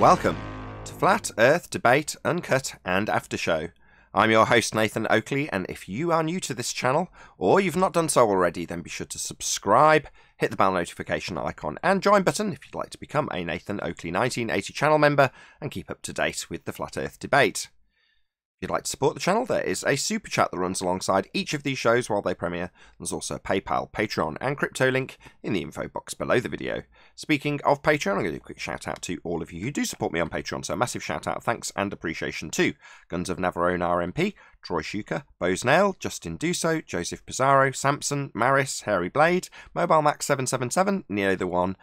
Welcome to Flat Earth Debate, Uncut and After Show. I'm your host Nathan Oakley, and if you are new to this channel, or you've not done so already, then be sure to subscribe, hit the bell notification icon and join button if you'd like to become a Nathan Oakley 1980 channel member and keep up to date with the Flat Earth Debate. If you'd like to support the channel, there is a super chat that runs alongside each of these shows while they premiere. There's also a PayPal, Patreon and crypto link in the info box below the video. Speaking of Patreon, I'm going to do a quick shout out to all of you who do support me on Patreon, so a massive shout out, thanks and appreciation to Guns of Navarone RMP, Troy Shuka, Bosnail, Justin Duso, Joseph Pizarro, Samson, Maris, Hairy Blade, Mobile Max 777, Neo the One,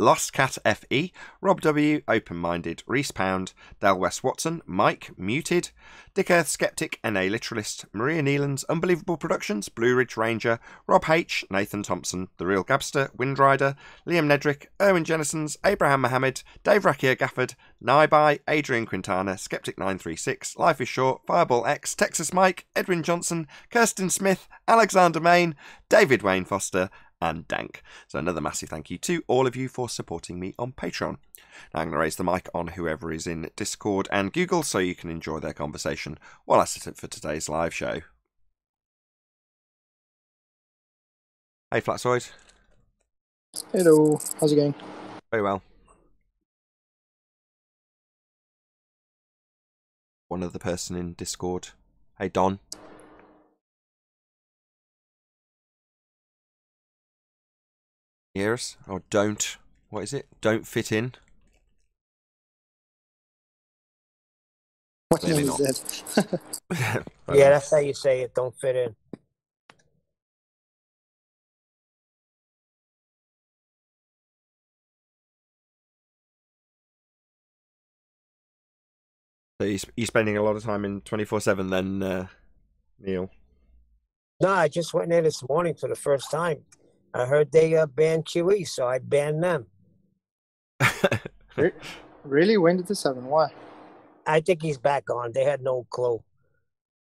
Lost Cat FE, Rob W, Open Minded, Reese Pound, Dal West Watson, Mike, Muted, Dick Earth Skeptic, NA Literalist, Maria Neelands, Unbelievable Productions, Blue Ridge Ranger, Rob H, Nathan Thompson, The Real Gabster, Windrider, Liam Nedrick, Erwin Jennisons, Abraham Mohammed, Dave Rakia Gafford, Naibai, Adrian Quintana, Skeptic 936, Life is Short, Fireball X, Texas Mike, Edwin Johnson, Kirsten Smith, Alexander Main, David Wayne Foster, and Dank. So another massive thank you to all of you for supporting me on Patreon. Now I'm going to raise the mic on whoever is in Discord and Google so you can enjoy their conversation while I set up for today's live show. Hey Flatsoid. Hello, how's it going? Very well. One other person in Discord. Hey Don. Hear us? Or don't. What is it? Don't fit in. What Clearly is not. that? Yeah, that's how you say it. Don't fit in. So you're spending a lot of time in 24/7 then, Neil? No, I just went there this morning for the first time. I heard they banned QE, so I banned them. Really? When did this happen? Why? I think he's back on. They had no clue.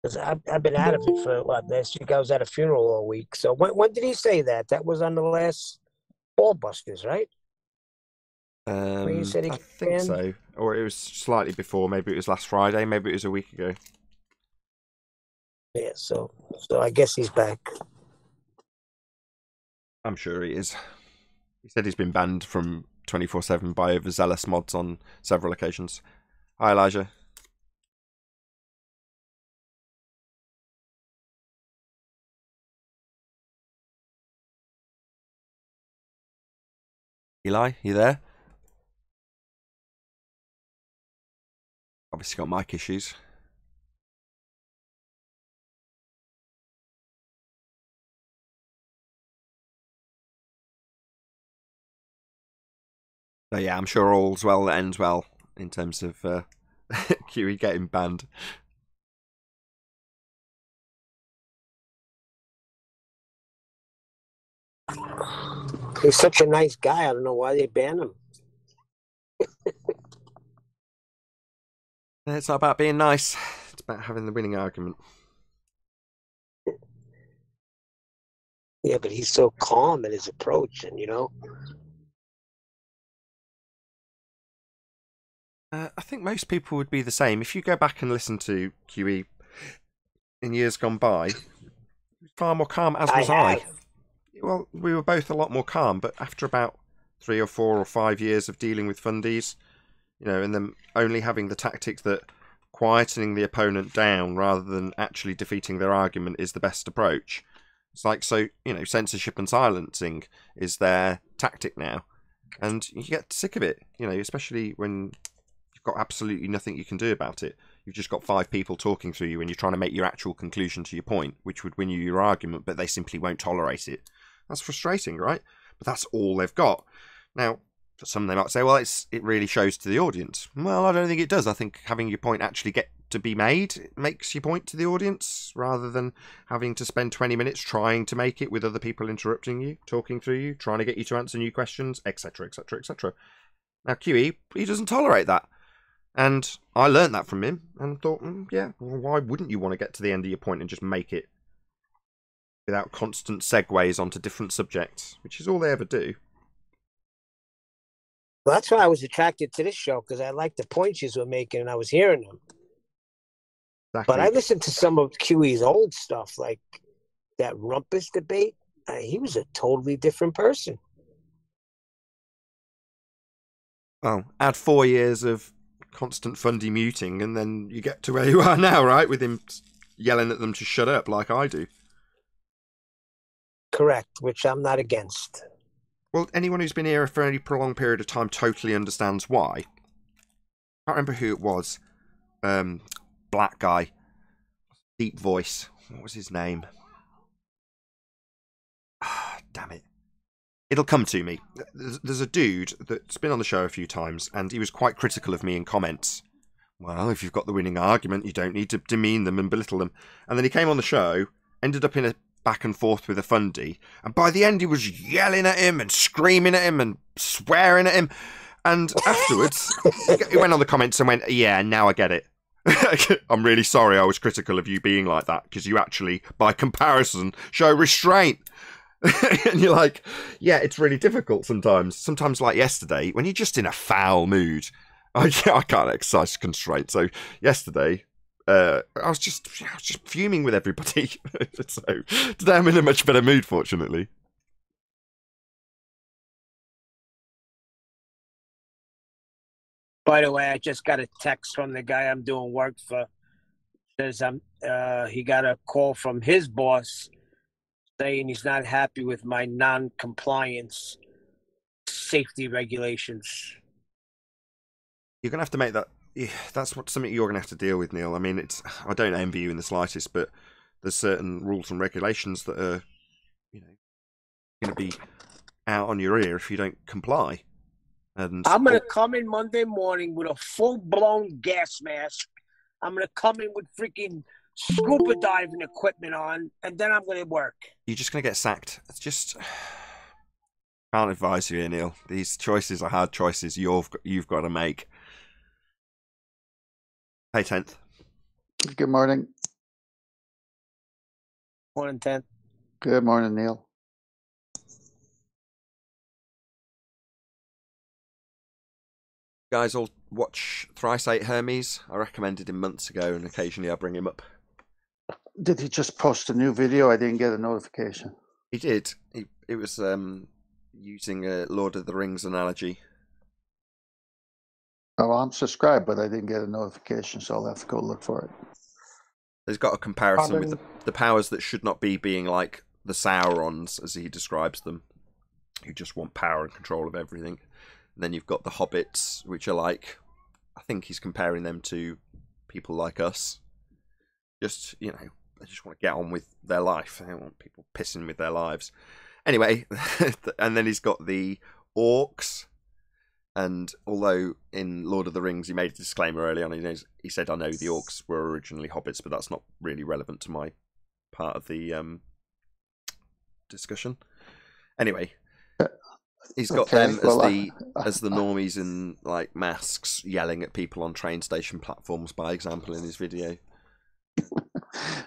Because I've been out of it for, last week I was at a funeral all week. So when did he say that? That was on the last Ballbusters, right? When you said he I think banned? so. Or it was slightly before. Maybe it was last Friday. Maybe it was a week ago. Yeah, so I guess he's back. I'm sure he is. He said he's been banned from 24/7 by overzealous mods on several occasions. Hi, Elijah. Eli, you there? Obviously got mic issues. So yeah, I'm sure all's well that ends well in terms of QE getting banned. He's such a nice guy. I don't know why they banned him. It's not about being nice. It's about having the winning argument. Yeah, but he's so calm in his approach, and I think most people would be the same. If you go back and listen to QE in years gone by, far more calm, as was I. Well, we were both a lot more calm, but after about 3 or 4 or 5 years of dealing with fundies, and then only having the tactic that quietening the opponent down rather than actually defeating their argument is the best approach. It's like, censorship and silencing is their tactic now. And you get sick of it, especially when you've got absolutely nothing you can do about it. You've just got 5 people talking through you and you're trying to make your actual conclusion to your point, which would win you your argument, but they simply won't tolerate it. That's frustrating, right? But that's all they've got. Now, for some they might say, well, it really shows to the audience. Well, I don't think it does. I think having your point actually get to be made makes your point to the audience, rather than having to spend 20 minutes trying to make it with other people interrupting you, talking through you, trying to get you to answer new questions, etc., etc., etc. Now, QE, he doesn't tolerate that. And I learned that from him and thought, yeah, well, why wouldn't you want to get to the end of your point and just make it without constant segues onto different subjects, which is all they ever do. Well, that's why I was attracted to this show, because I liked the points you were making and I was hearing them. But I Exactly. listened to some of QE's old stuff, like that Rumpus debate. He was a totally different person. Well, add 4 years of constant fundy muting, and then you get to where you are now, right? With him yelling at them to shut up, like I do. Correct, which I'm not against. Well, anyone who's been here for any prolonged period of time totally understands why. I can't remember who it was. Black guy. Deep voice. What was his name? Ah, damn it. It'll come to me. There's a dude that's been on the show a few times, and he was quite critical of me in comments. Well, if you've got the winning argument, you don't need to demean them and belittle them. And then he came on the show, ended up in a back and forth with a fundy, and by the end he was yelling at him and screaming at him and swearing at him. And afterwards, he went on the comments and went, yeah, now I get it. I'm really sorry I was critical of you being like that, because you actually, by comparison, show restraint. And you're like, yeah, it's really difficult sometimes. Sometimes, like yesterday, when you're just in a foul mood, I can't exercise constraint. So yesterday, I was just fuming with everybody. So today I'm in a much better mood, fortunately. By the way, I just got a text from the guy I'm doing work for. Says he got a call from his boss saying he's not happy with my non-compliance safety regulations. You're gonna have to make that. Yeah, that's something you're gonna have to deal with, Neil. I mean, I don't envy you in the slightest, but there's certain rules and regulations that are, going to be out on your ear if you don't comply. And I'm going to come in Monday morning with a full-blown gas mask. I'm going to come in with freaking scuba diving equipment on, and then I'm going to work. You're just going to get sacked. It's just... can't advise you here, Neil. These choices are hard choices you've got to make. Hey, 10th. Good morning. Morning, 10th. Good morning, Neil. Guys all watch Thrice 8 Hermes. I recommended him months ago, and occasionally I bring him up. Did he just post a new video? I didn't get a notification. He did. It was using a Lord of the Rings analogy. Oh, I'm subscribed, but I didn't get a notification, so I'll have to go look for it. There's got a comparison with the powers that should not be being like the Saurons, as he describes them, who just want power and control of everything. And then you've got the hobbits, which are like, I think he's comparing them to people like us. Just, they just want to get on with their life. They don't want people pissing with their lives. Anyway, and then he's got the orcs. And although in Lord of the Rings he made a disclaimer early on, he said, I know the orcs were originally hobbits, but that's not really relevant to my part of the discussion. Anyway, he's got them as the normies in like masks yelling at people on train station platforms, by example, in his video.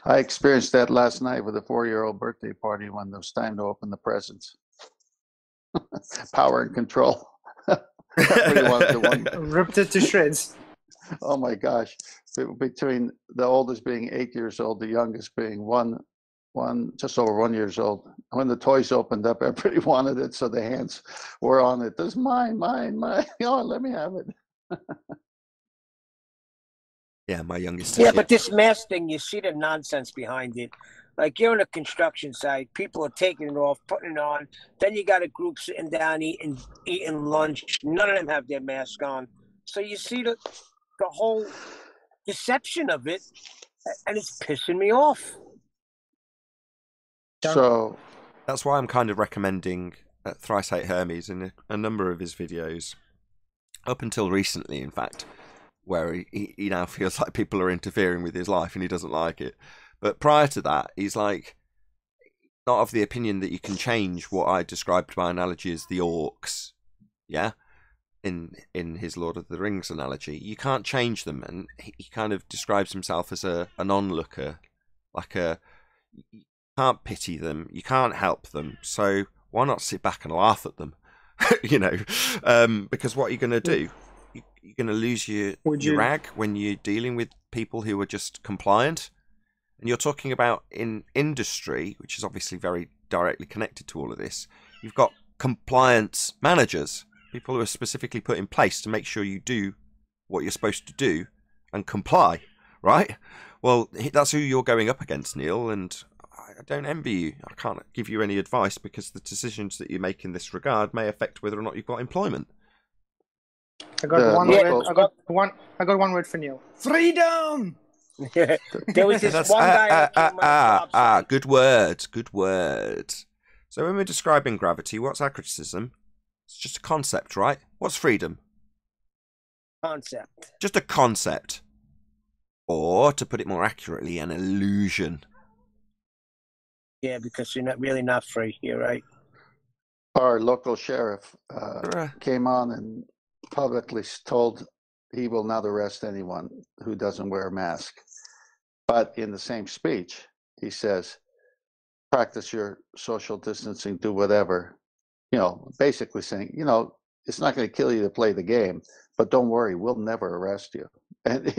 I experienced that last night with a 4-year-old birthday party when it was time to open the presents. Power and control. Ripped it to shreds. Oh my gosh. Between the oldest being 8 years old, the youngest being just over 1 year old. When the toys opened up, everybody wanted it, so the hands were on it. This is mine. Oh, let me have it. Yeah, my youngest. Yeah, but this mask thing, you see the nonsense behind it. Like, you're on a construction site, people are taking it off, putting it on. Then you got a group sitting down eating lunch. None of them have their mask on. So you see the whole deception of it, and it's pissing me off. So that's why I'm kind of recommending Thrice 8 Hermes in a number of his videos, up until recently, in fact, where he now feels like people are interfering with his life and he doesn't like it. But prior to that, he's like not of the opinion that you can change what I described by analogy as the orcs. Yeah, in his Lord of the Rings analogy, you can't change them, and he kind of describes himself as an onlooker, like you can't pity them, you can't help them, so why not sit back and laugh at them? you know, because what are you going to do? You're going to lose your rag when you're dealing with people who are just compliant. And you're talking about in industry, which is obviously very directly connected to all of this. You've got compliance managers, people who are specifically put in place to make sure you do what you're supposed to do and comply, right? Well, that's who you're going up against, Neil, and I don't envy you. I can't give you any advice because the decisions that you make in this regard may affect whether or not you've got employment. I got one word. I got one word for Neil. Freedom. There was this one guy. Good word. Good word. So when we're describing gravity, what's our criticism? It's just a concept, right? What's freedom? Concept. Just a concept. Or, to put it more accurately, an illusion. Yeah, because you're really not free. You're right. Our local sheriff came on and publicly told he will not arrest anyone who doesn't wear a mask. But in the same speech, he says, practice your social distancing, do whatever. You know, basically saying, you know, it's not going to kill you to play the game, but don't worry, we'll never arrest you. And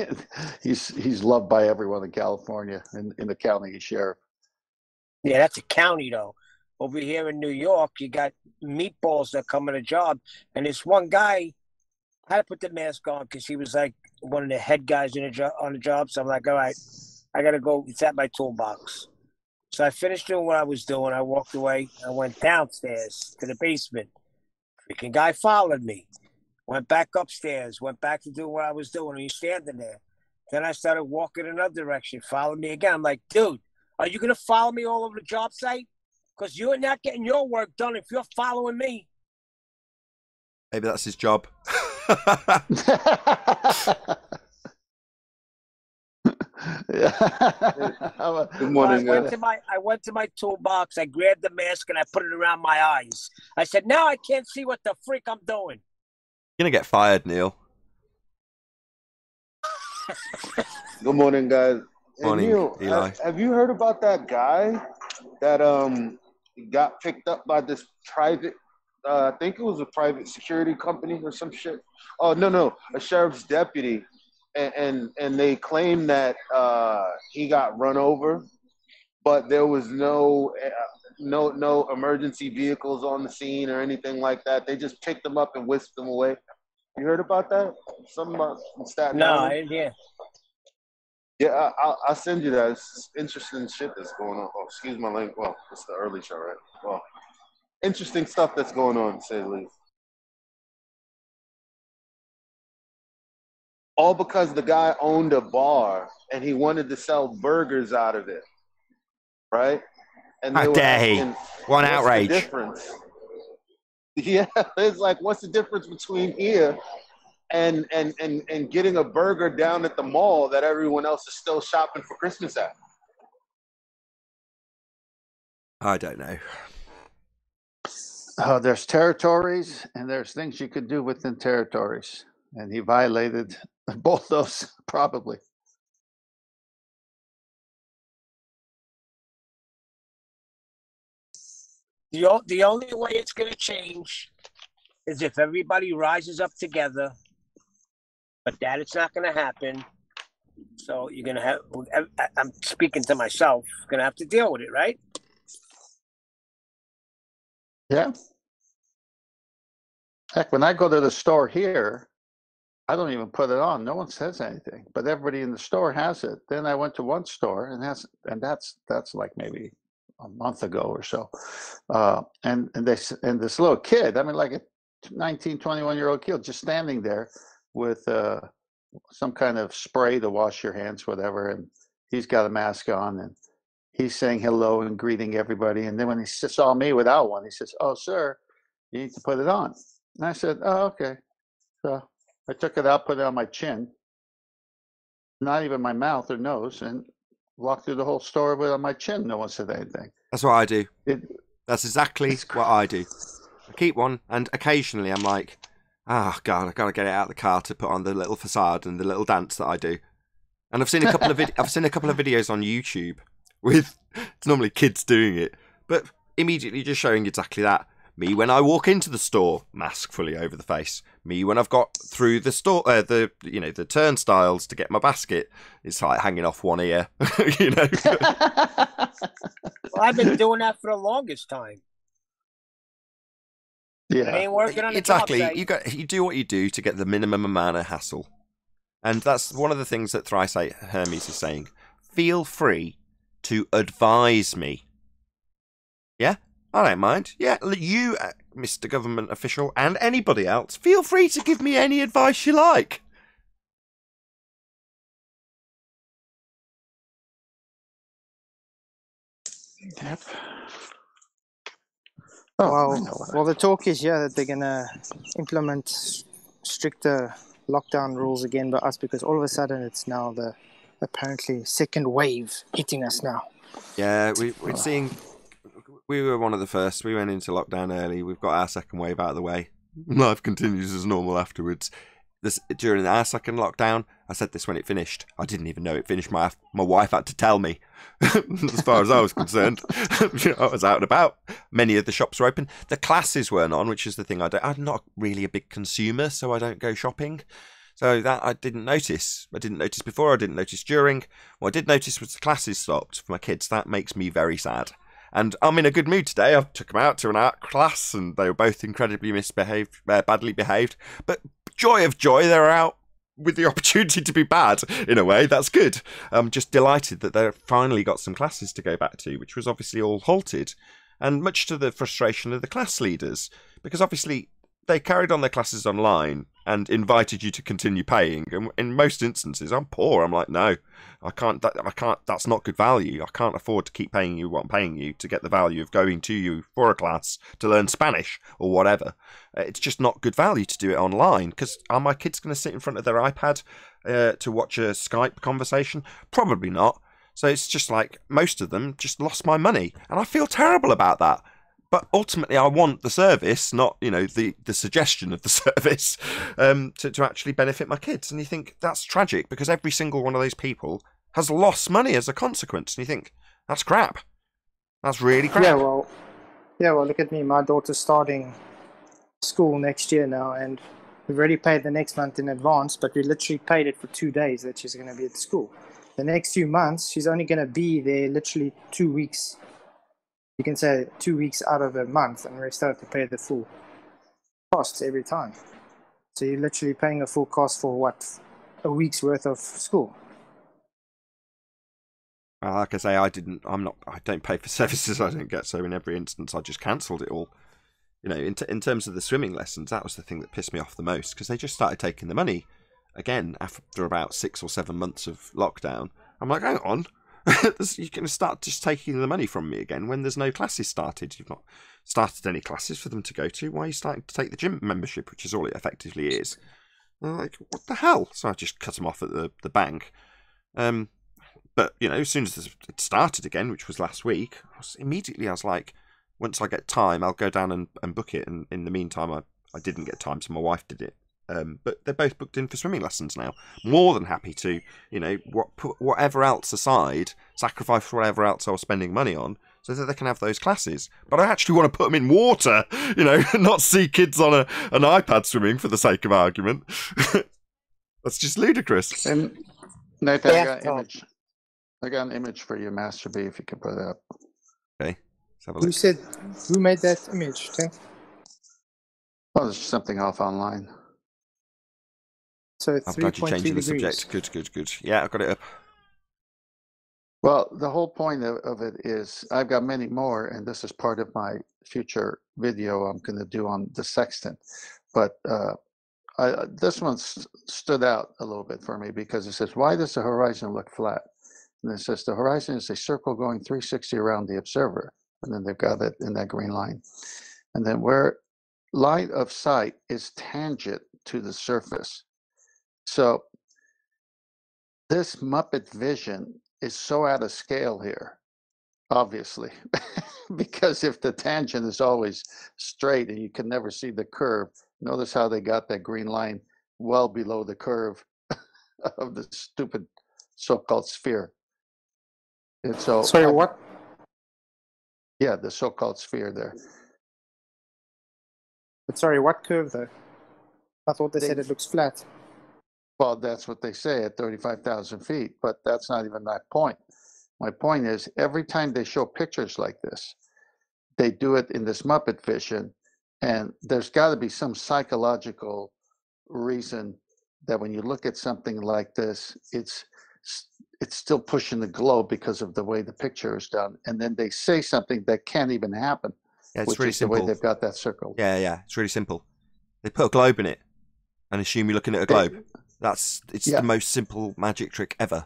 he's loved by everyone in California, in the county he's sheriff. Yeah, that's a county, though. Over here in New York, you got meatballs that come in a job. And this one guy had to put the mask on because he was like one of the head guys on the job. So I'm like, all right, I got to go. It's at my toolbox. So I finished doing what I was doing. I walked away. I went downstairs to the basement. Freaking guy followed me. Went back upstairs. Went back to do what I was doing. And he's standing there. Then I started walking in another direction. Followed me again. I'm like, dude, are you going to follow me all over the job site? Because you're not getting your work done if you're following me. Maybe that's his job. Good morning. I went to my toolbox. I grabbed the mask and I put it around my eyes. I said, now I can't see what the freak I'm doing. You're going to get fired, Neil. Good morning, guys. Morning, Neil, Eli. have you heard about that guy that got picked up by this private, I think it was a private security company or some shit? Oh, no, a sheriff's deputy. And they claim that he got run over, but there was no emergency vehicles on the scene or anything like that. They just picked him up and whisked him away. You heard about that? Something about Staten No, Island? I didn't hear. Yeah, I'll send you that. It's interesting shit that's going on. Oh, excuse my language. Well, it's the early show, right? Well, interesting stuff that's going on, to say the least. All because the guy owned a bar and he wanted to sell burgers out of it, right? And How dare he? What what's outrage. the difference? Yeah, it's like, what's the difference between here and getting a burger down at the mall that everyone else is still shopping for Christmas at? I don't know. There's territories and there's things you could do within territories. And he violated both those, probably. The only way it's going to change is if everybody rises up together, but that it's not going to happen. So you're going to have, I'm speaking to myself, going to have to deal with it, right? Yeah. Heck, when I go to the store here, I don't even put it on. No one says anything, but everybody in the store has it. Then I went to one store and that's like maybe a month ago or so. And this little kid, I mean, like a 19, 21-year-old kid just standing there with some kind of spray to wash your hands, whatever. And he's got a mask on and he's saying hello and greeting everybody. And then when he saw me without one, he says, "Oh, sir, you need to put it on." And I said, "Oh, okay." So I took it out, put it on my chin, not even my mouth or nose, and walked through the whole store with it on my chin. No one said anything. That's what I do. That's exactly what I do. I keep one, and occasionally I'm like, oh, God, I've got to get it out of the car to put on the little facade and the little dance that I do. And I've seen a couple of videos on YouTube with, it's normally kids doing it, but immediately just showing exactly that. Me when I walk into the store, mask fully over the face. Me when I've got through the store, the turnstiles to get my basket, it's like hanging off one ear. Well, I've been doing that for the longest time. Yeah, it ain't working on the exactly. job site. You do what you do to get the minimum amount of hassle, and that's one of the things that Thrice 8 Hermes is saying. Feel free to advise me. Yeah, I don't mind. Yeah, you, Mr. Government official, and anybody else, feel free to give me any advice you like. Yep. Well, the talk is that they're gonna implement stricter lockdown rules again by us, because all of a sudden it's now the apparently second wave hitting us now. Yeah, we're seeing. We were one of the first. We went into lockdown early. We've got our second wave out of the way. Life continues as normal afterwards. During our second lockdown, I said this when it finished. I didn't even know it finished. My wife had to tell me. As far as I was concerned, I was out and about. Many of the shops were open. The classes weren't on, which is the thing. I'm not really a big consumer, so I don't go shopping. So that I didn't notice. I didn't notice before. I didn't notice during. What I did notice was the classes stopped for my kids. That makes me very sad. And I'm in a good mood today. I took them out to an art class, and they were both incredibly badly behaved. But joy of joy, they're out with the opportunity to be bad, in a way. That's good. I'm just delighted that they've finally got some classes to go back to, which was obviously all halted. And much to the frustration of the class leaders, because obviously they carried on their classes online and invited you to continue paying. And in most instances, I'm poor. I'm like, no, I can't. That's not good value. I can't afford to keep paying you what I'm paying you to get the value of going to you for a class to learn Spanish or whatever. It's just not good value to do it online, because are my kids going to sit in front of their iPad to watch a Skype conversation? Probably not. So it's just like most of them just lost my money, and I feel terrible about that. But ultimately, I want the service, not the suggestion of the service, to actually benefit my kids. And you think that's tragic, because every single one of those people has lost money as a consequence. And you think that's crap. That's really crap. Yeah, well, look at me. My daughter's starting school next year now, and we've already paid the next month in advance. But we literally paid it for 2 days that she's going to be at school. The next few months, she's only going to be there literally 2 weeks. You can say 2 weeks out of a month, and we start to pay the full costs every time. So you're literally paying a full cost for what? A week's worth of school. Like I say, I don't pay for services I don't get. So in every instance, I just cancelled it all. In terms of the swimming lessons, that was the thing that pissed me off the most, because they just started taking the money again after about 6 or 7 months of lockdown. I'm like, hang on. You're going to start just taking the money from me again when there's no classes started. You've not started any classes for them to go to. Why are you starting to take the gym membership, which is all it effectively is? And I'm like, what the hell? So I just cut them off at the bank. But, as soon as it started again, which was last week, I was like, once I get time, I'll go down and book it. And in the meantime, I didn't get time, so my wife did it. But they're both booked in for swimming lessons now. More than happy to, put whatever else aside, sacrifice whatever else I was spending money on, so that they can have those classes. But I actually want to put them in water, not see kids on an iPad swimming for the sake of argument. That's just ludicrous. Nathan, I got an image for you, Master B, if you can put it up. Okay, let's have a look. Who made that image? Oh, there's something off online. So I'm glad you're changing the subject. Good. Yeah, I've got it up. Well, the whole point of it is I've got many more, and this is part of my future video I'm going to do on the sextant. But this one stood out a little bit for me, because it says, why does the horizon look flat? And it says the horizon is a circle going 360 around the observer. And then they've got it in that green line. And then where line of sight is tangent to the surface. So this Muppet vision is so out of scale here, obviously, because if the tangent is always straight and you can never see the curve, notice how they got that green line well below the curve of the stupid so-called sphere. And so, sorry, what? Yeah, the so-called sphere there. But sorry, what curve though? I thought they said it looks flat. Well, that's what they say at 35,000 feet, but that's not even my point. My point is, every time they show pictures like this, they do it in this Muppet vision, and there's got to be some psychological reason that when you look at something like this, it's still pushing the globe because of the way the picture is done, and then they say something that can't even happen. Yeah, it's which really is simple. the way they've got that circled. Yeah, it's really simple. They put a globe in it and assume you're looking at a globe. It's the most simple magic trick ever.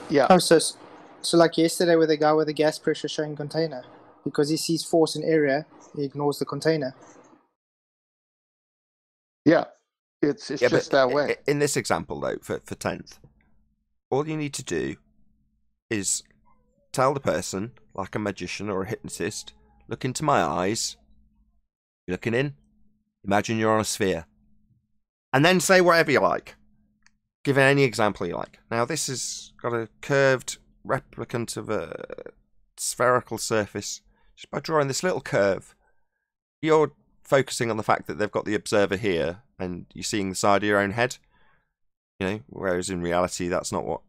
Yeah. Oh, so like yesterday with the guy with the gas pressure showing container, because he sees force and area, he ignores the container. Yeah, it's just that way. In this example, though, for 10th, all you need to do is tell the person, like a magician or a hypnotist, look into my eyes. You're looking in. Imagine you're on a sphere. And then say whatever you like. Give any example you like. Now, this has got a curved replicant of a spherical surface. Just by drawing this little curve, you're focusing on the fact that they've got the observer here, and you're seeing the side of your own head. You know, whereas in reality, that's not what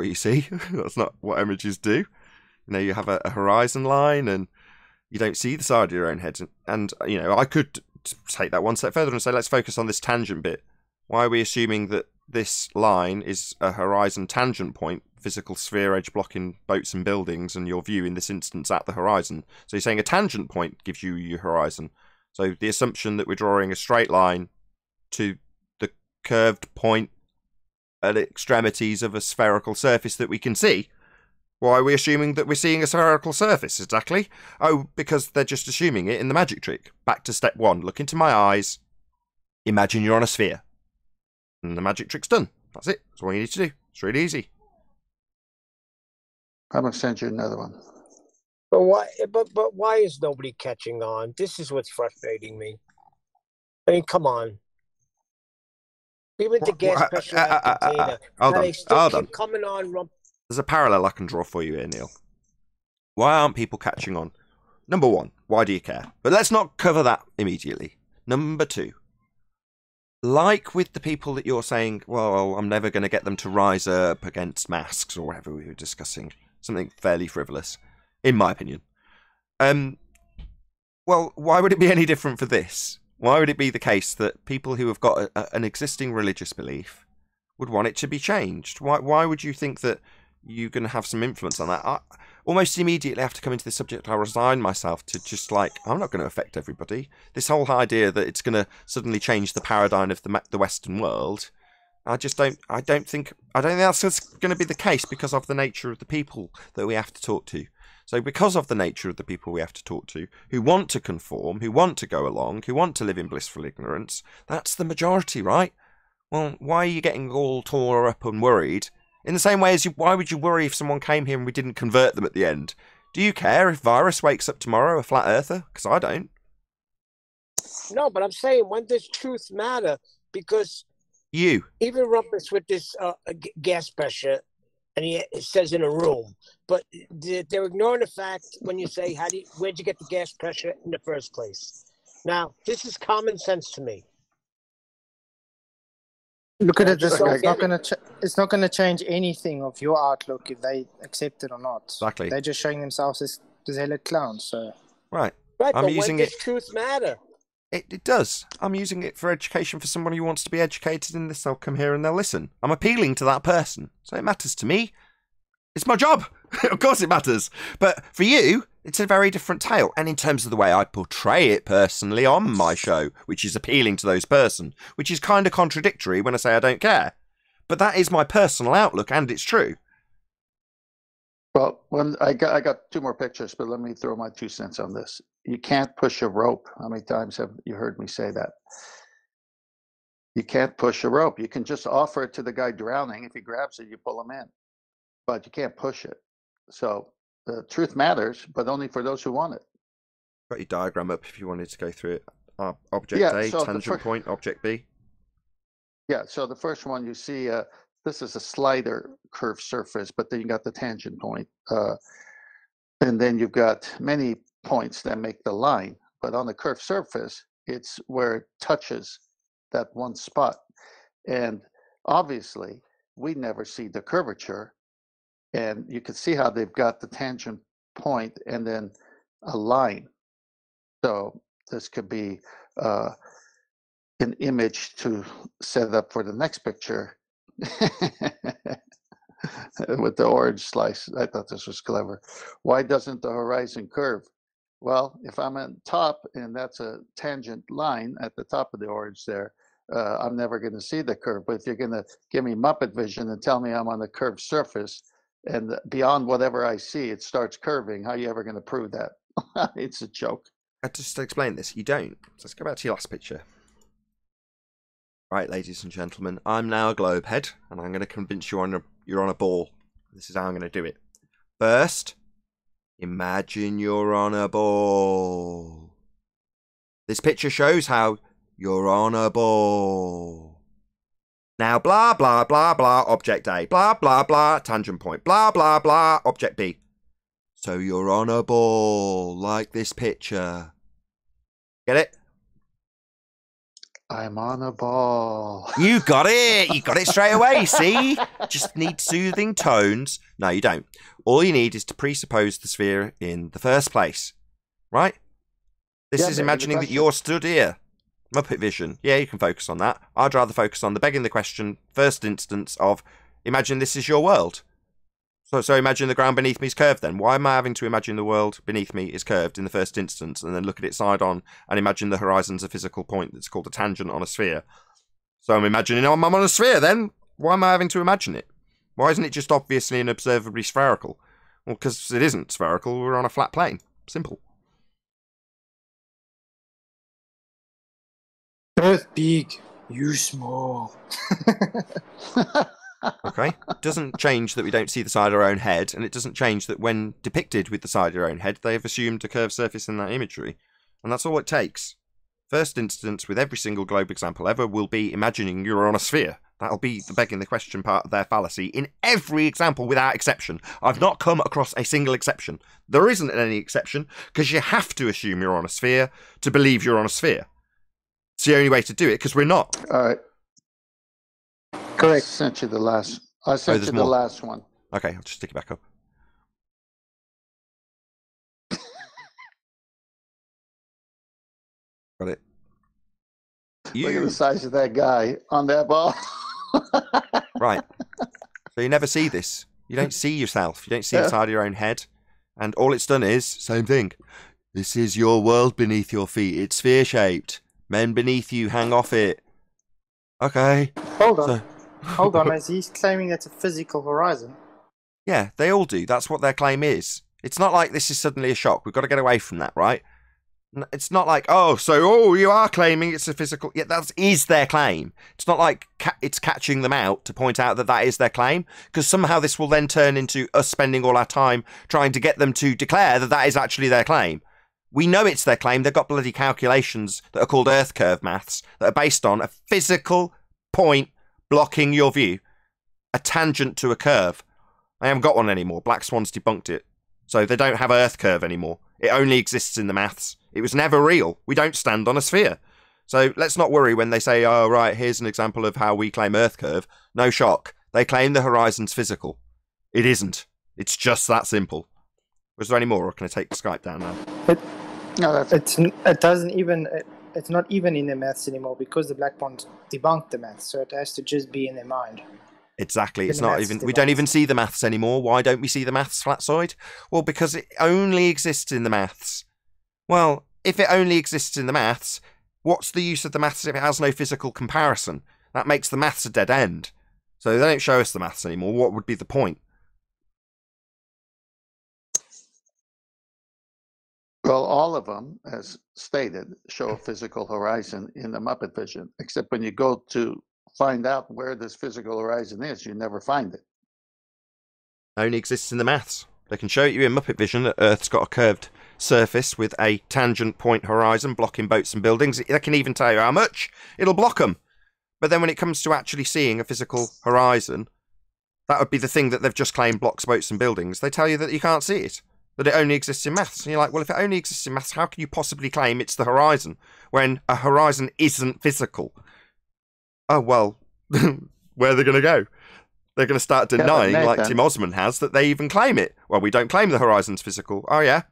you see. That's not what images do. You know, you have a horizon line, and you don't see the side of your own head. And you know, I could take that one step further and say, let's focus on this tangent bit. Why are we assuming that this line is a horizon tangent point, physical sphere edge blocking boats and buildings, and your view in this instance at the horizon? So you're saying a tangent point gives you your horizon. So the assumption that we're drawing a straight line to the curved point at the extremities of a spherical surface that we can see. Why are we assuming that we're seeing a spherical surface exactly? Oh, because they're just assuming it in the magic trick. Back to step 1. Look into my eyes. Imagine you're on a sphere. And the magic trick's done. That's it. That's all you need to do. It's really easy. I'm going to send you another one. But why is nobody catching on? This is what's frustrating me. I mean, come on. Even the gas pressure container. Hold on. Keep coming on. There's a parallel I can draw for you here, Neil. Why aren't people catching on? Number 1, why do you care? But let's not cover that immediately. Number 2, like with the people that you're saying, well, I'm never going to get them to rise up against masks or whatever we were discussing, something fairly frivolous, in my opinion. Well, why would it be any different for this? Why would it be the case that people who have got an existing religious belief would want it to be changed? Why would you think that you're going to have some influence on that? I almost immediately after coming to this subject, I resigned myself to just like, I'm not going to affect everybody. This whole idea that it's going to suddenly change the paradigm of the Western world, I don't think that's going to be the case because of the nature of the people that we have to talk to. So because of the nature of the people we have to talk to, who want to conform, who want to go along, who want to live in blissful ignorance, that's the majority, right? Well, why are you getting all tore up and worried? In the same way as why would you worry if someone came here and we didn't convert them at the end? Do you care if Virus wakes up tomorrow a flat earther? Because I don't. No, but I'm saying, when does truth matter? Because even Rumpus with this gas pressure, and it says in a room, but they're ignoring the fact when you say, where'd you get the gas pressure in the first place? Now, this is common sense to me. Look at it this way. It's not going to change anything of your outlook if they accept it or not. Exactly. They're just showing themselves as zealot clowns. So. Right. But when does truth matter? It does. I'm using it for education for someone who wants to be educated in this. They'll come here and they'll listen. I'm appealing to that person. So it matters to me. It's my job. Of course it matters. But for you, it's a very different tale. And in terms of the way I portray it personally on my show, which is appealing to those person, which is kind of contradictory when I say I don't care. But that is my personal outlook, and it's true. Well, I got 2 more pictures, but let me throw my 2 cents on this. You can't push a rope. How many times have you heard me say that? You can't push a rope. You can just offer it to the guy drowning. If he grabs it, you pull him in. But you can't push it. So the truth matters, but only for those who want it. Got your diagram up if you wanted to go through it. Object A, so tangent point, object B. Yeah, so the first one you see, this is a slider curved surface, but then you got the tangent point. And then you've got many points that make the line. But on the curved surface, it's where it touches that one spot. And obviously, we never see the curvature. And you can see how they've got the tangent point and then a line. So this could be an image to set up for the next picture with the orange slice. I thought this was clever. Why doesn't the horizon curve? Well, if I'm on top and that's a tangent line at the top of the orange there, I'm never going to see the curve. But if you're going to give me Muppet vision and tell me I'm on a curved surface and beyond whatever I see, it starts curving, how are you ever going to prove that? It's a joke. Just to explain this, you don't. So let's go back to your last picture. Right, ladies and gentlemen, I'm now a globe head, and I'm going to convince you you're on a ball. This is how I'm going to do it. First, imagine you're on a ball. This picture shows how you're on a ball. Now, blah, blah, blah, blah, object A. Blah, blah, blah, tangent point. Blah, blah, blah, object B. So you're on a ball, like this picture. Get it? I'm on a ball. You got it. You got it straight away, see? Just need soothing tones. No, you don't. All you need is to presuppose the sphere in the first place. Right? This is imagining that you're stood here. Muppet vision. Yeah, you can focus on that. I'd rather focus on the begging the question, first instance of, imagine this is your world. So imagine the ground beneath me is curved then. Why am I having to imagine the world beneath me is curved in the first instance and then look at it side on and imagine the horizon's a physical point that's called a tangent on a sphere? So I'm imagining I'm on a sphere then. Why am I having to imagine it? Why isn't it just obviously and observably spherical? Well, because it isn't spherical. We're on a flat plane. Simple. Earth big, you small. Okay, it doesn't change that we don't see the side of our own head, and it doesn't change that when depicted with the side of your own head, they have assumed a curved surface in that imagery. And that's all it takes. First instance with every single globe example ever will be imagining you're on a sphere. That'll be the begging the question part of their fallacy in every example without exception. I've not come across a single exception. There isn't any exception, because you have to assume you're on a sphere to believe you're on a sphere. It's the only way to do it, because we're not. All right. Correct. I sent you the last one. Okay, I'll just stick it back up. Got it. Look at the size of that guy on that ball. Right. So you never see this. You don't see yourself. You don't see the side of your own head. And all it's done is, same thing. This is your world beneath your feet. It's sphere-shaped. Men beneath you hang off it. Okay. Hold on. Hold on, as he's claiming it's a physical horizon. Yeah, they all do. That's what their claim is. It's not like this is suddenly a shock. We've got to get away from that, right? It's not like, you are claiming it's a physical... Yeah, that is their claim. It's not like it's catching them out to point out that that is their claim, because somehow this will then turn into us spending all our time trying to get them to declare that that is actually their claim. We know it's their claim. They've got bloody calculations that are called Earth curve maths that are based on a physical point blocking your view, a tangent to a curve. I haven't got one anymore. Black Swan's debunked it. So they don't have Earth curve anymore. It only exists in the maths. It was never real. We don't stand on a sphere. So let's not worry when they say, oh, right, here's an example of how we claim Earth curve. No shock. They claim the horizon's physical. It isn't. It's just that simple. Was there any more, or can I take Skype down now? It's not even in their maths anymore because the Black Bonds debunked the maths, so it has to just be in their mind. Exactly. It's not even. We don't even see the maths anymore. Why don't we see the maths, Flatsoid? Well, because it only exists in the maths. Well, if it only exists in the maths, what's the use of the maths if it has no physical comparison? That makes the maths a dead end. So they don't show us the maths anymore. What would be the point? Well, all of them, as stated, show a physical horizon in the Muppet vision, except when you go to find out where this physical horizon is, you never find it. Only exists in the maths. They can show you in Muppet vision that Earth's got a curved surface with a tangent point horizon blocking boats and buildings. They can even tell you how much. It'll block them. But then when it comes to actually seeing a physical horizon, that would be the thing that they've just claimed blocks boats and buildings. They tell you that you can't see it. that it only exists in maths. And you're like, well, if it only exists in maths, how can you possibly claim it's the horizon when a horizon isn't physical? Oh, well, where are they going to go? They're going to start denying, like Tim Osman has, that they even claim it. Well, we don't claim the horizon's physical. Oh, yeah?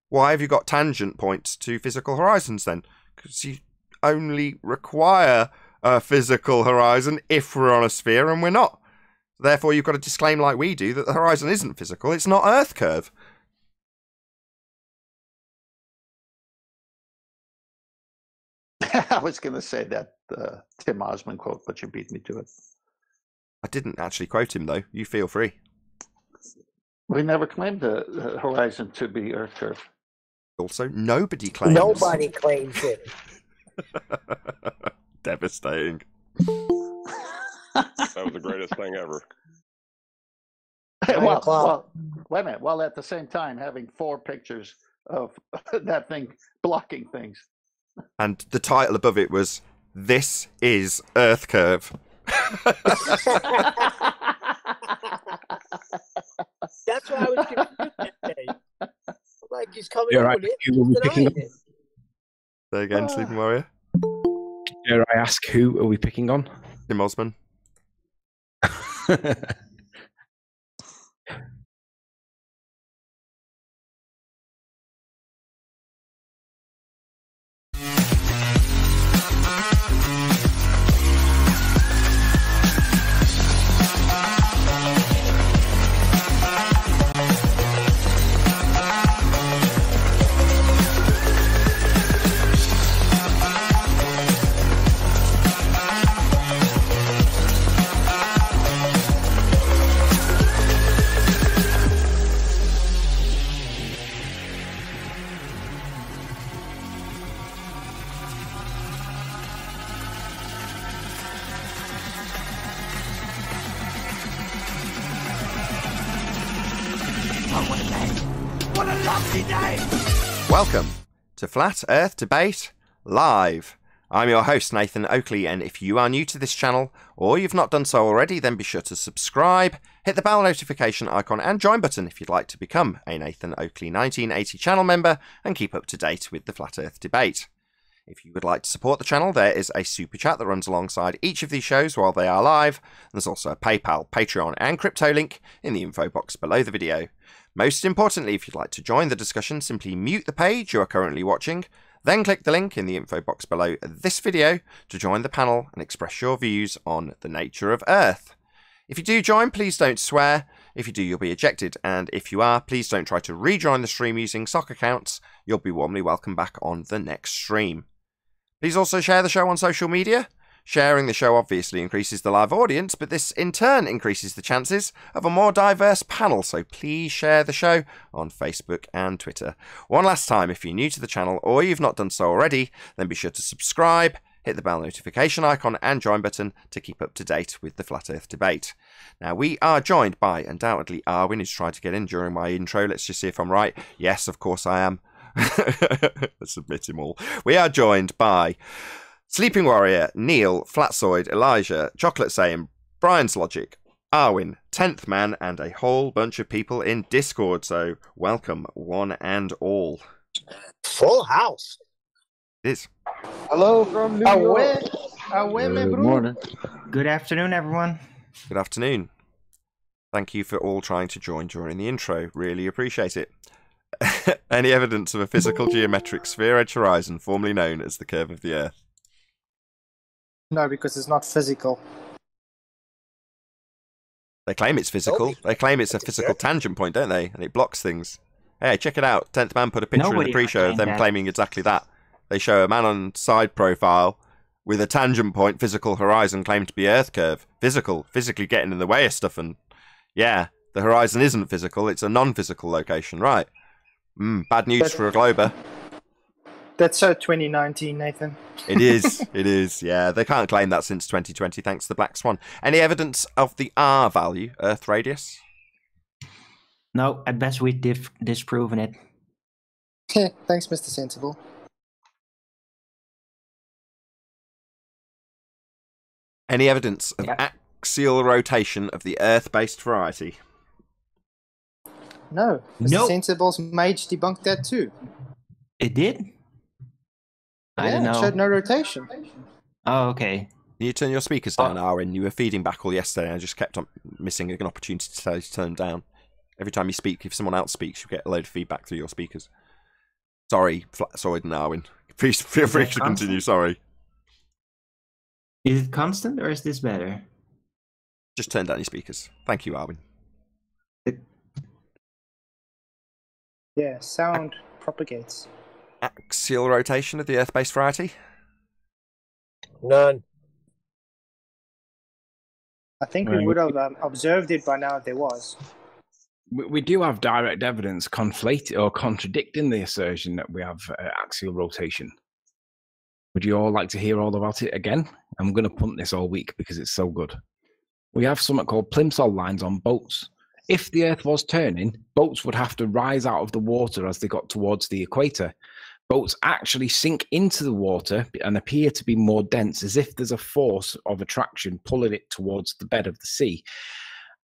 Why have you got tangent points to physical horizons then? Because you only require a physical horizon if we're on a sphere and we're not. Therefore, you've got to disclaim like we do that the horizon isn't physical. It's not Earth curve. I was going to say that Tim Osman quote, but you beat me to it. I didn't actually quote him, though. You feel free. We never claimed the horizon to be Earth curve. Also, nobody claims. Nobody claims it. Devastating. That was the greatest thing ever. Well, wait a minute. While at the same time having 4 pictures of that thing blocking things. And the title above it was, "This is Earth Curve." That's why I was confused that day. Like, he's coming Yeah, up right. with it. Who are we picking up? There again, Sleeping Warrior. Dare I ask, who are we picking on? Tim Osman. Welcome to Flat Earth Debate Live. I'm your host, Nathan Oakley, and if you are new to this channel, or you've not done so already, then be sure to subscribe, hit the bell notification icon and join button if you'd like to become a Nathan Oakley 1980 channel member and keep up to date with the Flat Earth Debate. If you would like to support the channel, there is a super chat that runs alongside each of these shows while they are live. There's also a PayPal, Patreon and crypto link in the info box below the video. Most importantly, if you'd like to join the discussion, simply mute the page you are currently watching, then click the link in the info box below this video to join the panel and express your views on the nature of Earth. If you do join, please don't swear. If you do, you'll be ejected, and if you are, please don't try to rejoin the stream using sock accounts. You'll be warmly welcome back on the next stream. Please also share the show on social media. Sharing the show obviously increases the live audience, but this in turn increases the chances of a more diverse panel, so please share the show on Facebook and Twitter. One last time, if you're new to the channel or you've not done so already, then be sure to subscribe, hit the bell notification icon and join button to keep up to date with the Flat Earth Debate. Now, we are joined by, undoubtedly, Arwin, who's tried to get in during my intro. Let's just see if I'm right. Yes, of course I am. Let's admit him all. We are joined by Sleeping Warrior, Neil, Flatsoid, Elijah, Chocolate Saying, Brian's Logic, Arwin, 10th Man, and a whole bunch of people in Discord. So welcome, one and all. Full house. It is. Hello from New York. Good morning. Good afternoon, everyone. Good afternoon. Thank you for all trying to join during the intro. Really appreciate it. Any evidence of a physical geometric sphere-edge horizon, formerly known as the curve of the Earth? No, because it's not physical. They claim it's physical. They claim it's a physical tangent point, don't they? And it blocks things. Hey, check it out. 10th Man put a picture in the pre-show of them claiming exactly that. They show a man on side profile with a tangent point, physical horizon, claimed to be Earth curve. Physically getting in the way of stuff. And yeah, the horizon isn't physical. It's a non-physical location, right? Bad news for a glober. That's so 2019, Nathan. It is. It is. Yeah, they can't claim that since 2020, thanks to the Black Swan. Any evidence of the R value, Earth radius? No, at best we've disproven it. Thanks, Mr. Sensible. Any evidence of axial rotation of the Earth-based variety? No. Mr. Nope. Sensible's mage debunked that too. It did? I Yeah, don't it know. showed no rotation. Oh, okay. You turn your speakers down, Arwen. You were feeding back all yesterday, and I just kept on missing an opportunity to tell you to turn down. Every time you speak, if someone else speaks, you get a load of feedback through your speakers. Sorry, Flatzord and Arwen. Please feel free to continue, sorry. Is it constant or is this better? Just turn down your speakers. Thank you, Arwen. Yeah, sound propagates. Axial rotation of the Earth-based variety? None. I think we would have observed it by now if there was. We do have direct evidence conflating or contradicting the assertion that we have axial rotation. Would you all like to hear all about it again? I'm going to punt this all week because it's so good. We have something called plimsoll lines on boats. If the Earth was turning, boats would have to rise out of the water as they got towards the equator. Boats actually sink into the water and appear to be more dense, as if there's a force of attraction pulling it towards the bed of the sea.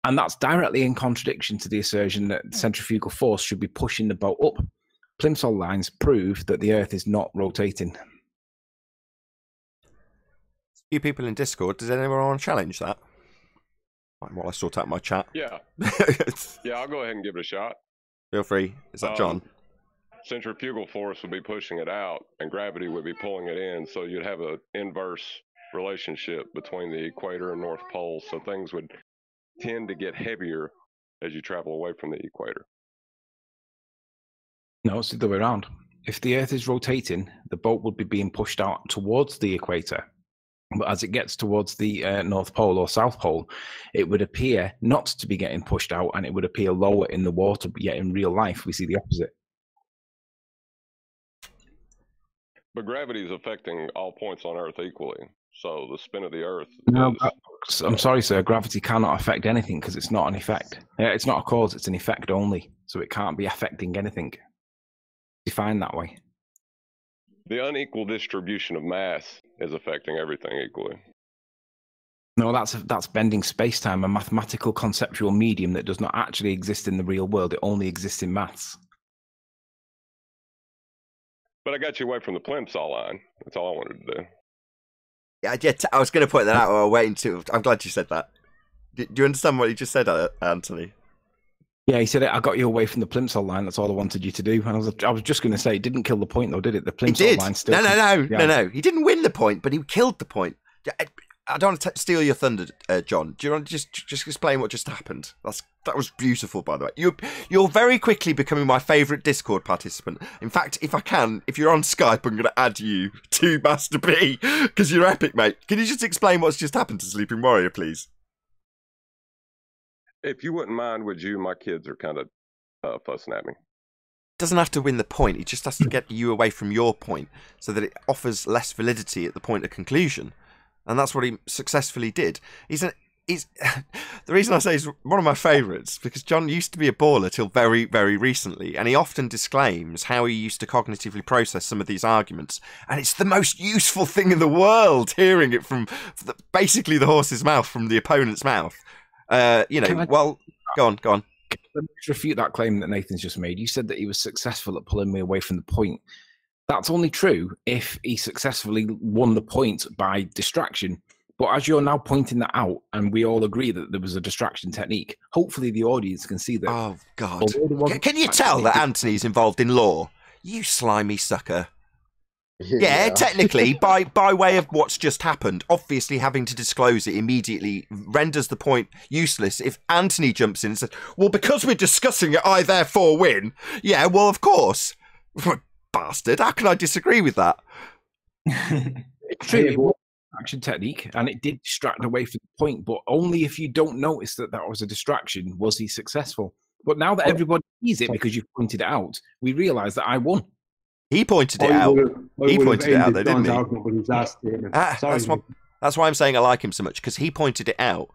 And that's directly in contradiction to the assertion that centrifugal force should be pushing the boat up. Plimsoll lines prove that the Earth is not rotating. You people in Discord, does anyone want to challenge that? While I sort out my chat. Yeah. Yeah, I'll go ahead and give it a shot. Feel free. Is that John? Centrifugal force would be pushing it out, and gravity would be pulling it in, so you'd have an inverse relationship between the equator and North Pole, so things would tend to get heavier as you travel away from the equator. No, it's the other way around. If the Earth is rotating, the boat would be being pushed out towards the equator. But as it gets towards the North Pole or South Pole, it would appear not to be getting pushed out, and it would appear lower in the water, but yet in real life, we see the opposite. But gravity is affecting all points on Earth equally, so the spin of the Earth No, is... I'm sorry, sir. Gravity cannot affect anything because it's not an effect. It's not a cause, it's an effect only. So it can't be affecting anything. Defined that way. The unequal distribution of mass is affecting everything equally. No, that's bending space-time, a mathematical conceptual medium that does not actually exist in the real world. It only exists in maths. But I got you away from the plimsoll line. That's all I wanted to do. Yeah, I was going to point that out while waiting to. I'm glad you said that. Do you understand what you just said, Anthony? Yeah, he said it. I got you away from the plimsoll line. That's all I wanted you to do. And I was just going to say, it didn't kill the point, though, did it? The plimsoll line still. No. He didn't win the point, but he killed the point. I don't want to steal your thunder, John. Do you want to just explain what just happened? That was beautiful, by the way. You're very quickly becoming my favourite Discord participant. In fact, if you're on Skype, I'm going to add you to Master B because you're epic, mate. Can you just explain what's just happened to Sleeping Warrior, please? If you wouldn't mind, would you? My kids are kind of fussing at me. Doesn't have to win the point. He just has to get you away from your point so that it offers less validity at the point of conclusion. And that's what he successfully did. He's the reason I say he's one of my favourites because John used to be a baller till very, very recently, and he often disclaims how he used to cognitively process some of these arguments, and it's the most useful thing in the world hearing it from basically the horse's mouth, from the opponent's mouth. Go on. Let me just refute that claim that Nathan's just made. You said that he was successful at pulling me away from the point. That's only true if he successfully won the point by distraction. But as you're now pointing that out, and we all agree that there was a distraction technique, hopefully the audience can see that. Oh, God. Can you tell that Anthony's involved in law? You slimy sucker. Yeah, technically, by way of what's just happened, obviously having to disclose it immediately renders the point useless. If Anthony jumps in and says, well, because we're discussing it, I therefore win. Yeah, well, of course. Bastard, how can I disagree with that? It's true, it was an action technique, and it did distract away from the point, but only if you don't notice that was a distraction was he successful. But now that everybody sees it because you've pointed it out, we realise that I won. He pointed it out. He pointed it out, though, didn't he? That's why I'm saying I like him so much, because he pointed it out.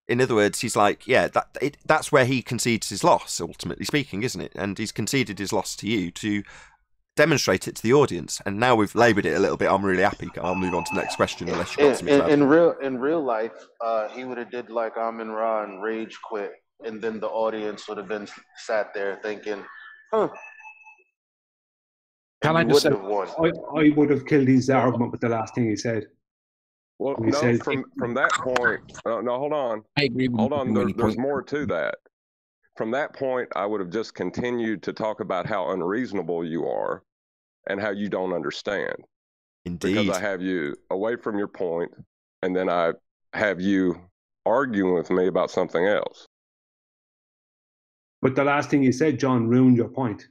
In other words, he's like, yeah, that's where he concedes his loss, ultimately speaking, isn't it? And he's conceded his loss to you to demonstrate it to the audience. And now we've laboured it a little bit. I'm really happy. I'll move on to the next question unless you've got something to add. In real life, he would have did like Amin Ra and rage quit and then the audience would have been sat there thinking, huh. Can I You just say, wouldn't have won. I would have killed his argument with the last thing he said. Well, He no, says- from that point, no, hold on. I agree with Hold you on, when you there's point- more to that. From that point, I would have just continued to talk about how unreasonable you are and how you don't understand. Indeed. Because I have you away from your point, and then I have you arguing with me about something else. But the last thing you said, John, ruined your point,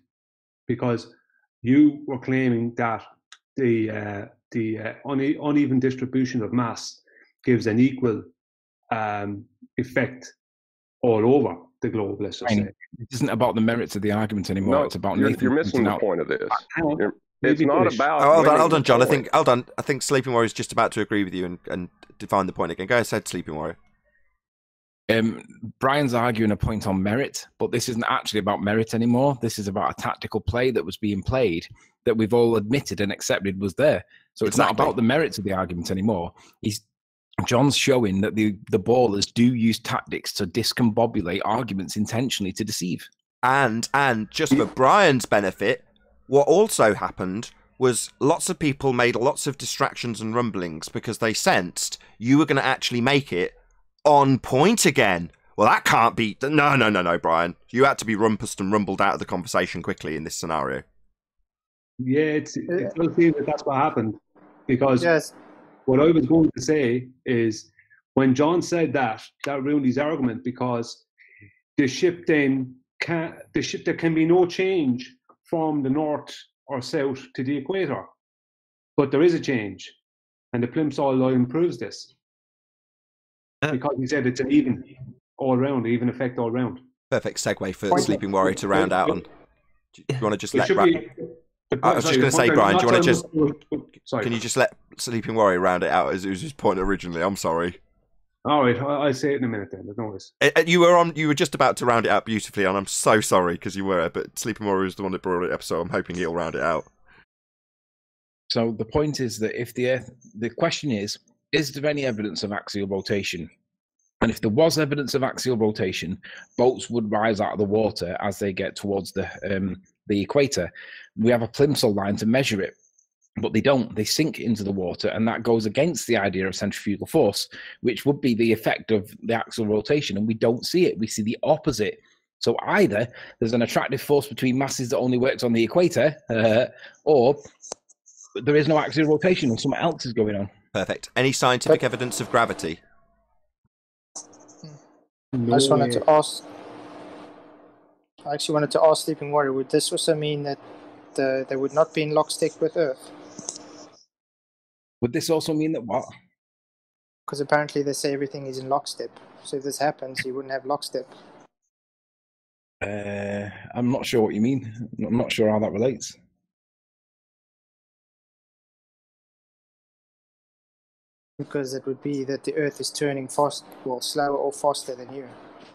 because you were claiming that the uneven distribution of mass gives an equal effect all over the globe, let's just say. It isn't about the merits of the argument anymore. No, it's about you're Nathan missing pointing the out. point of this. Let It's me not finish. about. Oh, hold winning on, the John. I point. think Sleeping Warrior is just about to agree with you and define the point again. Go ahead, Sleeping Warrior. Brian's arguing a point on merit, but this isn't actually about merit anymore. This is about a tactical play that was being played that we've all admitted and accepted was there. So it's not Exactly. about the merits of the argument anymore. John's showing that the ballers do use tactics to discombobulate arguments intentionally to deceive. And just for Brian's benefit, what also happened was lots of people made lots of distractions and rumblings because they sensed you were going to actually make it on point again. Well, that can't be. No, Brian. You had to be rumpused and rumbled out of the conversation quickly in this scenario. Yeah, it does seem that that's what happened, because Yes. what I was going to say is when John said that ruined his argument, because there can be no change from the north or south to the equator, but there is a change, and the plimsoll line proves this, because he said it's an even effect all round. Perfect segue for Sleeping Warrior to round out on. Do you want to just let? I was just going to say, Brian, do you want to just? Sorry. Can you just let Sleeping Warrior round it out as it was his point originally? I'm sorry. All right, I'll say it in a minute then. There's no worries. You were just about to round it out beautifully, and I'm so sorry because you were. But Sleeping Warrior is the one that brought it up, so I'm hoping he'll round it out. So the point is that if the question is there any evidence of axial rotation? And if there was evidence of axial rotation, boats would rise out of the water as they get towards the equator. We have a plimsoll line to measure it, but they don't. They sink into the water, and that goes against the idea of centrifugal force, which would be the effect of the axial rotation, and we don't see it. We see the opposite. So either there's an attractive force between masses that only works on the equator, or there is no axial rotation and something else is going on. Perfect. Any scientific evidence of gravity? I just wanted to ask. I actually wanted to ask Sleeping Warrior, would this also mean that they would not be in lockstep with Earth? Would this also mean that what? Because apparently they say everything is in lockstep. So if this happens, you wouldn't have lockstep. I'm not sure what you mean. I'm not sure how that relates. Because it would be that the Earth is turning fast, well, slower or faster than you.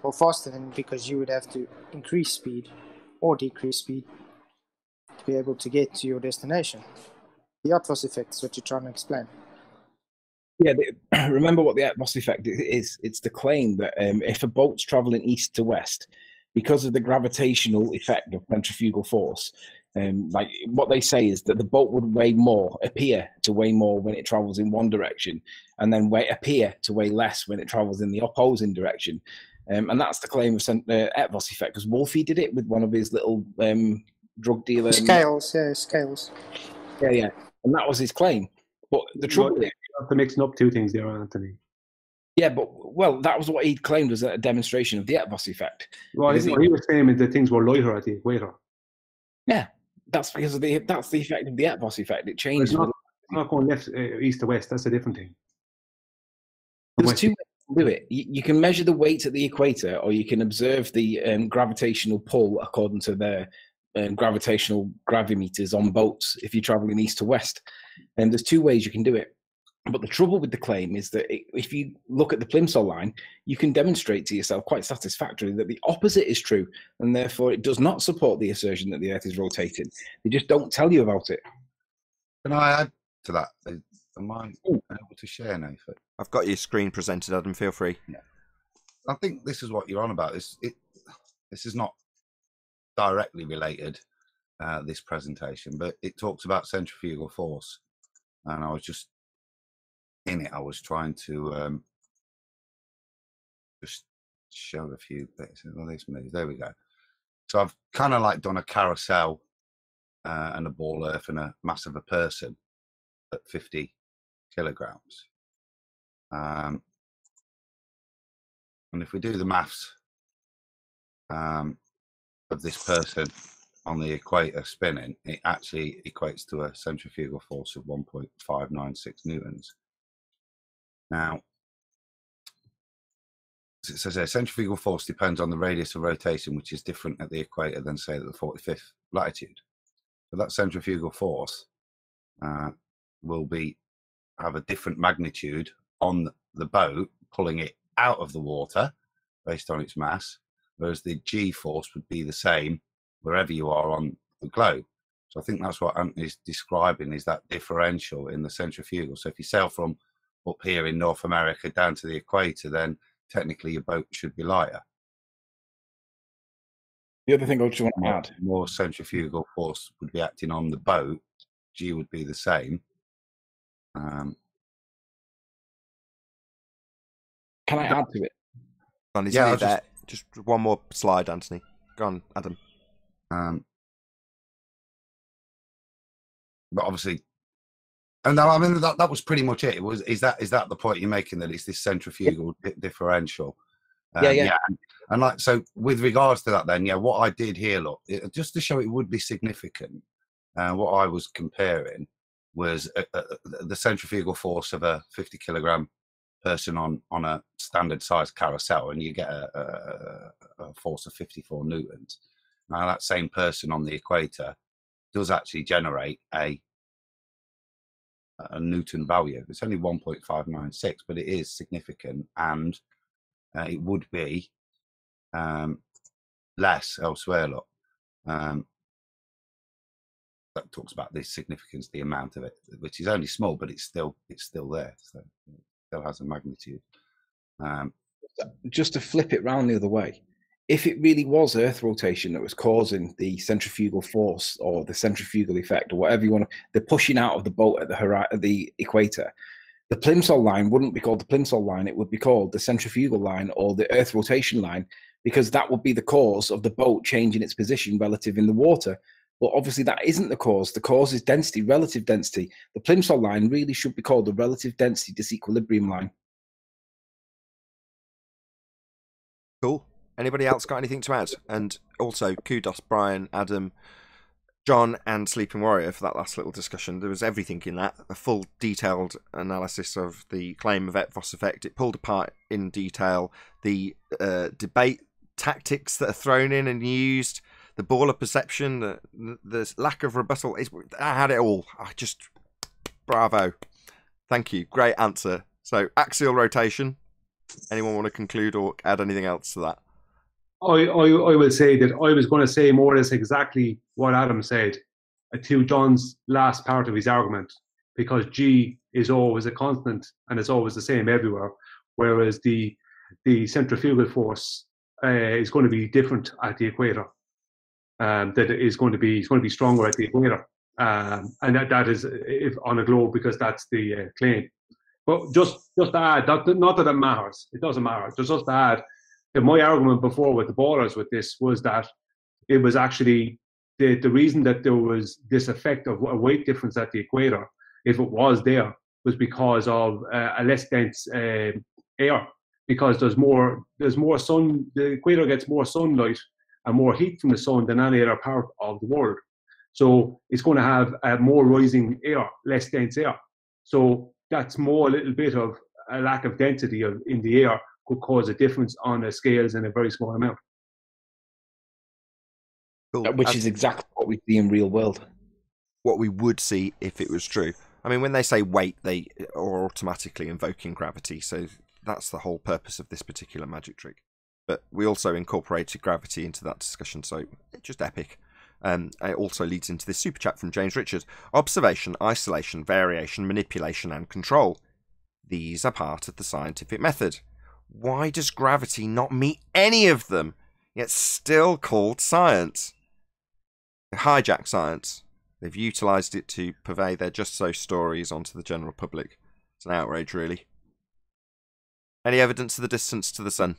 Or faster than, because you would have to increase speed or decrease speed to be able to get to your destination. The Atlas effect is what you're trying to explain. Yeah, remember what the Atlas effect is. It's the claim that if a boat's traveling east to west, because of the gravitational effect of centrifugal force, like what they say is that the boat would appear to weigh more when it travels in one direction, and then appear to weigh less when it travels in the opposing direction. And that's the claim of Atlas effect, because Wolfie did it with one of his little drug dealer scales. Yeah, and that was his claim. But the trouble is, you have to mix up two things there, Anthony. Yeah, but that was what he claimed was a demonstration of the Atlas effect. Well, he was saying that things were lighter at the equator. Yeah, that's because of that's the effect of the Atlas effect. It changes. It's not going left, east to west. That's a different thing. There's two ways to do it. You can measure the weight at the equator, or you can observe the gravitational pull according to their gravitational gravimeters on boats if you're traveling east to west. And there's two ways you can do it. But the trouble with the claim is that if you look at the plimsoll line, you can demonstrate to yourself quite satisfactorily that the opposite is true, and therefore it does not support the assertion that the Earth is rotating. They just don't tell you about it. Can I add to that? Am I able to share, Nathan? I've got your screen presented, Adam. Feel free. Yeah. I think this is what you're on about. This is not directly related, this presentation, but it talks about centrifugal force, and I was just in it. I was trying to just show a few bits. Well, this moves. There we go. So I've kind of like done a carousel and a ball earth and a mass of a person at 50 kilograms. And if we do the maths of this person on the equator spinning, it actually equates to a centrifugal force of 1.596 newtons. Now, it says there, centrifugal force depends on the radius of rotation, which is different at the equator than, say, at the 45th latitude. So that centrifugal force will have a different magnitude on the boat, pulling it out of the water based on its mass, whereas the G force would be the same wherever you are on the globe. So I think that's what Anthony's describing, is that differential in the centrifugal. So if you sail from up here in North America down to the equator, then technically your boat should be lighter. The other thing I just want to add, more centrifugal force would be acting on the boat. G would be the same. Can I add to it? Yeah, just one more slide, Anthony. Go on, Adam. But obviously, and I mean that was pretty much it. Is that the point you're making, that it's this centrifugal differential? Yeah. And like, so with regards to that, then, yeah, what I did here, look, just to show it would be significant, what I was comparing was the centrifugal force of a 50 kilogram person on a standard size carousel, and you get a force of 54 newtons. Now that same person on the equator does actually generate a Newton value. It's only 1.596, but it is significant, and it would be less elsewhere. Look, that talks about the significance, the amount of it, which is only small, but it's still there. So it still has a magnitude. Just to flip it round the other way, if it really was Earth rotation that was causing the centrifugal force or the centrifugal effect or whatever you want to, the pushing out of the boat at the equator, the plimsoll line wouldn't be called the plimsoll line. It would be called the centrifugal line or the Earth rotation line, because that would be the cause of the boat changing its position relative in the water. But obviously that isn't the cause. The cause is density, relative density. The plimsoll line really should be called the relative density disequilibrium line. Cool. Anybody else got anything to add? And also, kudos, Brian, Adam, John, and Sleeping Warrior for that last little discussion. There was everything in that. A full detailed analysis of the claim of ETVOS effect. It pulled apart in detail the debate tactics that are thrown in and used, the baller perception, the lack of rebuttal. I had it all. Bravo. Thank you. Great answer. So, axial rotation. Anyone want to conclude or add anything else to that? I will say that I was going to say more or less exactly what Adam said to John's last part of his argument, because G is always a constant and it's always the same everywhere, whereas the centrifugal force is going to be different at the equator. That it's going to be stronger at the equator, and that is if on a globe, because that's the claim. But just to add, not that it matters, it doesn't matter. Just to add that my argument before with the ballers with this was that it was actually the reason that there was this effect of a weight difference at the equator, if it was there, was because of a less dense air, because there's more sun. The equator gets more sunlight and more heat from the sun than any other part of the world. So it's going to have more rising air, less dense air. So that's a little bit of a lack of density in the air could cause a difference on the scales in a very small amount. Cool. Which is exactly what we see in real world. What we would see if it was true. I mean, when they say weight, they are automatically invoking gravity. So that's the whole purpose of this particular magic trick. But we also incorporated gravity into that discussion. So it's just epic. It also leads into this super chat from James Richard. Observation, isolation, variation, manipulation, and control. These are part of the scientific method. Why does gravity not meet any of them, yet still called science? They hijack science. They've utilised it to purvey their just-so stories onto the general public. It's an outrage, really. Any evidence of the distance to the sun?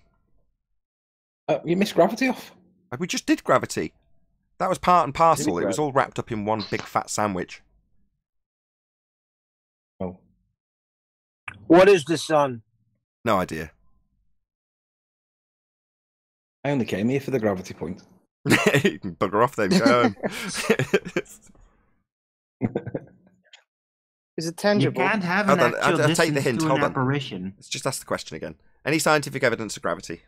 You missed gravity off. We just did gravity. That was part and parcel. It was all wrapped up in one big fat sandwich. Oh. What is the sun? No idea. I only came here for the gravity point. You can bugger off then. Go home. Is it You tangible? can't have Hold an on, actual I'll take the distance hint. to Hold an on. apparition. Let's just ask the question again. Any scientific evidence of gravity?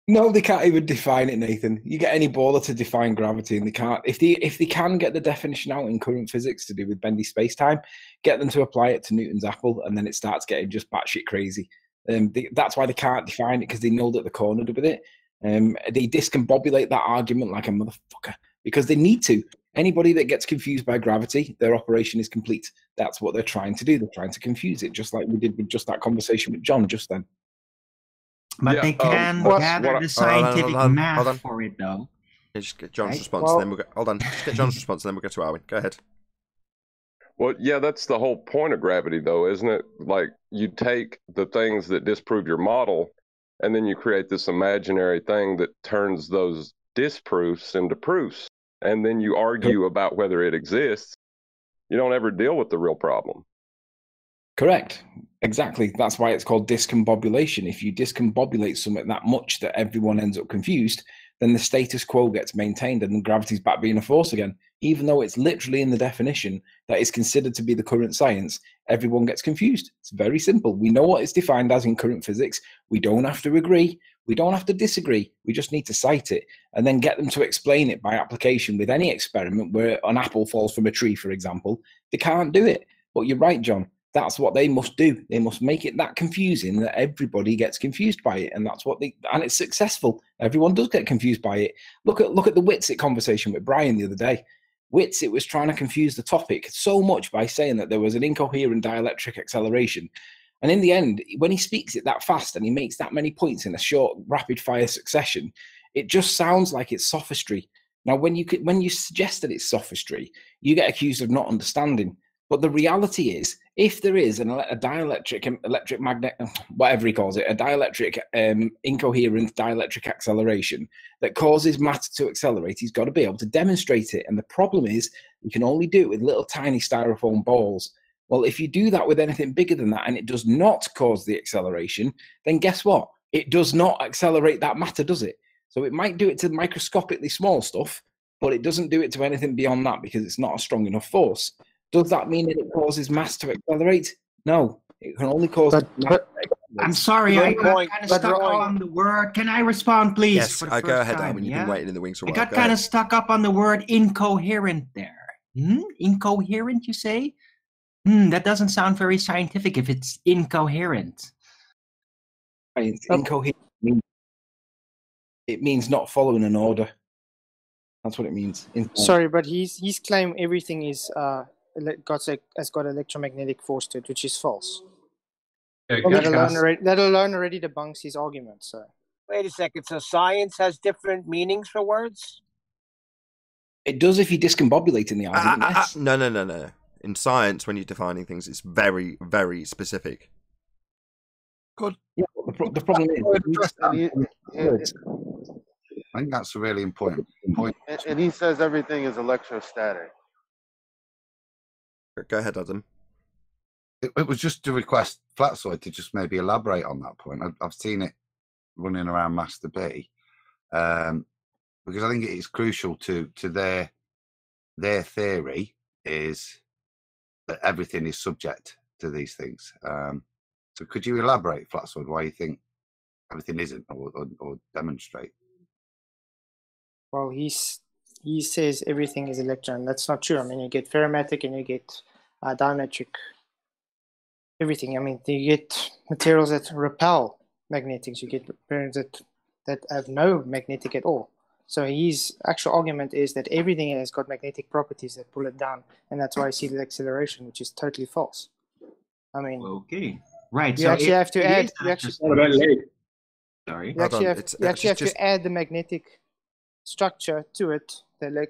No, they can't even define it, Nathan. You get any baller to define gravity, and they can't. If they can get the definition out in current physics to do with bendy space-time, get them to apply it to Newton's apple, and then it starts getting just batshit crazy. That's why they can't define it, because they know that they're cornered with it. They discombobulate that argument like a motherfucker because they need to. Anybody that gets confused by gravity, their operation is complete. That's what they're trying to do. They're trying to confuse it, just like we did with just that conversation with John just then. But Yeah, they can what- gather what- the scientific hold on. math for it, though. Yeah, just get John's Right. response, Well- then we'll go. Hold on. Just get John's response, then we'll go to Arwen. Go ahead. Well, yeah, that's the whole point of gravity, though, isn't it? Like, you take the things that disprove your model, and then you create this imaginary thing that turns those disproofs into proofs. And then you argue about whether it exists. You don't ever deal with the real problem. Correct. Exactly. That's why it's called discombobulation. If you discombobulate something that much that everyone ends up confused, then the status quo gets maintained and then gravity's back being a force again. Even though it's literally in the definition that is considered to be the current science, everyone gets confused. It's very simple. We know what it's defined as in current physics. We don't have to agree. We don't have to disagree. We just need to cite it and then get them to explain it by application with any experiment where an apple falls from a tree, for example. They can't do it. But you're right, John. That's what they must do. They must make it that confusing that everybody gets confused by it, and that's what and it's successful. Everyone does get confused by it. Look at the Witsit conversation with Brian the other day. Witsit was trying to confuse the topic so much by saying that there was an incoherent dielectric acceleration, and in the end, when he speaks it that fast and he makes that many points in a short, rapid-fire succession, it just sounds like it's sophistry. Now, when you suggest that it's sophistry, you get accused of not understanding. But the reality is, if there is a dielectric, electric magnet, whatever he calls it, a dielectric, incoherent dielectric acceleration that causes matter to accelerate, he's got to be able to demonstrate it. And the problem is, you can only do it with little tiny styrofoam balls. Well, if you do that with anything bigger than that and it does not cause the acceleration, then guess what? It does not accelerate that matter, does it? So it might do it to microscopically small stuff, but it doesn't do it to anything beyond that because it's not a strong enough force. Does that mean that it causes mass to accelerate? No, it can only cause. I'm sorry, I got kind of stuck drawing- on the word. Can I respond, please? Yes, for the go first ahead, time, Arwen. You've been waiting in the wings for a I while. got Go kind ahead. of stuck up on the word incoherent there. Incoherent, you say? That doesn't sound very scientific if it's incoherent. It's incoherent. It means not following an order. That's what it means. Sorry, but he's claim everything is has got electromagnetic force to it, which is false. That alone already debunks his argument. So Wait a second. So science has different meanings for words? It does if you discombobulate in the argument. Yes. No. In science, when you're defining things, it's very, very specific. Good. Yeah, the problem is, I think that's a really important point. And he says everything is electrostatic. Go ahead, Adam. It was just to request Flatsoid to just maybe elaborate on that point. I've seen it running around Master B, because I think it is crucial to their theory is that everything is subject to these things. So could you elaborate, Flatsoid, why you think everything isn't, or demonstrate? well, he says everything is electron. That's not true. I mean, you get ferrometric and you get diametric. Everything. I mean, you get materials that repel magnetics. You get materials that have no magnetic at all. So his actual argument is that everything has got magnetic properties that pull it down, and that's why I see the acceleration, which is totally false. I mean, Okay. Right. You so actually have to it add. is You actually, What about lead? Sorry. you actually on, have, you actually have to add the magnetic structure to it.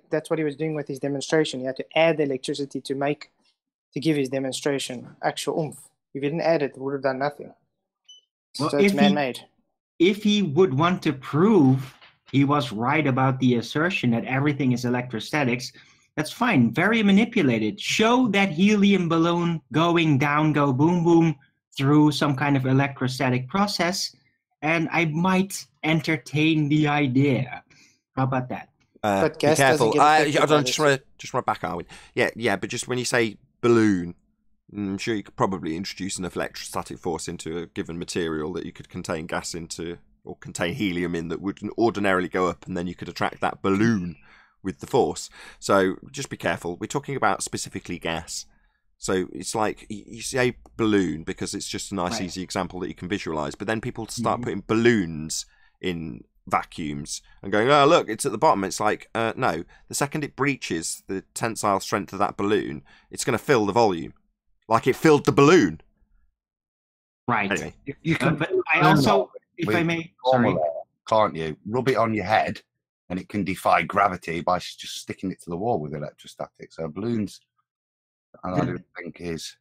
That's what he was doing with his demonstration. He had to add the electricity to give his demonstration actual oomph. If he didn't add it, it would have done nothing. Well, So it's man-made. If he would want to prove he was right about the assertion that everything is electrostatics, that's fine. Very manipulated. Show that helium balloon going down, go boom, boom, through some kind of electrostatic process, and I might entertain the idea. How about that? But Be gas careful. doesn't get affected by I just want to back out. Yeah. But just when you say balloon, I'm sure you could probably introduce enough electrostatic force into a given material that you could contain gas into, or contain helium in, that would ordinarily go up, and then you could attract that balloon with the force. So just be careful. We're talking about specifically gas. So it's like you say balloon because it's just a nice, easy example that you can visualize. But then people start putting balloons in vacuums and going, oh, look, it's at the bottom. It's like, no. The second it breaches the tensile strength of that balloon, it's going to fill the volume. Like it filled the balloon. Right. Anyway. You can, but I also, if I may, sorry. Can't you? Rub it on your head and it can defy gravity by just sticking it to the wall with electrostatics. So balloons, I don't think is...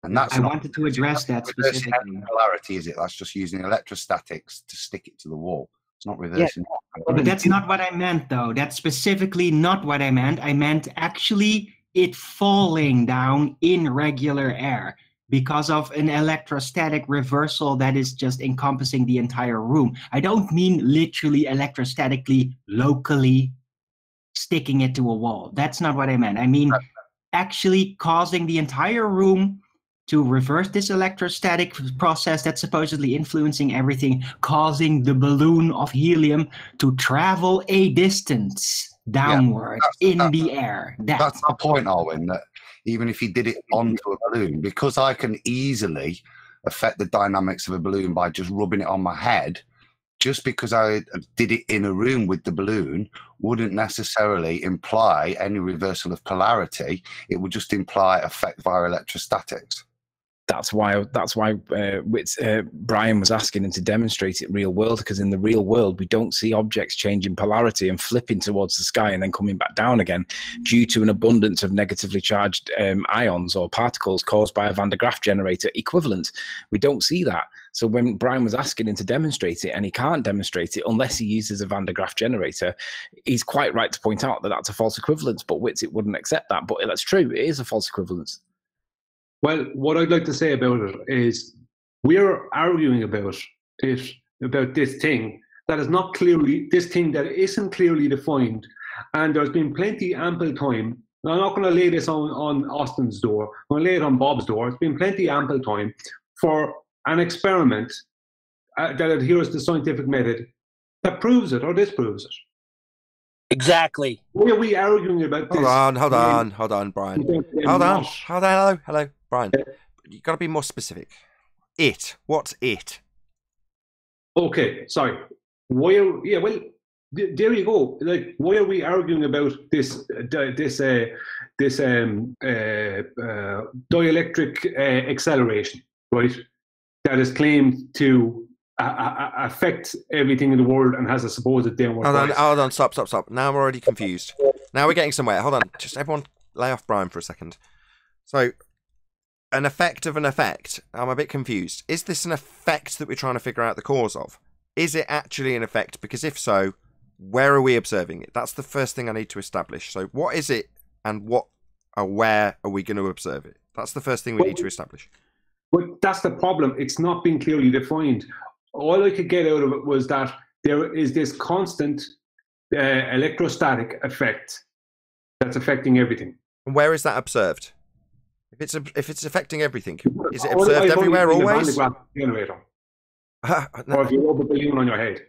And that's I wanted to address that specifically. Polarity, is it? That's just using electrostatics to stick it to the wall. It's not reversing. Yeah. But that's not what I meant, though. That's specifically not what I meant. I meant actually it falling down in regular air because of an electrostatic reversal that is just encompassing the entire room. I don't mean literally electrostatically, locally sticking it to a wall. That's not what I meant. I mean actually causing the entire room to reverse this electrostatic process that's supposedly influencing everything, causing the balloon of helium to travel a distance downward in the air. That's my point, Arwen, that even if he did it onto a balloon, because I can easily affect the dynamics of a balloon by just rubbing it on my head, just because I did it in a room with the balloon wouldn't necessarily imply any reversal of polarity. It would just imply effect via electrostatics. That's why Brian was asking him to demonstrate it real world, because in the real world we don't see objects changing polarity and flipping towards the sky and then coming back down again due to an abundance of negatively charged ions or particles caused by a Van de Graaff generator equivalent. We don't see that. So when Brian was asking him to demonstrate it, and he can't demonstrate it unless he uses a Van de Graaff generator, he's quite right to point out that that's a false equivalence, but Whitsitt wouldn't accept that. But that's true, it is a false equivalence. Well, what I'd like to say about it is we're arguing about this thing that is not clearly, this thing that isn't clearly defined, and there's been plenty ample time. Now, I'm not going to lay this on Austin's door. I'm going to lay it on Bob's door. It's been plenty ample time for an experiment that adheres to the scientific method that proves it or disproves it. Exactly. Why are we arguing about this? Hold on, Brian. Hold on. Hello, Brian. You've got to be more specific. What's it? Okay, sorry. There you go. Like, why are we arguing about this dielectric acceleration, right? That is claimed to affect everything in the world and has a supposed downward bias. Hold on, stop. Now I'm already confused. Now we're getting somewhere. Hold on, just everyone lay off Brian for a second. So, an effect of an effect. I'm a bit confused. Is this an effect that we're trying to figure out the cause of? Is it actually an effect? Because if so, where are we observing it? That's the first thing I need to establish. So what is it, and where are we going to observe it? That's the first thing we need to establish. But that's the problem. It's not being clearly defined. All I could get out of it was that there is this constant electrostatic effect that's affecting everything. And where is that observed? If it's affecting everything, is it observed everywhere always? Generator. Or if you rub a balloon on your head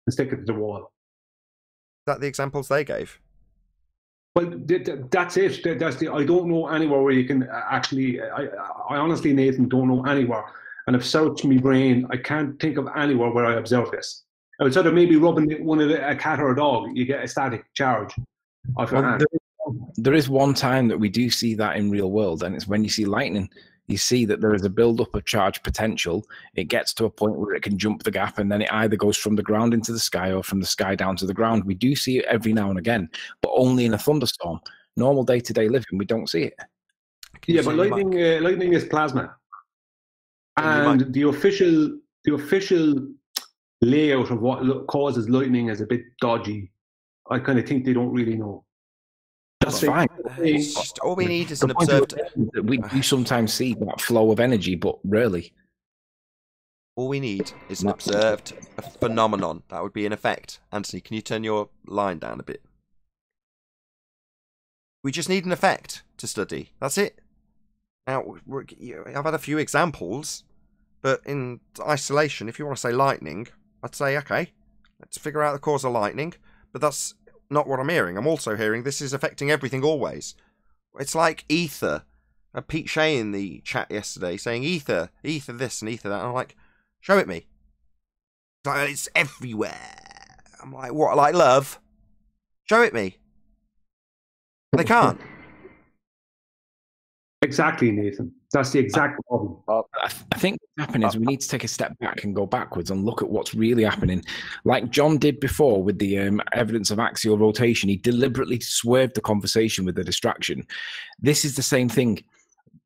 and stick it to the wall. Is that the examples they gave? Well, that's it. I don't know anywhere where you can actually. I honestly, Nathan, don't know anywhere. And I've searched my brain. I can't think of anywhere where I observe this. Outside of maybe rubbing a cat or a dog, you get a static charge off your hand. There is one time that we do see that in real world, and it's when you see lightning. you see that there is a build-up of charge potential. It gets to a point where it can jump the gap, and then it either goes from the ground into the sky or from the sky down to the ground. We do see it every now and again, but only in a thunderstorm. Normal day-to-day living, we don't see it. Yeah, but lightning is plasma. And the official layout of what causes lightning is a bit dodgy. I kind of think they don't really know. That's fine. It's just, all we need is an observed. We do sometimes see that flow of energy, but rarely. All we need is an observed phenomenon. That would be an effect. Anthony, can you turn your line down a bit? We just need an effect to study. That's it. Now, I've had a few examples, but in isolation, if you want to say lightning, I'd say, okay, let's figure out the cause of lightning. But that's not what I'm hearing. I'm also hearing this is affecting everything always. It's like ether. Pete Shea in the chat yesterday saying ether this and ether that. And I'm like, show it me. It's everywhere. I'm like, what, like love? Show it me. They can't. Exactly, Nathan. That's the exact problem. I think what's happening is we need to take a step back and go backwards and look at what's really happening. Like John did before with the evidence of axial rotation, he deliberately swerved the conversation with a distraction. This is the same thing.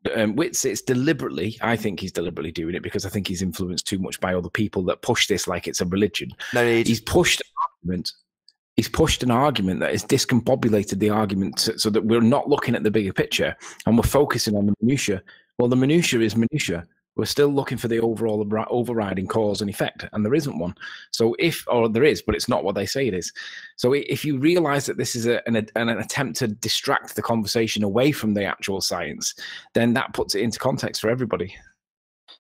It's deliberately, I think he's deliberately doing it because I think he's influenced too much by other people that push this like it's a religion. No need. He's pushed an argument that has discombobulated the argument so that we're not looking at the bigger picture and we're focusing on the minutiae. Well, the minutiae is minutiae. We're still looking for the overall overriding cause and effect, and there isn't one. So there is, but it's not what they say it is. So if you realize that this is an attempt to distract the conversation away from the actual science, then that puts it into context for everybody.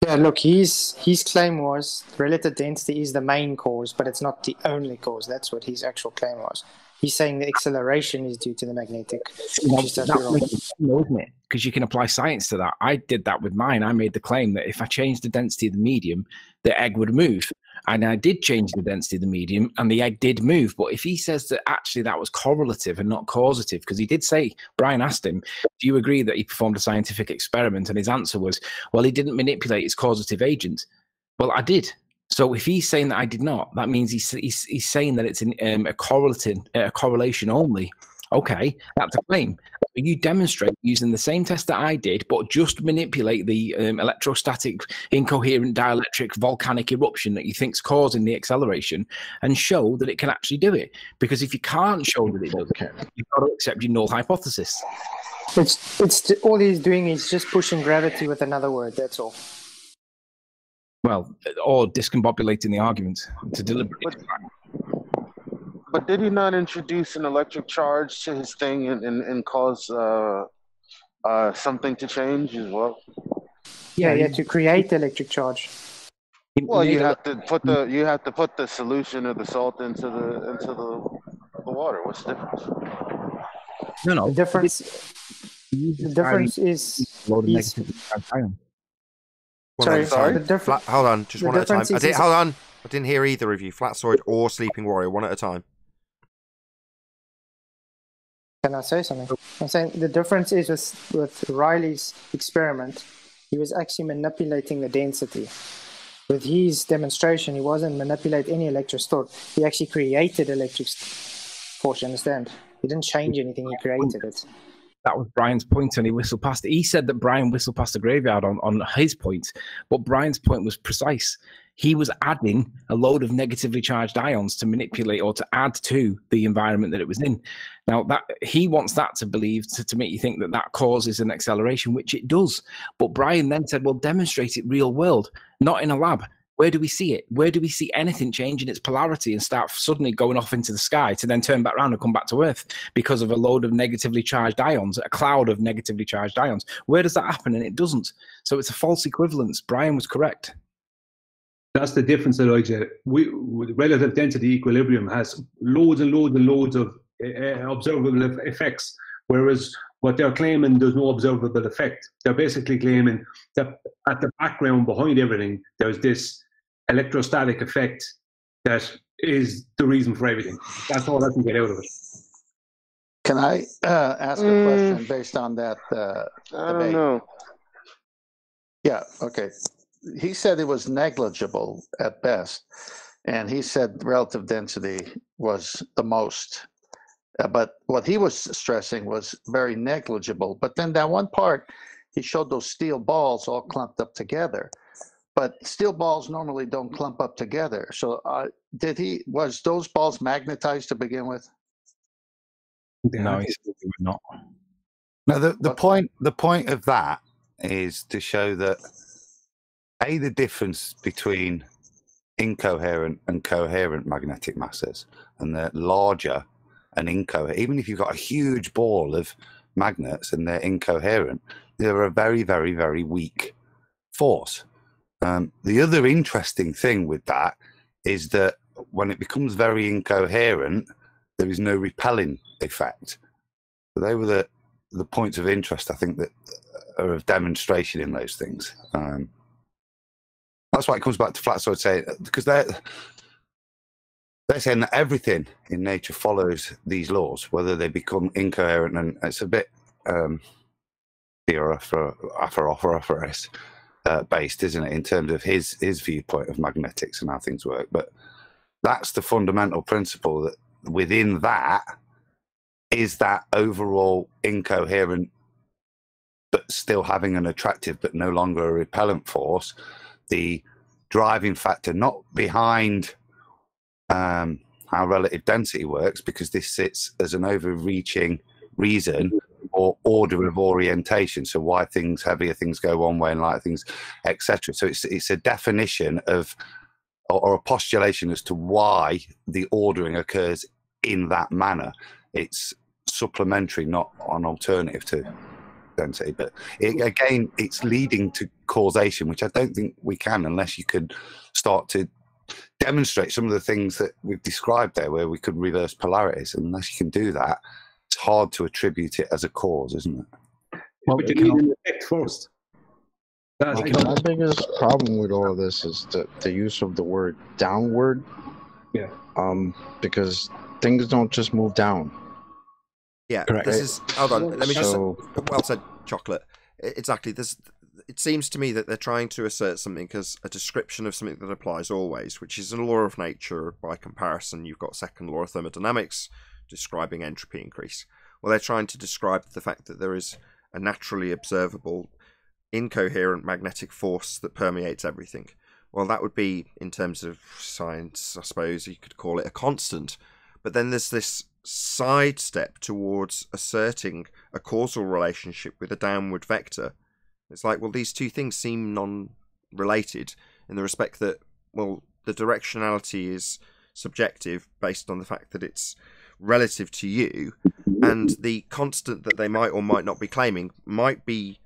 Yeah, look, his claim was relative density is the main cause, but it's not the only cause. That's what his actual claim was. He's saying the acceleration is due to the magnetic. Because you can apply science to that. I did that with mine. I made the claim that if I changed the density of the medium, the egg would move. And I did change the density of the medium, and the egg did move. But if he says that actually that was correlative and not causative, because he did say, Brian asked him, do you agree that he performed a scientific experiment? And his answer was, well, he didn't manipulate his causative agent. Well, I did. So if he's saying that I did not, that means he's saying that it's a correlation only. Okay, that's a claim. You demonstrate using the same test that I did, but just manipulate the electrostatic, incoherent, dielectric, volcanic eruption that you think's causing the acceleration, and show that it can actually do it. Because if you can't show that it does, you've got to accept your null hypothesis. It's all he's doing is just pushing gravity with another word. That's all. Well, or discombobulating the argument to deliberately. But did he not introduce an electric charge to his thing and cause something to change as well? Yeah, to create the electric charge. Well, you have to put the solution of the salt into the water. What's the difference? No. The difference is. Sorry. Hold on, just one at a time. Hold on. I didn't hear either of you, Flatsoid or Sleeping Warrior, one at a time. Can I say something? I'm saying the difference is with Riley's experiment, he was actually manipulating the density. With his demonstration, he wasn't manipulating any electric store. He actually created electric force, you understand? He didn't change anything, he created it. That was Brian's point, and he whistled past it. He said that Brian whistled past the graveyard on his point, but Brian's point was precise. He was adding a load of negatively charged ions to manipulate or to add to the environment that it was in. Now, that he wants that to believe, to make you think that that causes an acceleration, which it does. But Brian then said, well, demonstrate it real world, not in a lab. Where do we see it? Where do we see anything changing its polarity and start suddenly going off into the sky to then turn back around and come back to Earth because of a load of negatively charged ions, a cloud of negatively charged ions? Where does that happen? And it doesn't. So it's a false equivalence. Brian was correct. That's the difference, Elijah. Relative density equilibrium has loads and loads and loads of observable effects, whereas what they're claiming, there's no observable effect. They're basically claiming that at the background behind everything, there's this electrostatic effect that is the reason for everything. That's all I can get out of it. Can I ask a question based on that I don't know. Yeah, okay. He said it was negligible at best, and he said relative density was the most. But what he was stressing was very negligible. But then that one part, he showed those steel balls all clumped up together. But steel balls normally don't clump up together. So was those balls magnetized to begin with? No, he said they were not. No, the point of that is to show that the difference between incoherent and coherent magnetic masses, and they're larger and incoherent. Even if you've got a huge ball of magnets and they're incoherent, they're a very, very, very weak force. The other interesting thing with that is that when it becomes very incoherent, there is no repelling effect. So they were the points of interest, I think, that are of demonstration in those things. That's why it comes back to flat sword saying, because they're saying that everything in nature follows these laws, whether they become incoherent, and it's a bit based, isn't it, in terms of his viewpoint of magnetics and how things work. But that's the fundamental principle, that within that is that overall incoherent but still having an attractive but no longer a repellent force, the driving factor, not behind how relative density works, because this sits as an overreaching reason or order of orientation. So why heavier things go one way and lighter things, etc. So it's a definition of, or a postulation as to why the ordering occurs in that manner. It's supplementary, not an alternative to density. But again, it's leading to causation, which I don't think we can unless you could start to demonstrate some of the things that we've described there, where we could reverse polarities. And unless you can do that, it's hard to attribute it as a cause, isn't it? Well, but you need an effect first. My biggest problem with all of this is the use of the word downward. Yeah. Because things don't just move down. Yeah. Correct. This is. Hold on. Let me just. So, Well said, Chocolate. Exactly. It seems to me that they're trying to assert something as a description of something that applies always, which is a law of nature. By comparison, you've got second law of thermodynamics describing entropy increase. Well, they're trying to describe the fact that there is a naturally observable incoherent magnetic force that permeates everything. Well, that would be, in terms of science, I suppose you could call it a constant. But then there's this sidestep towards asserting a causal relationship with a downward vector. It's like, well, these two things seem non-related in the respect that, well, the directionality is subjective based on the fact that it's relative to you, and the constant that they might or might not be claiming might be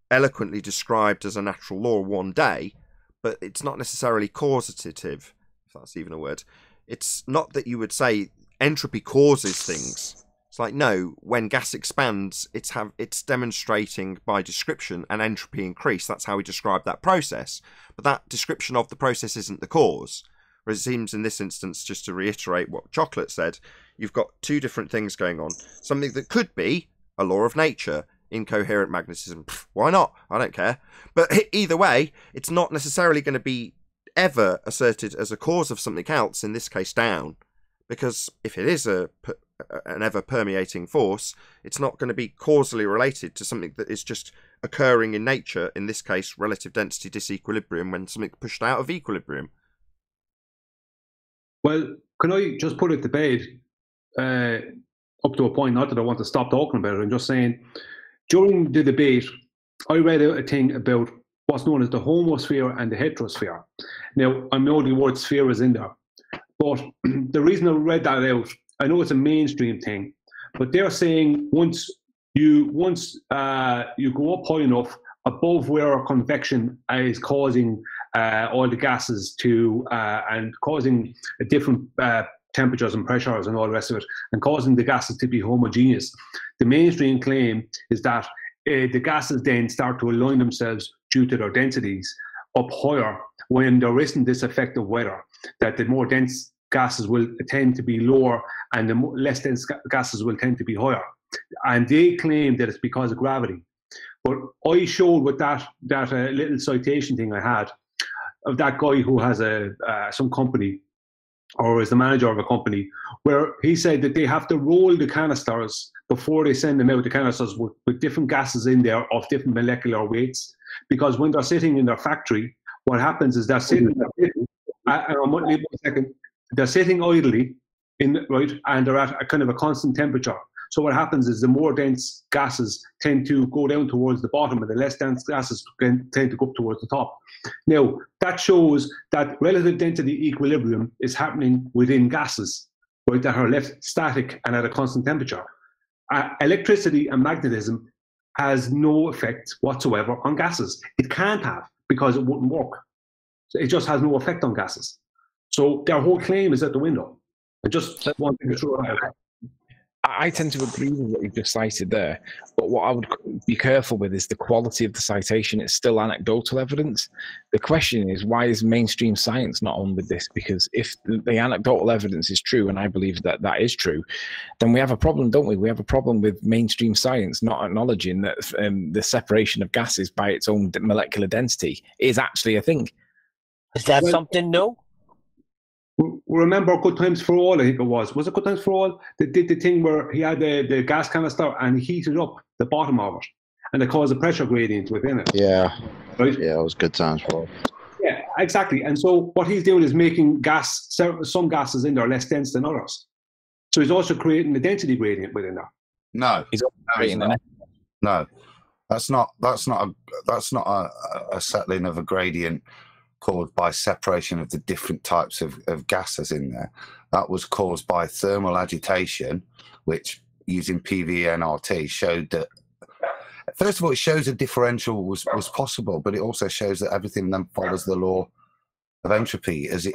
eloquently described as a natural law one day, but it's not necessarily causative, if that's even a word. It's not that you would say entropy causes things. It's like, no, when gas expands, it's demonstrating by description an entropy increase. That's how we describe that process. But that description of the process isn't the cause. Whereas it seems in this instance, just to reiterate what Chocolate said, you've got two different things going on. Something that could be a law of nature, incoherent magnetism. Why not? I don't care. But either way, it's not necessarily going to be ever asserted as a cause of something else, in this case down. Because if it is an ever-permeating force, it's not going to be causally related to something that is just occurring in nature, in this case, relative density disequilibrium, when something pushed out of equilibrium. Well, can I just put it to bed up to a point, not that I want to stop talking about it, I'm just saying, during the debate, I read out a thing about what's known as the homosphere and the heterosphere. Now, I know the word sphere is in there, but the reason I read that out, I know it's a mainstream thing, but they're saying once you go up high enough above where convection is causing all the gases to and causing different temperatures and pressures and all the rest of it, and causing the gases to be homogeneous. The mainstream claim is that the gases then start to align themselves due to their densities up higher when there isn't this effect of weather, that the more dense gases will tend to be lower and the less dense gases will tend to be higher. And they claim that it's because of gravity. But I showed with that little citation thing I had of that guy who has some company, or is the manager of a company, where he said that they have to roll the canisters before they send them out, the canisters with different gases in there of different molecular weights, because when they're sitting in their factory, what happens is they're sitting idly right, and they're at a kind of a constant temperature. So what happens is the more dense gases tend to go down towards the bottom, and the less dense gases tend to go up towards the top. Now, that shows that relative density equilibrium is happening within gases, right, that are left static and at a constant temperature. Electricity and magnetism has no effect whatsoever on gases. It can't have, because it wouldn't work. So it just has no effect on gases. So their whole claim is out the window. I just wanted to throw it out there. I tend to agree with what you've just cited there, but what I would be careful with is the quality of the citation. It's still anecdotal evidence. The question is, why is mainstream science not on with this? Because if the anecdotal evidence is true, and I believe that that is true, then we have a problem, don't we? We have a problem with mainstream science not acknowledging that the separation of gases by its own molecular density is actually a thing. Is that something new? Remember Good Times for All, I think it was. Was it Good Times for All? They did the thing where he had the gas canister and he heated up the bottom of it, and it caused a pressure gradient within it. Yeah. Right? Yeah, it was Good Times for All. Yeah, exactly. And so what he's doing is making some gases in there less dense than others. So he's also creating a density gradient within there. No, no, that's not a settling of a gradient caused by separation of the different types of gases in there. That was caused by thermal agitation, which using PV-nRT showed that, first of all, it shows a differential was possible, but it also shows that everything then follows the law of entropy as it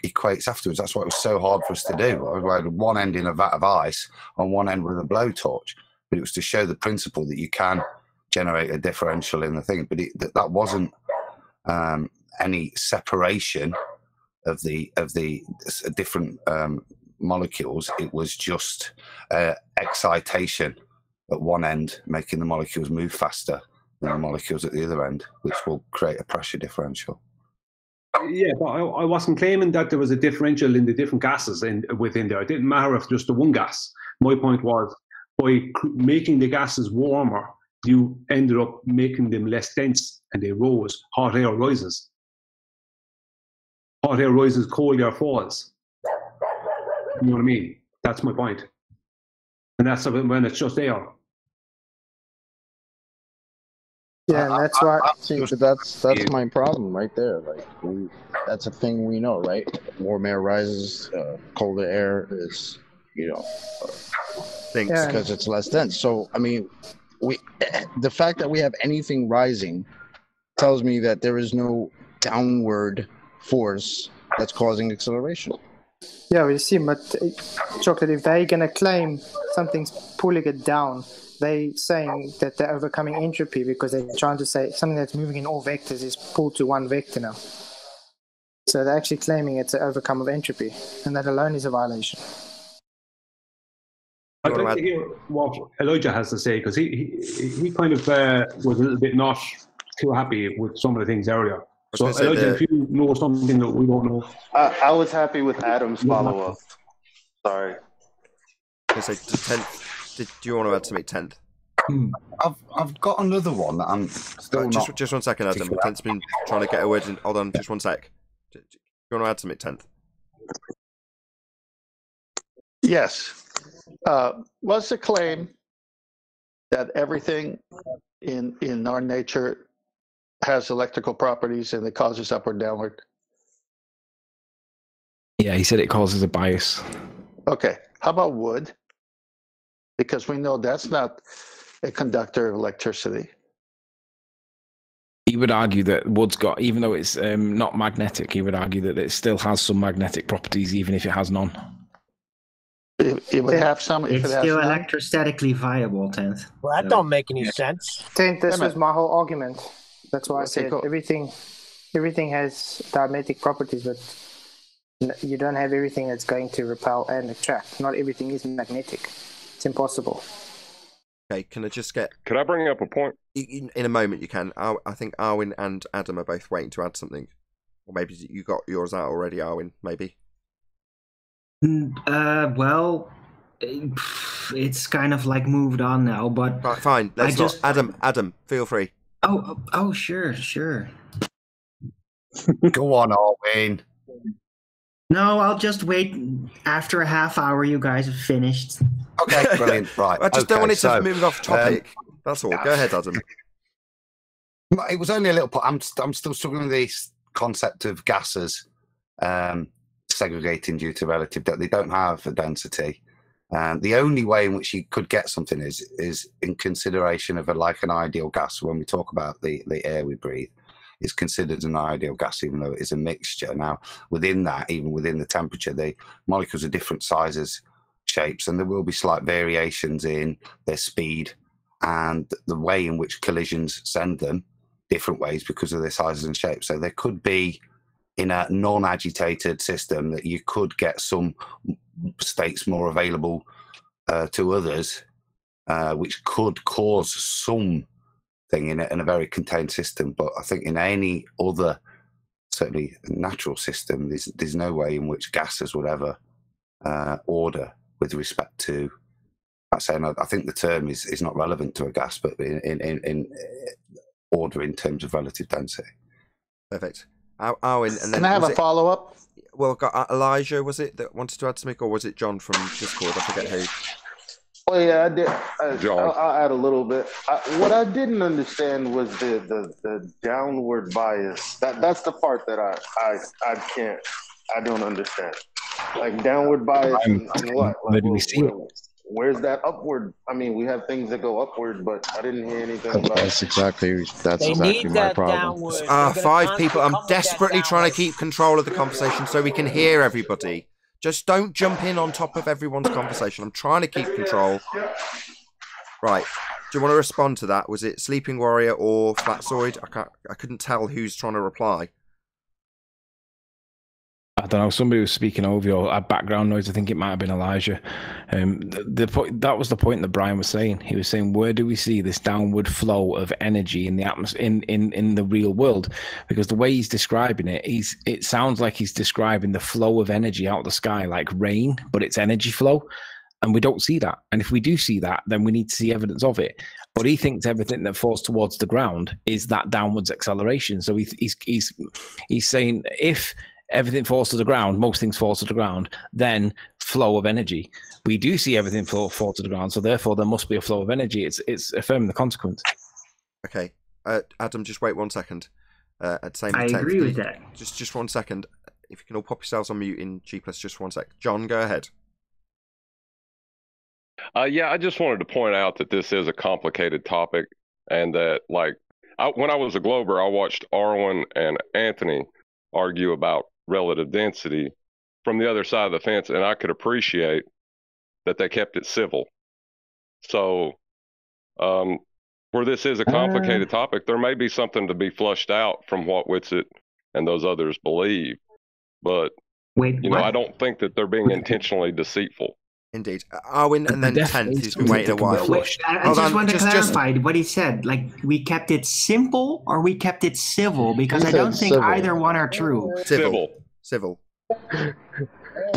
equates afterwards. That's why it was so hard for us to do. I had one end in a vat of ice on one end with a blowtorch, but it was to show the principle that you can generate a differential in the thing, but that wasn't any separation of the different molecules. It was just excitation at one end, making the molecules move faster than the molecules at the other end, which will create a pressure differential. Yeah, but I wasn't claiming that there was a differential in the different gases within there. It didn't matter if just the one gas. My point was, by making the gases warmer, you ended up making them less dense, and they rose. Hot air rises. Hot air rises, cold air falls. You know what I mean? That's my point. And that's when it's just air. Yeah, and that's why. See, that's my problem right there. Like, that's a thing we know, right? Warm air rises, colder air is, because it's less dense. So, I mean, the fact that we have anything rising tells me that there is no downward force that's causing acceleration. Yeah, we see, but Chocolate, if they're going to claim something's pulling it down, they're saying that they're overcoming entropy because they're trying to say something that's moving in all vectors is pulled to one vector now. So they're actually claiming it's an overcome of entropy, and that alone is a violation. I'd like to hear what Elijah has to say, because he kind of was a little bit not too happy with some of the things earlier. So Elijah, if you know something that we don't know. I was happy with Adam's follow-up. Sorry. I say 10th. Do you want to add something 10th? I've got another one that I'm still not. Just 1 second, Adam. 10th's been trying to get a word in. Hold on, just 1 sec. Do you want to add something 10th? Yes. Was the claim that everything in our nature has electrical properties and it causes up or downward? Yeah, he said it causes a bias. Okay. How about wood? Because we know that's not a conductor of electricity. He would argue that wood's got, even though it's not magnetic, he would argue that it still has some magnetic properties, even if it has none. It would have some. If it's it has still none. electrostatically viable, 10th. Well, that don't make any sense. 10th, this was my whole argument. That's why I said cool. everything has diametric properties, but you don't have everything that's going to repel and attract. Not everything is magnetic. It's impossible. Okay, can I just get... Could I bring up a point? In a moment you can. I think Arwin and Adam are both waiting to add something. Or maybe you got yours out already, Arwin, maybe? Well, it's kind of like moved on now, but... Right, fine. Let's not. Adam, feel free. Oh, sure. Go on, Arwin. No, I'll just wait after a half hour you guys have finished. Okay, brilliant. Right. I just don't want it to move off topic. That's all. Go ahead, Adam. It was only a little point. I'm still struggling with this concept of gases segregating due to relative density. They don't have a density. The only way in which you could get something is in consideration of like an ideal gas. When we talk about the air we breathe, is considered an ideal gas, even though it is a mixture. Now, within that, even within the temperature, the molecules are different sizes, shapes, and there will be slight variations in their speed and the way in which collisions send them different ways because of their sizes and shapes. So there could be, in a non-agitated system, that you could get some states more available to others, which could cause some thing in a very contained system. But I think in any other, certainly natural system, there's no way in which gases would ever order with respect to, I think the term is not relevant to a gas, but in order in terms of relative density. Perfect. Arwin, and then can I have a follow-up? Well, got Elijah, was it, that wanted to add something, or was it John from Discord? I forget who. Oh yeah, I did. I'll add a little bit. What I didn't understand was the downward bias. That's the part that I don't understand. Like downward bias and what? Like, where's that upward? I mean, we have things that go upward, but I didn't hear anything about. That's exactly my problem. 5 people. I'm desperately trying to keep control of the conversation so we can hear everybody. Just don't jump in on top of everyone's conversation. I'm trying to keep control. Right. Do you want to respond to that? Was it Sleeping Warrior or Flatzoid? I couldn't tell who's trying to reply. I don't know. Somebody was speaking over your background noise. I think it might have been Elijah. That was the point that Brian was saying. He was saying, where do we see this downward flow of energy in the atmosphere, in the real world? Because the way he's describing it, it sounds like he's describing the flow of energy out of the sky like rain, but it's energy flow. And we don't see that. And if we do see that, then we need to see evidence of it. But he thinks everything that falls towards the ground is that downwards acceleration. So he's saying if everything falls to the ground, most things fall to the ground, then flow of energy. We do see everything fall to the ground, so therefore there must be a flow of energy. It's affirming the consequence. Okay. Adam, just wait 1 second. I agree with that. Just 1 second. If you can all pop yourselves on mute in G+, just 1 sec. John, go ahead. Yeah, I just wanted to point out that this is a complicated topic, and that, like, when I was a Glober, I watched Arwen and Anthony argue about relative density from the other side of the fence, and I could appreciate that they kept it civil. So where this is a complicated topic, there may be something to be flushed out from what Whitsitt and those others believe, but I don't think that they're being intentionally deceitful. Indeed. Arwen and then 10th, who's been waiting a while. I just want to clarify what he said. Like, we kept it simple or we kept it civil? Because I don't think either one are true. Civil.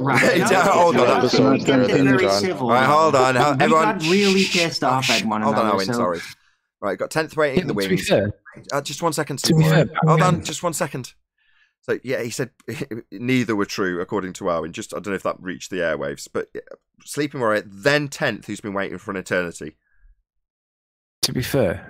Right. Hold on. We kept it very civil. Right, hold on. We got really pissed off at one another. Hold on, Arwen, sorry. Right, got 10th waiting in the wings. Just 1 second. Hold on, just 1 second. So, yeah, he said neither were true, according to Arwen. I don't know if that reached the airwaves. But Sleeping Warrior, then 10th, who's been waiting for an eternity. To be fair,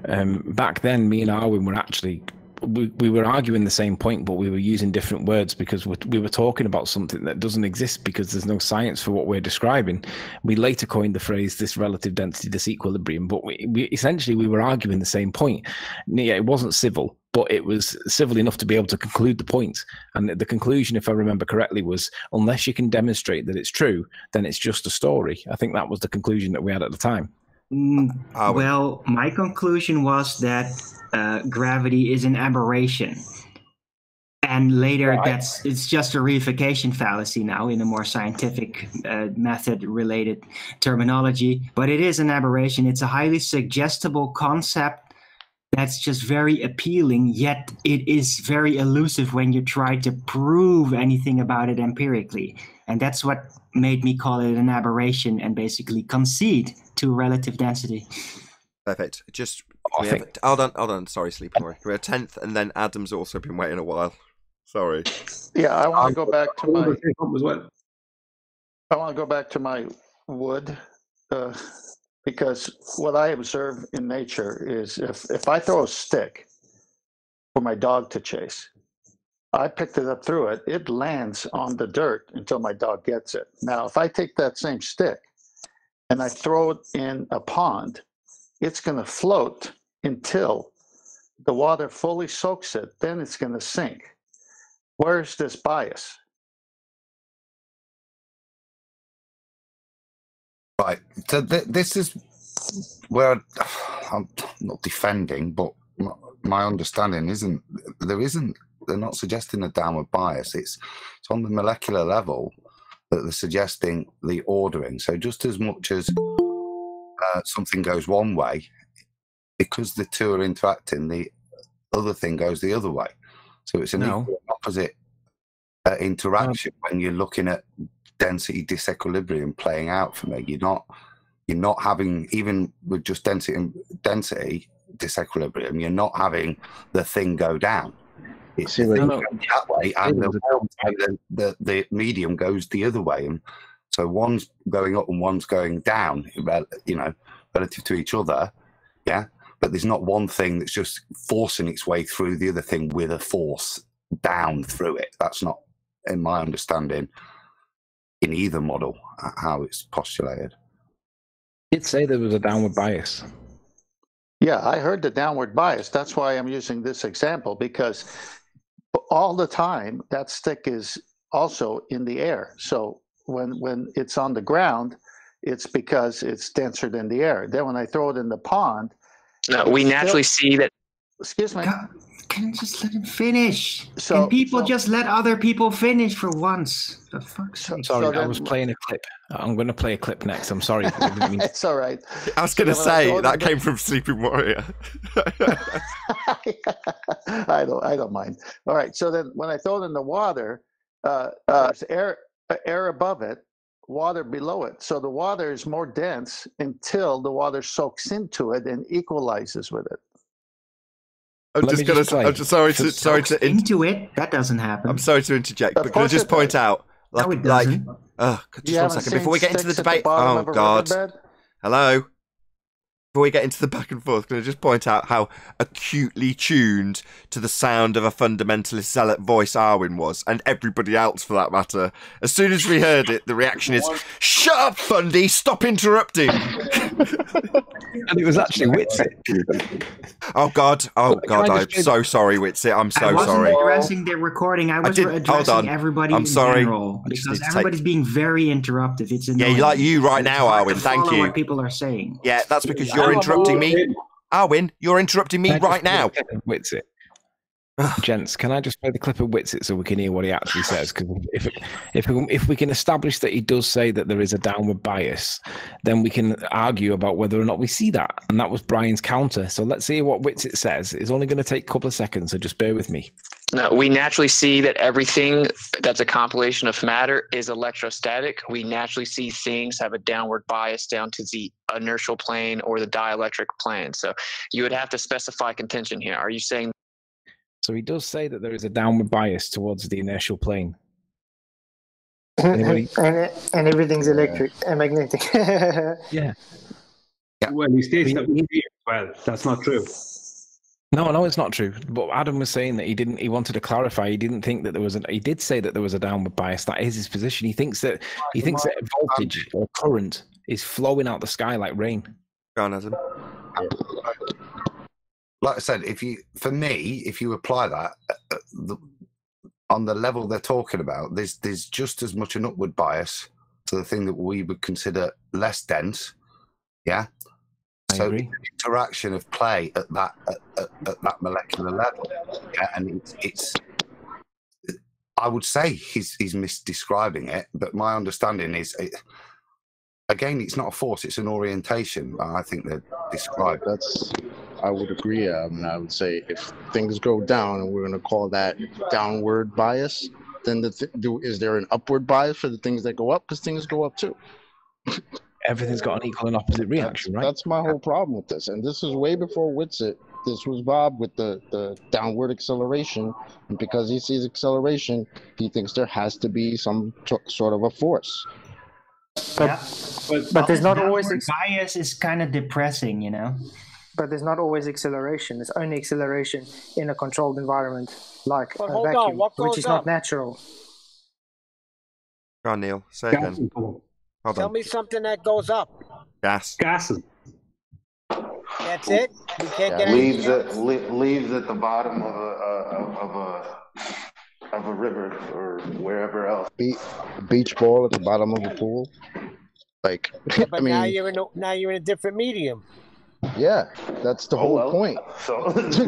back then, me and Arwen were actually... We were arguing the same point, but we were using different words because we were talking about something that doesn't exist because there's no science for what we're describing. We later coined the phrase this relative density disequilibrium, but we essentially were arguing the same point. Yeah, it wasn't civil, but it was civil enough to be able to conclude the point. And the conclusion, if I remember correctly, was unless you can demonstrate that it's true, then it's just a story. I think that was the conclusion that we had at the time. Well, my conclusion was that gravity is an aberration. And later, it's just a reification fallacy now in a more scientific method-related terminology. But it is an aberration. It's a highly suggestible concept that's just very appealing, yet it is very elusive when you try to prove anything about it empirically. And that's what made me call it an aberration and basically concede to relative density. Perfect. Just hold on. Sorry, Sleeping Warrior. We're 10th, and then Adam's also been waiting a while. Sorry. Yeah, I want to go back to my. As well. I want to go back to my wood, because what I observe in nature is if I throw a stick for my dog to chase, I picked it up through it. It lands on the dirt until my dog gets it. Now, if I take that same stick and I throw it in a pond, it's going to float until the water fully soaks it. Then it's going to sink. Where's this bias? Right. So this is where I'm not defending, but my understanding isn't. They're not suggesting a downward bias. It's on the molecular level that they're suggesting the ordering. So just as much as something goes one way, because the two are interacting, the other thing goes the other way. So it's an equal opposite interaction when you're looking at density disequilibrium playing out for me. You're not having, even with just density disequilibrium, you're not having the thing go down. It's that way, and the medium goes the other way, and so one's going up and one's going down, relative to each other. Yeah, but there's not one thing that's just forcing its way through the other thing with a force down through it. That's not, in my understanding, in either model how it's postulated. Did say there was a downward bias. Yeah, I heard the downward bias. That's why I'm using this example, because all the time that stick is also in the air. So when it's on the ground, it's because it's denser than the air. Then when I throw it in the pond, we naturally see that. Excuse me. Can you just let him finish? So, can people just let other people finish for once? The fuck's sake. Sorry, I was playing a clip. I'm going to play a clip next. I'm sorry. It's all right. I was going to say that came from Sleeping Warrior. I don't mind. All right. So then when I throw it in the water, there's air above it, water below it. So the water is more dense until the water soaks into it and equalizes with it. I'm just sorry to into it. That doesn't happen. I'm sorry to interject, but can I just point out, just 1 second before we get into the debate. Oh God, hello. Before we get into the back and forth, can I just point out how acutely tuned to the sound of a fundamentalist zealot voice Arwin was, and everybody else for that matter. As soon as we heard it, the reaction is, "Shut up, Fundy! Stop interrupting!" And it was actually Witsit. Oh God! I'm so sorry, Witsit. I'm so sorry. I wasn't addressing the recording. I was addressing everybody in general, because everybody's being very interruptive. It's annoying. Yeah, like you right now, Arwin. Thank you. What people are saying. Yeah, that's because you're interrupting me. Arwin, you're interrupting me right now. Witsit. Gents, can I just play the clip of Witsit so we can hear what he actually says? Because if we can establish that he does say that there is a downward bias, then we can argue about whether or not we see that. And that was Brian's counter. So let's see what Witsit says. It's only going to take a couple of seconds, so just bear with me. No, we naturally see that everything that's a compilation of matter is electrostatic. We naturally see things have a downward bias down to the inertial plane or the dielectric plane. So you would have to specify contention here. Are you saying? So he does say that there is a downward bias towards the inertial plane. And everything's electric and magnetic. Yeah. Well, he states that we see it as well. That's not true. No, it's not true. But Adam was saying that he wanted to clarify. He didn't think that there was he did say that there was a downward bias. That is his position. He thinks that voltage or current is flowing out the sky like rain. Go on, Adam. Like I said, if you apply that on the level they're talking about, there's just as much an upward bias to the thing that we would consider less dense. Yeah. So the interaction of play at that molecular level, yeah, and it's I would say he's misdescribing it, but my understanding is, again, it's not a force; it's an orientation. I think they're described. I would agree. And I would say if things go down, and we're going to call that downward bias, then is there an upward bias for the things that go up? Because things go up too. Everything's got an equal and opposite reaction, right? That's my whole problem with this. And this is way before Witsit. This was Bob with the downward acceleration. And because he sees acceleration, he thinks there has to be some sort of a force. But there's not always bias is kind of depressing, you know. But there's not always acceleration. There's only acceleration in a controlled environment, like a hold on, vacuum, what which goes is up? not natural. Go on, Neil. Say it again. Hold Tell on. me something that goes up. Gas. Gases. That's it. We can't get Leaves anything leaves at the bottom of a river or wherever else. Beach ball at the bottom of a pool. Like, Yeah, but I mean, now you're in a different medium. yeah, that's the whole point. So That's the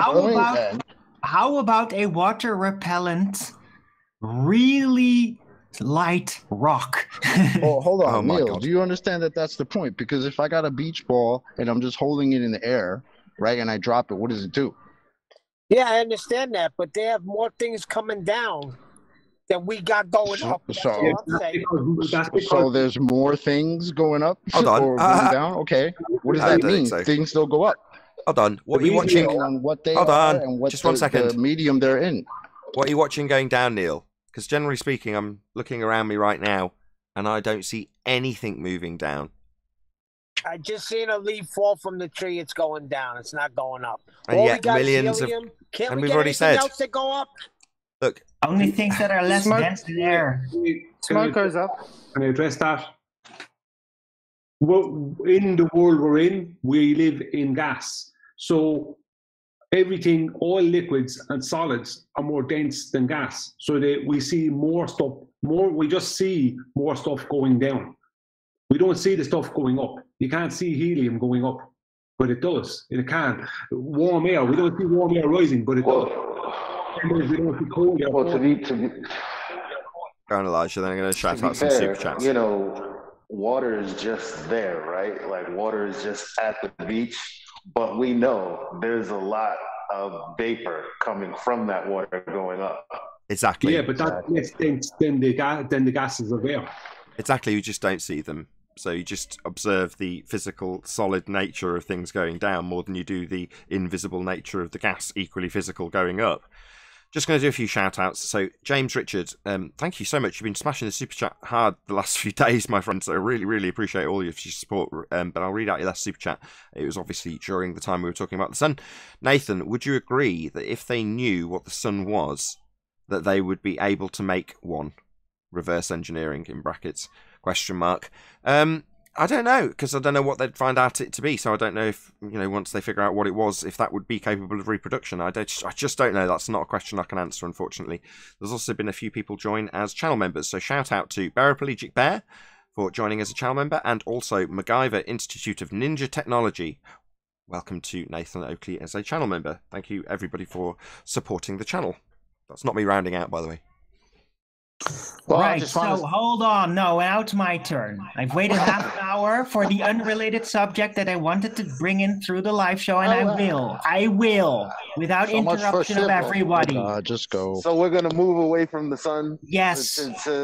whole point, man. How about a water repellent, really light rock? Oh, hold on, Oh my Neil. God. Do you understand that that's the point? Because if I got a beach ball and I'm just holding it in the air, right, and I drop it, what does it do? Yeah, I understand that, but they have more things coming down than we got going up. That's So- all I'm saying. So there's more things going up Hold on. or going down? Okay. What does I that don't think mean? so. Things still go up. Hold on. What are you watching? Depending on what they Hold are on. and what Just one the second. medium they're in. What are you watching going down, Neil? Because generally speaking, I'm looking around me right now, and I don't see anything moving down. I just seen a leaf fall from the tree. It's going down. It's not going up. And All we yet got is millions of- helium. Can't and we we've get already anything said- else to go up? Look, Only things that are less Smoke- dense than air. Smoke goes up. Can I address that? Well, in the world we're in, we live in gas. So everything, all liquids and solids are more dense than gas. So that we see more stuff, we just see more stuff going down. We don't see the stuff going up. You can't see helium going up, but it does. It can. Warm air, we don't see warm air rising, but it does. We don't see cold air. Well, to be go on, Elijah. Then I'm going to shout to be out some fair, super chats. you know, water is just there, right? Like water is just at the beach, but we know there's a lot of vapor coming from that water going up. Exactly. Yeah, but that's less dense than the gases of air. Exactly. You just don't see them. So you just observe the physical, solid nature of things going down more than you do the invisible nature of the gas, equally physical, going up. Just going to do a few shout-outs. So, James Richard, thank you so much. You've been smashing the super chat hard the last few days, my friends. So I really, really appreciate all of your support. But I'll read out your last super chat. It was obviously during the time we were talking about the sun. Nathan, would you agree that if they knew what the sun was, that they would be able to make one? Reverse engineering, in brackets, question mark. I don't know, because I don't know what they'd find out it to be. So I don't know if, you know, once they figure out what it was, if that would be capable of reproduction. I just don't know. That's not a question I can answer, unfortunately. There's also been a few people join as channel members. So shout out to Paraplegic Bear for joining as a channel member, and also MacGyver Institute of Ninja Technology. Welcome to Nathan Oakley as a channel member. Thank you, everybody, for supporting the channel. That's not me rounding out, by the way. Well, I Right, just so wanna- hold on. No, now it's my turn. I've waited half an hour for the unrelated subject that I wanted to bring in through the live show, and I will, without So much for interruption of shit, bro. everybody. Just go. So we're gonna move away from the sun. Yes,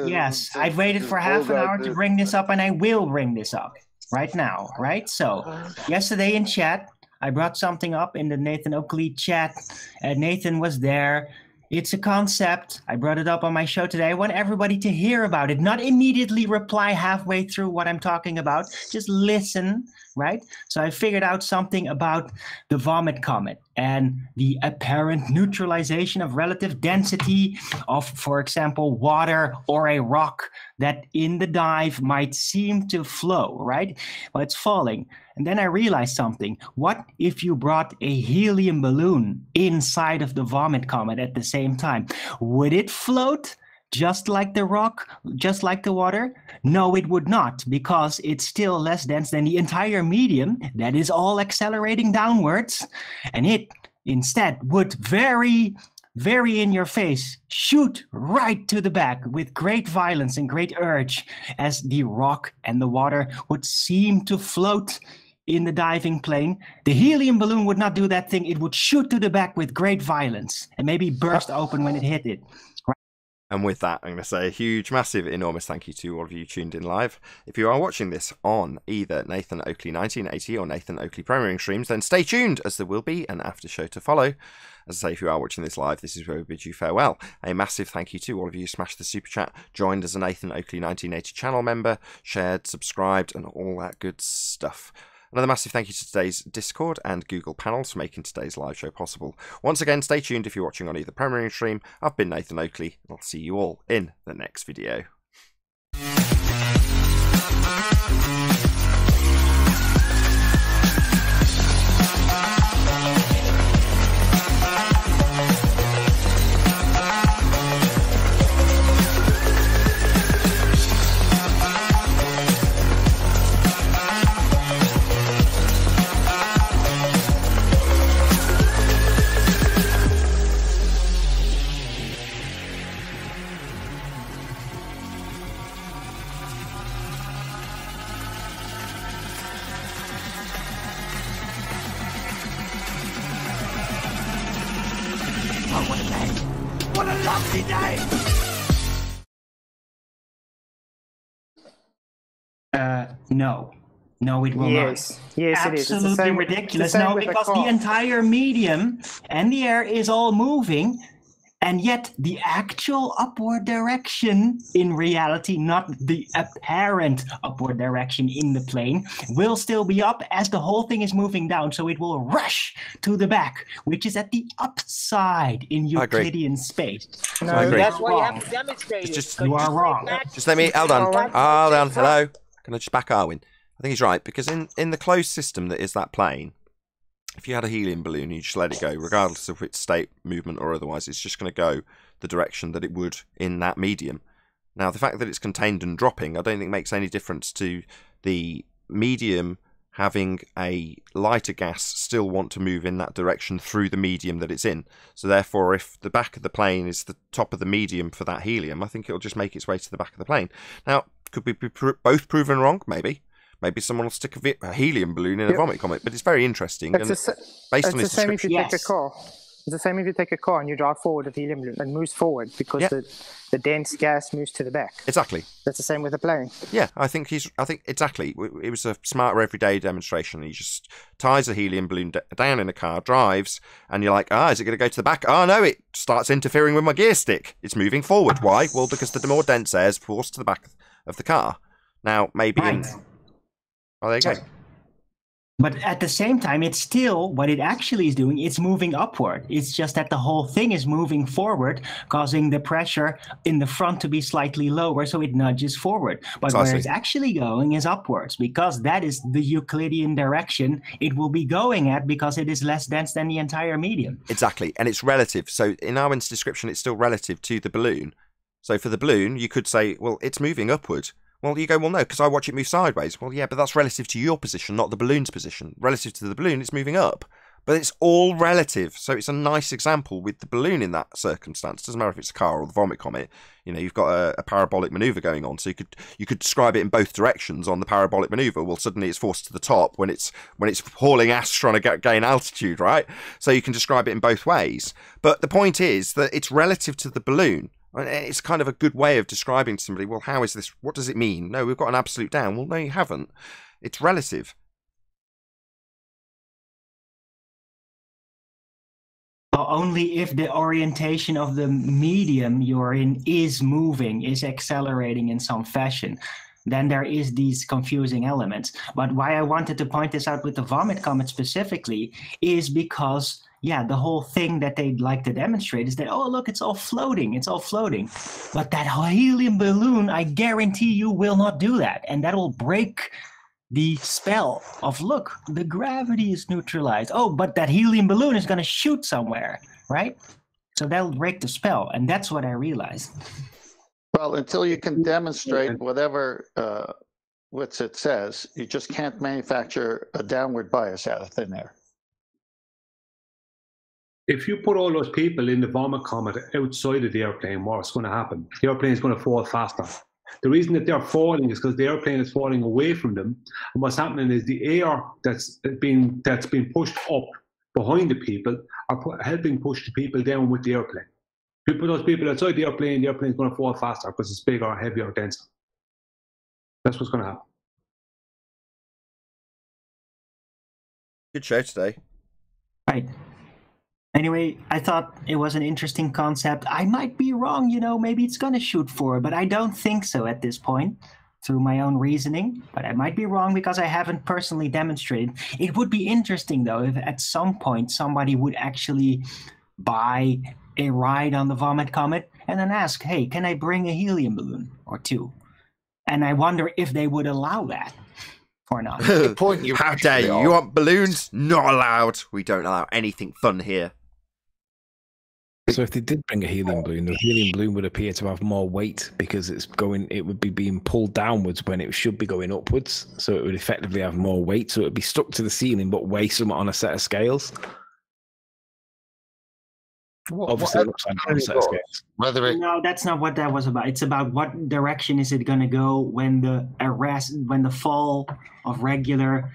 yes. I've waited for half an hour to bring this up, and I will bring this up right now, right? So, yesterday in chat, I brought something up in the Nathan Oakley chat, and Nathan was there. It's a concept. I brought it up on my show today. I want everybody to hear about it, not immediately reply halfway through what I'm talking about. Just listen, right? So I figured out something about the vomit comet and the apparent neutralization of relative density of, for example, water or a rock that in the dive might seem to flow, right? Well, it's falling. And then I realized something. What if you brought a helium balloon inside of the vomit comet at the same time? Would it float just like the rock, just like the water? No, it would not, because it's still less dense than the entire medium that is all accelerating downwards. And it instead would very, very in your face, shoot right to the back with great violence and great urge, as the rock and the water would seem to float in the diving plane. The helium balloon would not do that thing. It would shoot to the back with great violence and maybe burst open when it hit it. And with that, I'm going to say a huge, massive, enormous thank you to all of you tuned in live. If you are watching this on either Nathan Oakley 1980 or Nathan Oakley Premiering streams, then stay tuned, as there will be an after show to follow. As I say, if you are watching this live, this is where we bid you farewell. A massive thank you to all of you who smashed the super chat, joined as a Nathan Oakley 1980 channel member, shared, subscribed, and all that good stuff. Another massive thank you to today's Discord and Google panels for making today's live show possible. Once again, stay tuned if you're watching on either Premiering stream. I've been Nathan Oakley, and I'll see you all in the next video. What a lovely day! No. No, it will Yes. not. Yes, it is. It's the Absolutely same with- ridiculous. it's the same No, with the because the car. entire medium and the air is all moving, and yet the actual upward direction in reality, not the apparent upward direction in the plane, will still be up as the whole thing is moving down. So it will rush to the back, which is at the upside in I agree. Euclidean space. No, I agree. That's why you have to demonstrate it. Just- You are wrong. Just let me, hold on, hold on, hello. Can I just back Arwin? I think he's right, because in the closed system that is that plane, if you had a helium balloon and you just let it go, regardless of its state, movement or otherwise, it's just going to go the direction that it would in that medium. Now, the fact that it's contained and dropping, I don't think makes any difference to the medium having a lighter gas still want to move in that direction through the medium that it's in. So therefore, if the back of the plane is the top of the medium for that helium, I think it'll just make its way to the back of the plane. Now, could we be both proven wrong? Maybe. Maybe someone will stick a helium balloon in a vomit comet, but it's very interesting. It's And based on the its same if you description, take a car. It's the same if you take a car and you drive forward with helium balloon and moves forward because the dense gas moves to the back. Exactly. That's the same with the plane. Yeah, I think exactly. It was a smarter everyday demonstration. He just ties a helium balloon down in a car, drives, and you're like, is it going to go to the back? Oh no, it starts interfering with my gear stick. It's moving forward. Why? Well, because the more dense air is forced to the back of the car. Now, maybe oh, there you go. But at the same time, it's still what it actually is doing. It's moving upward. It's just that the whole thing is moving forward, causing the pressure in the front to be slightly lower, so it nudges forward. But where it's actually going is upwards, because that is the Euclidean direction it will be going at, because it is less dense than the entire medium. Exactly, and it's relative. So in Arwen's description, it's still relative to the balloon. So for the balloon, you could say, well, it's moving upward. Well, you go, well, no, because I watch it move sideways. Well, yeah, but that's relative to your position, not the balloon's position. Relative to the balloon, it's moving up. But it's all relative. So it's a nice example with the balloon in that circumstance. Doesn't matter if it's a car or the vomit comet. You know, you've got a parabolic maneuver going on. So you could describe it in both directions on the parabolic maneuver. Well, suddenly it's forced to the top when it's hauling ass trying to gain altitude, right? So you can describe it in both ways. But the point is that it's relative to the balloon. It's kind of a good way of describing to somebody, well, how is this? What does it mean? No, we've got an absolute down. Well, no, you haven't. It's relative. Only if the orientation of the medium you're in is moving, is accelerating in some fashion, then there is these confusing elements. But why I wanted to point this out with the vomit comet specifically is because the whole thing that they'd like to demonstrate is that, oh, look, it's all floating. It's all floating. But that helium balloon, I guarantee you, will not do that. And that'll break the spell of, look, the gravity is neutralized. Oh, but that helium balloon is going to shoot somewhere, right? So that'll break the spell. And that's what I realized. Well, until you can demonstrate whatever Witsit says, you just can't manufacture a downward bias out of thin air. if you put all those people in the vomit comet outside of the airplane, what's going to happen? The airplane is going to fall faster. The reason that they're falling is because the airplane is falling away from them, and what's happening is the air that's being pushed up behind the people are helping push the people down with the airplane. If you put those people outside the airplane is going to fall faster because it's bigger, heavier, denser. That's what's going to happen. Good show today. Right. Anyway, I thought it was an interesting concept. I might be wrong, maybe it's going to shoot forward, but I don't think so at this point through my own reasoning. But I might be wrong because I haven't personally demonstrated. It would be interesting, though, if at some point somebody would actually buy a ride on the Vomit Comet and then ask, hey, can I bring a helium balloon or two? And I wonder if they would allow that or not. Good point. How dare you? You want balloons? Not allowed. We don't allow anything fun here. So if they did bring a helium balloon, the helium balloon would appear to have more weight because it would be being pulled downwards when it should be going upwards. So it would effectively have more weight. So it would be stuck to the ceiling, but weigh somewhat on a set of scales. Obviously, it looks like on a set of scales. No, that's not what that was about. It's about what direction is it going to go when the fall of regular,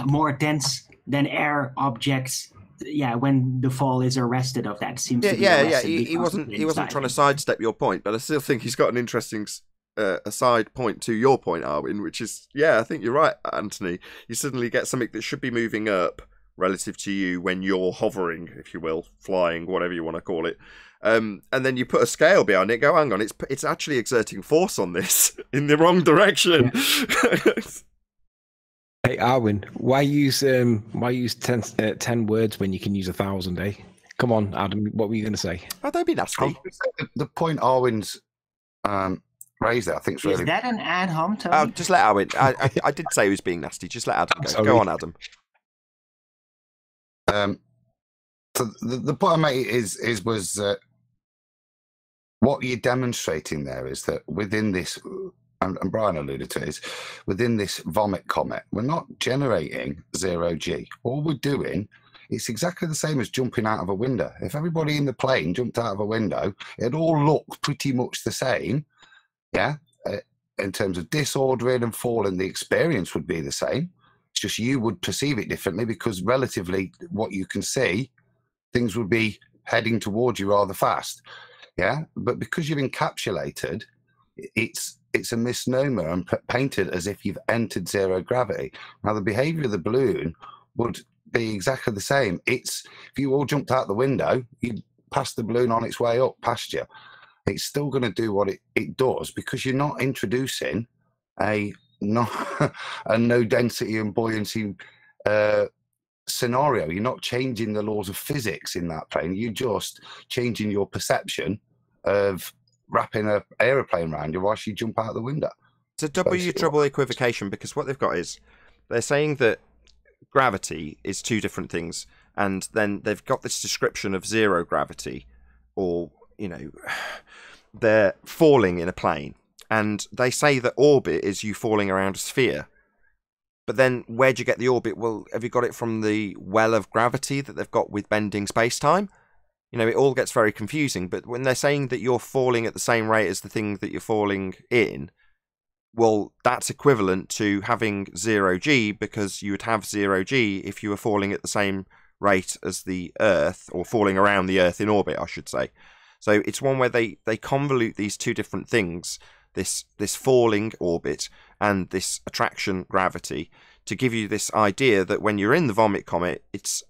more dense than air objects. Yeah, when the fall is arrested of that seems to be He wasn't trying to sidestep your point, but I still think he's got an interesting aside point to your point, Arwin, which is I think you're right, Anthony. You suddenly get something that should be moving up relative to you when you're hovering, if you will, flying, whatever you want to call it, and then you put a scale behind it. Go, hang on, it's actually exerting force on this in the wrong direction. Yeah. Hey Arwin, why use 10 words when you can use 1,000? Eh? Come on, Adam. What were you going to say? Oh, don't be nasty. The point Arwin's raised there, I think, is really. Is that an ad hom, Tony? Oh, just let Arwin. I did say he was being nasty. Just let Adam go. Go on, Adam. So the point I made was what you're demonstrating there is that within this. And Brian alluded to is within this vomit comet, we're not generating 0G. All we're doing, it's exactly the same as jumping out of a window. If everybody in the plane jumped out of a window, it'd all look pretty much the same. Yeah. In terms of disordering and falling, the experience would be the same. It's just you would perceive it differently because relatively what you can see, things would be heading towards you rather fast. Yeah. But because you've encapsulated, it's a misnomer and painted as if you've entered zero gravity. Now, the behavior of the balloon would be exactly the same. If you all jumped out the window, you'd pass the balloon on its way up past you. It's still going to do what it does because you're not introducing a no density and buoyancy scenario. You're not changing the laws of physics in that plane. You're just changing your perception of wrapping an aeroplane around you whilst you jump out the window. It's a double equivocation because what they've got is they're saying that gravity is two different things, and then they've got this description of zero gravity, or they're falling in a plane, and they say that orbit is you falling around a sphere. But then where'd you get the orbit? Well, have you got it from the well of gravity that they've got with bending space-time? It all gets very confusing, but when they're saying that you're falling at the same rate as the thing that you're falling in, well, that's equivalent to having 0G, because you would have 0G if you were falling at the same rate as the Earth, or falling around the Earth in orbit, I should say. So it's one where they convolute these two different things, this falling orbit and this attraction gravity, to give you this idea that when you're in the vomit comet, it's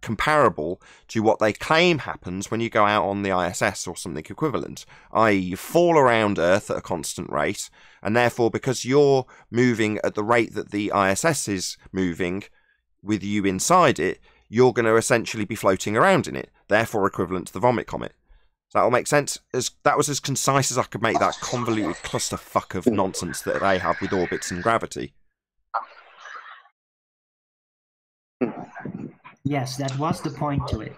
comparable to what they claim happens when you go out on the ISS or something equivalent, i.e. you fall around Earth at a constant rate, and therefore because you're moving at the rate that the ISS is moving with you inside it, you're going to essentially be floating around in it, therefore equivalent to the vomit comet. Does that all make sense? That was as concise as I could make that convoluted clusterfuck of nonsense that they have with orbits and gravity. Yes, that was the point to it.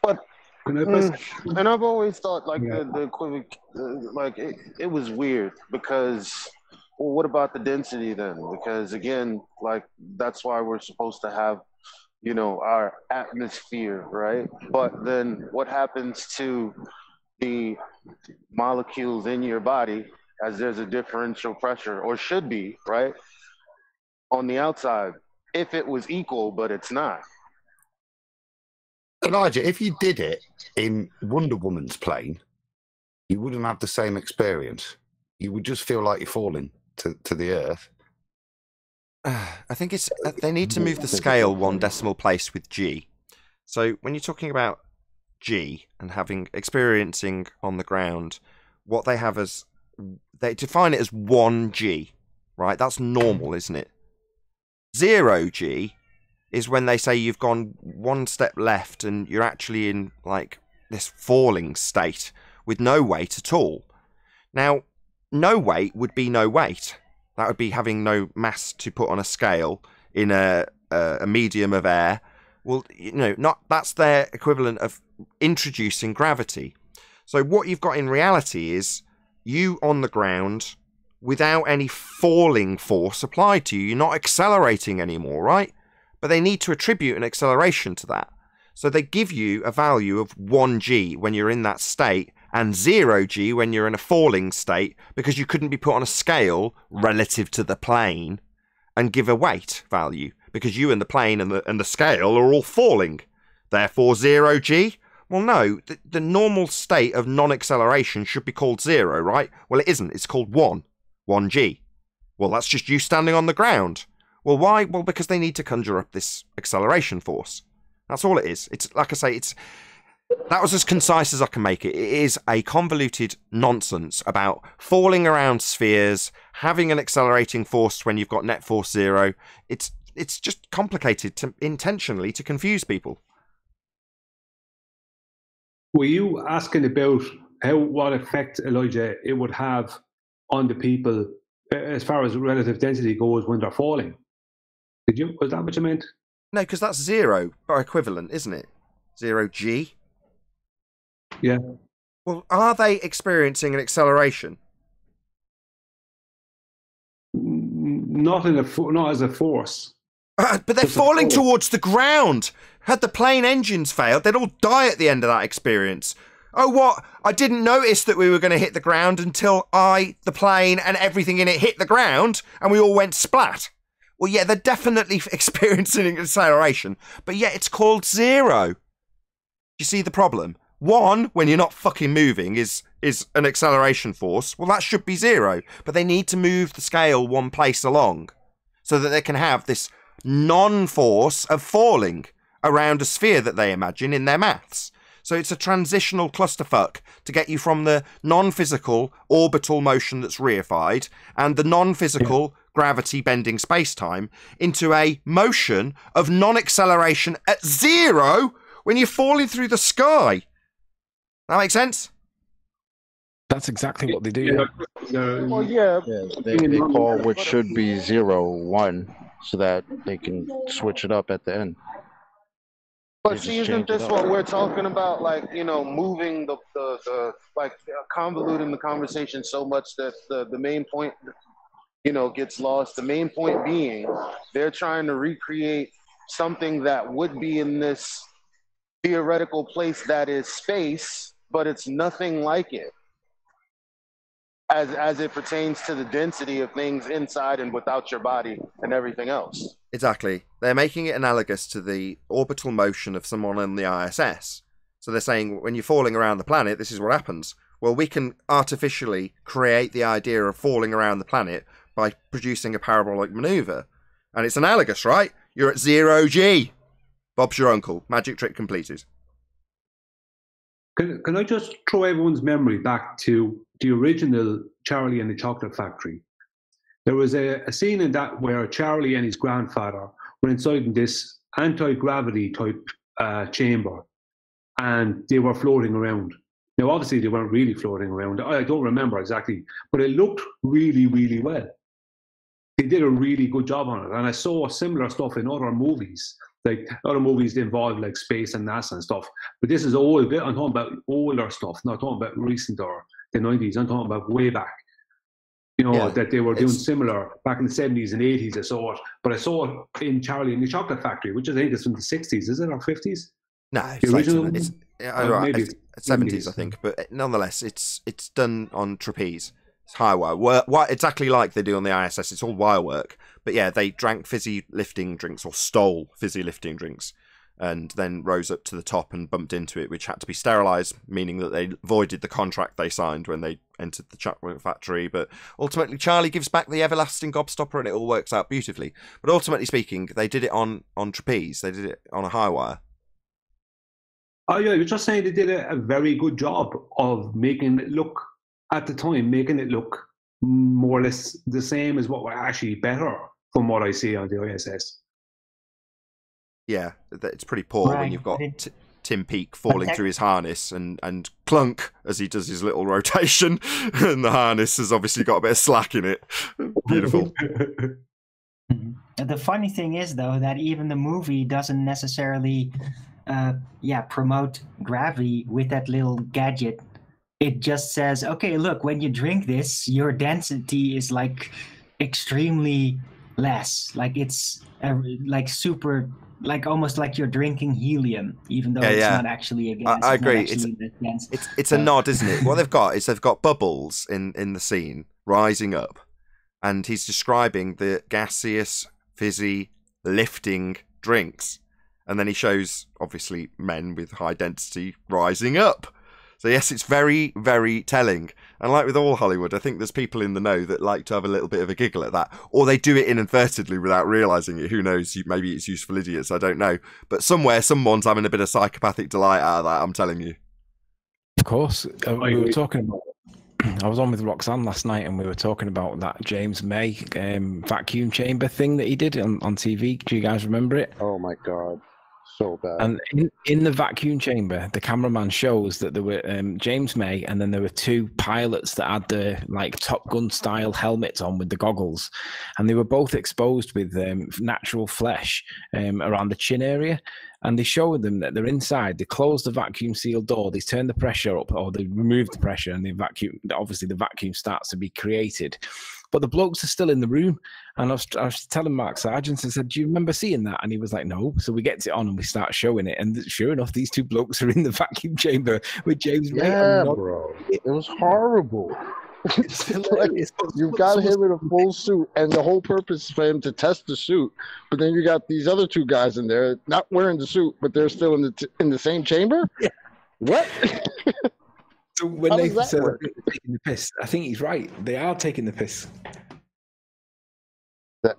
But and I've always thought the equivalent, it was weird because, well, what about the density then? Because again, that's why we're supposed to have you know, our atmosphere, right? But then what happens to the molecules in your body as there's a differential pressure, or should be, right, on the outside, if it was equal, but it's not. Elijah, if you did it in Wonder Woman's plane, you wouldn't have the same experience. You would just feel like you're falling to the earth. I think it's they need to move the scale one decimal place with G. So when you're talking about G and experiencing on the ground, what they have as, they define it as 1G, right? That's normal, isn't it? 0G is when they say you've gone one step left and you're actually in like this falling state with no weight at all. Now, no weight would be no weight. That would be having no mass to put on a scale in a medium of air. Well, you know, that's their equivalent of introducing gravity. So what you've got in reality is you on the ground without any falling force applied to you. You're not accelerating anymore, right? But they need to attribute an acceleration to that. So they give you a value of 1G when you're in that state and 0G when you're in a falling state, because you couldn't be put on a scale relative to the plane and give a weight value, because you and the plane and the scale are all falling. Therefore 0G? Well, no, the normal state of non-acceleration should be called 0, right? Well, it isn't. It's called 1G. Well, that's just you standing on the ground. Well, why? Well, because they need to conjure up this acceleration force. That's all it is. It's like I say, that was as concise as I can make it. It is a convoluted nonsense about falling around spheres, having an accelerating force when you've got net force 0. It's just complicated intentionally to confuse people. Were you asking about what effect, Elijah, it would have on the people as far as relative density goes when they're falling? Was that what you meant? No, because that's 0 by equivalent, isn't it? 0G. Yeah. Well, are they experiencing an acceleration? Not as a force. But they're falling towards the ground. Had the plane engines failed, they'd all die at the end of that experience. Oh, what? I didn't notice that we were going to hit the ground until the plane, and everything in it hit the ground, and we all went splat. Well, yeah, they're definitely experiencing an acceleration, but yet it's called 0. You see the problem? 1, when you're not fucking moving, is an acceleration force. Well, that should be 0, but they need to move the scale one place along so that they can have this non-force of falling around a sphere that they imagine in their maths. So it's a transitional clusterfuck to get you from the non-physical orbital motion that's reified and the non-physical gravity bending space-time into a motion of non-acceleration at 0 when you're falling through the sky. That makes sense? That's exactly what they do. Well, yeah. They call what should be 0, 1, so that they can switch it up at the end. But see, isn't this what we're talking about? Like, you know, moving the convoluting the conversation so much that the main point, you know, gets lost. The main point being, they're trying to recreate something that would be in this theoretical place that is space, but it's nothing like it. As it pertains to the density of things inside and without your body and everything else. Exactly. They're making it analogous to the orbital motion of someone on the ISS. So they're saying when you're falling around the planet, this is what happens. Well, we can artificially create the idea of falling around the planet by producing a parabolic maneuver. And it's analogous, right? You're at 0G. Bob's your uncle. Magic trick completed. Can I just throw everyone's memory back to the original Charlie and the Chocolate Factory? There was a scene in that where Charlie and his grandfather were inside in this anti-gravity type chamber, and they were floating around. Now, obviously, they weren't really floating around. I don't remember exactly, but it looked really, really well. They did a really good job on it, and I saw similar stuff in other movies. Like other movies that involve like space and NASA and stuff. But this is old. I'm talking about older stuff, not talking about recent or the 90s. I'm talking about way back. You know, that they were doing similar back in the 70s and 80s. I saw it. But I saw it in Charlie and the Chocolate Factory, which I think is from the 60s, is it, or 50s? No, the original later. one? Maybe Maybe 70s, I think. But nonetheless, it's done on trapeze. It's high wire. Exactly like they do on the ISS. It's all wire work. But yeah, they drank fizzy lifting drinks, or stole fizzy lifting drinks, and then rose up to the top and bumped into it, which had to be sterilised, meaning that they voided the contract they signed when they entered the chocolate factory. But ultimately, Charlie gives back the everlasting gobstopper, and it all works out beautifully. But ultimately speaking, they did it on trapeze. They did it on a high wire. Oh yeah, you're just saying they did a very good job of making it look, at the time, making it look more or less the same as what were actually better from what I see on the ISS. Yeah, it's pretty poor when you've got Tim Peake falling through his harness and clunk as he does his little rotation, and the harness has obviously got a bit of slack in it. Beautiful. The funny thing is, though, that even the movie doesn't necessarily promote gravity with that little gadget. It just says, okay, look, when you drink this, your density is like extremely less. Like it's like super, like almost like you're drinking helium, even though it's not actually a gas. I agree. It's a nod, isn't it? What they've got is they've got bubbles in the scene rising up, and he's describing the gaseous, fizzy, lifting drinks. And then he shows, obviously, men with high density rising up. So yes, it's very, very telling. And like with all Hollywood, I think there's people in the know that like to have a little bit of a giggle at that. Or they do it inadvertently without realising it. Who knows? Maybe it's useful idiots. I don't know. But somewhere, someone's having a bit of psychopathic delight out of that, I'm telling you. Of course. We were talking about... I was on with Roxanne last night, and we were talking about that James May vacuum chamber thing that he did on TV. Do you guys remember it? Oh, my God. So bad. And in the vacuum chamber, the cameraman shows that there were James May, and then there were two pilots that had the like Top Gun style helmets on with the goggles, and they were both exposed with natural flesh around the chin area. And they showed them that they're inside. They close the vacuum seal door. They turn the pressure up, or they remove the pressure, and the vacuum. Obviously, the vacuum starts to be created. But the blokes are still in the room. And I was telling Mark Sargent, I said, "Do you remember seeing that?" And he was like, "No." So we get it on and we start showing it. And sure enough, these two blokes are in the vacuum chamber with James May. Yeah, bro. It was horrible. Like, you've got him in a full suit, and the whole purpose is for him to test the suit. But then you got these other two guys in there, not wearing the suit, but they're still in the same chamber. Yeah. What? So when they said they're taking the piss, I think he's right. They are taking the piss.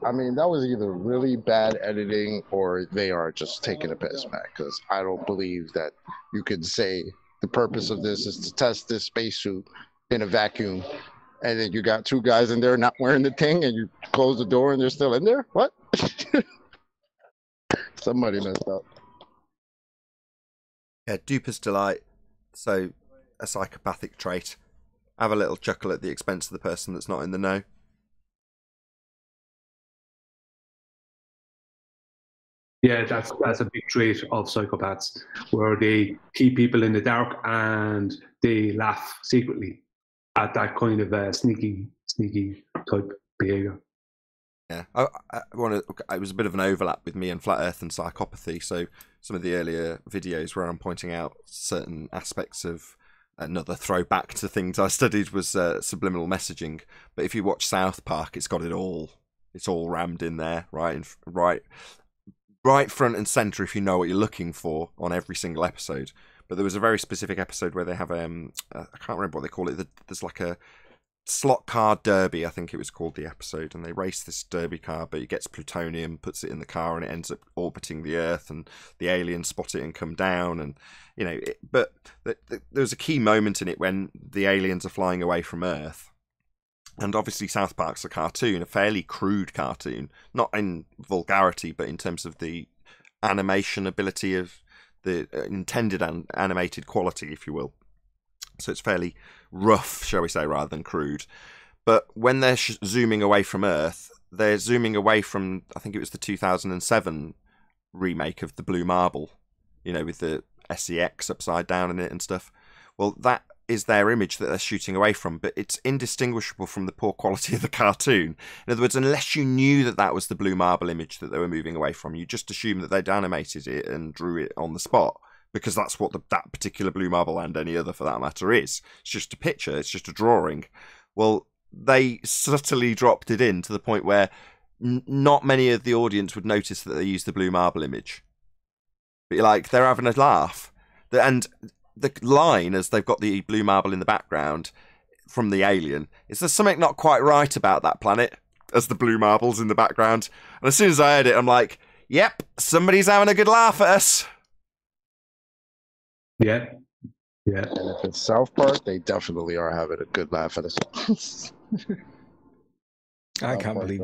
I mean, that was either really bad editing, or they are just taking a piss, man. Because I don't believe that you could say the purpose of this is to test this spacesuit in a vacuum, and then you got two guys in there not wearing the thing, and you close the door and they're still in there. What? Somebody messed up. Yeah, duper's delight. So a psychopathic trait. Have a little chuckle at the expense of the person that's not in the know. Yeah, that's a big trait of psychopaths, where they keep people in the dark and they laugh secretly at that kind of sneaky type behaviour. Yeah, it was a bit of an overlap with me and Flat Earth and psychopathy. So some of the earlier videos where I'm pointing out certain aspects of another throwback to things I studied was subliminal messaging. But if you watch South Park, it's got it all. It's all rammed in there, right front and centre if you know what you're looking for on every single episode. But there was a very specific episode where they have I can't remember what they call it. There's like a slot car derby, I think it was called, the episode, and they race this derby car, but it gets plutonium, puts it in the car, and it ends up orbiting the Earth, and the aliens spot it and come down, and you know. But there's a key moment in it when the aliens are flying away from Earth. And obviously South Park's a cartoon, a fairly crude cartoon, not in vulgarity, but in terms of the animation ability of the intended animated quality, if you will. So it's fairly rough, shall we say, rather than crude. But when they're zooming away from Earth, they're zooming away from, I think it was the 2007 remake of The Blue Marble, you know, with the SEX upside down in it and stuff. Well, that is their image that they're shooting away from, but it's indistinguishable from the poor quality of the cartoon. In other words, unless you knew that that was the blue marble image that they were moving away from, you just assume that they'd animated it and drew it on the spot, because that's what that particular blue marble, and any other for that matter, is. It's just a picture, it's just a drawing. Well, they subtly dropped it in to the point where not many of the audience would notice that they used the blue marble image. But like, they're having a laugh. And the line, as they've got the blue marble in the background from the alien, is there's something not quite right about that planet, as the blue marble's in the background. And as soon as I heard it, I'm like, yep, somebody's having a good laugh at us. Yeah. Yeah. And if it's South Park, they definitely are having a good laugh at us. I can't believe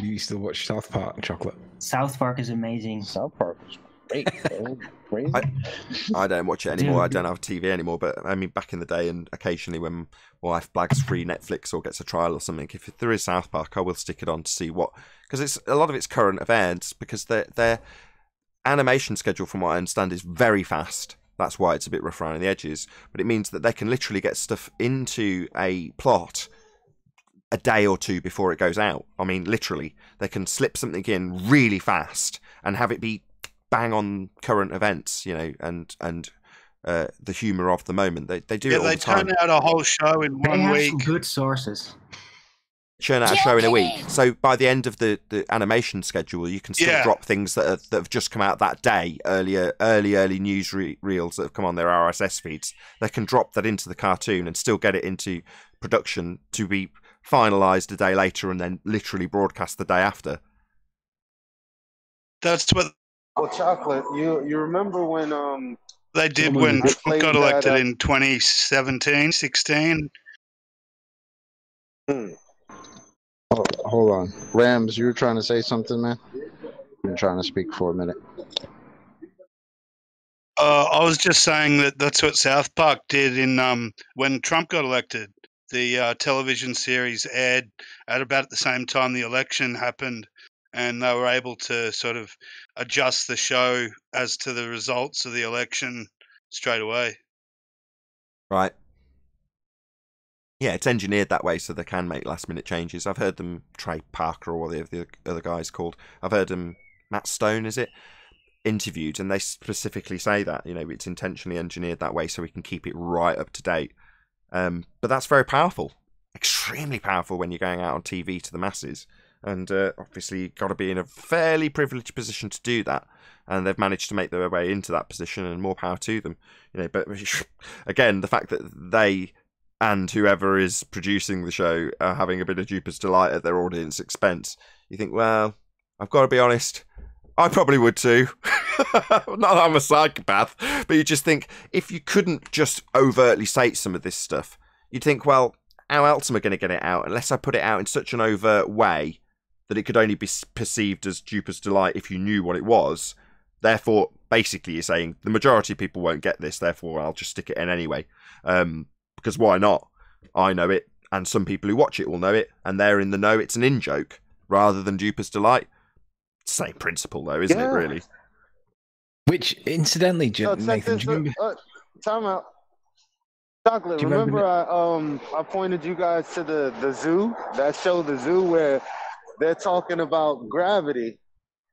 you still watch South Park, Chocolate. South Park is amazing. South Park is great. Crazy. I don't watch it anymore. I don't have TV anymore. But I mean, back in the day, and occasionally when my wife blags free Netflix or gets a trial or something, if there is South Park, I will stick it on to see what, because it's a lot of it's current events, because their animation schedule, from what I understand, is very fast. That's why it's a bit rough around the edges. But it means that they can literally get stuff into a plot a day or two before it goes out. I mean, literally, they can slip something in really fast and have it be bang on current events, you know, and the humour of the moment. They do it all the time. They turn out a whole show in 1 week. They have some good sources. Churn out a show in a week. So by the end of the animation schedule, you can still drop things that have just come out that day, early news reels that have come on their RSS feeds. They can drop that into the cartoon and still get it into production to be finalised a day later and then literally broadcast the day after. That's what. Well, Chocolate, you remember when they did when Trump got elected in 2017, 16? Oh, hold on. Rams, you were trying to say something, man? You've been trying to speak for a minute. I was just saying that's what South Park did in when Trump got elected. The television series aired at about the same time the election happened, and they were able to sort of adjust the show as to the results of the election straight away. Right. Yeah, it's engineered that way so they can make last-minute changes. I've heard them, Trey Parker or whatever the other guy's called, I've heard them, Matt Stone, is it, interviewed, and they specifically say that, you know, it's intentionally engineered that way so we can keep it right up to date. But that's very powerful, extremely powerful when you're going out on TV to the masses. And obviously you've got to be in a fairly privileged position to do that. And they've managed to make their way into that position, and more power to them. You know, but again, the fact that they and whoever is producing the show are having a bit of Jupiter's delight at their audience expense, you think, well, I've got to be honest, I probably would too. Not that I'm a psychopath, but you just think, if you couldn't just overtly say some of this stuff, you'd think, well, how else am I going to get it out unless I put it out in such an overt way that it could only be perceived as Jupiter's delight if you knew what it was. Therefore, basically, you're saying the majority of people won't get this, therefore I'll just stick it in anyway. Because why not? I know it, and some people who watch it will know it, and they're in the know. It's an in-joke rather than Jupiter's delight. Same principle, though, isn't it, really? Which, incidentally, Nathan, do you remember? Time out. Chocolate, remember I pointed you guys to the zoo, that show, The Zoo, where they're talking about gravity,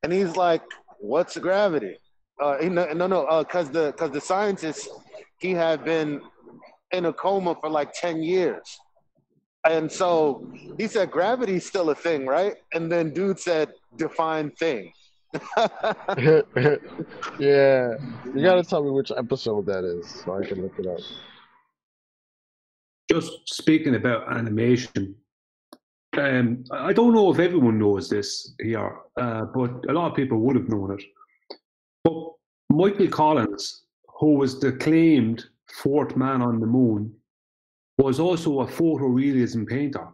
and he's like, what's gravity? Because the scientist, he had been in a coma for like 10 years. And so he said, gravity's still a thing, right? And then dude said, define thing. Yeah. You got to tell me which episode that is so I can look it up. Just speaking about animation, I don't know if everyone knows this here, but a lot of people would have known it. But Michael Collins, who was the claimed fourth man on the moon, was also a photorealism painter,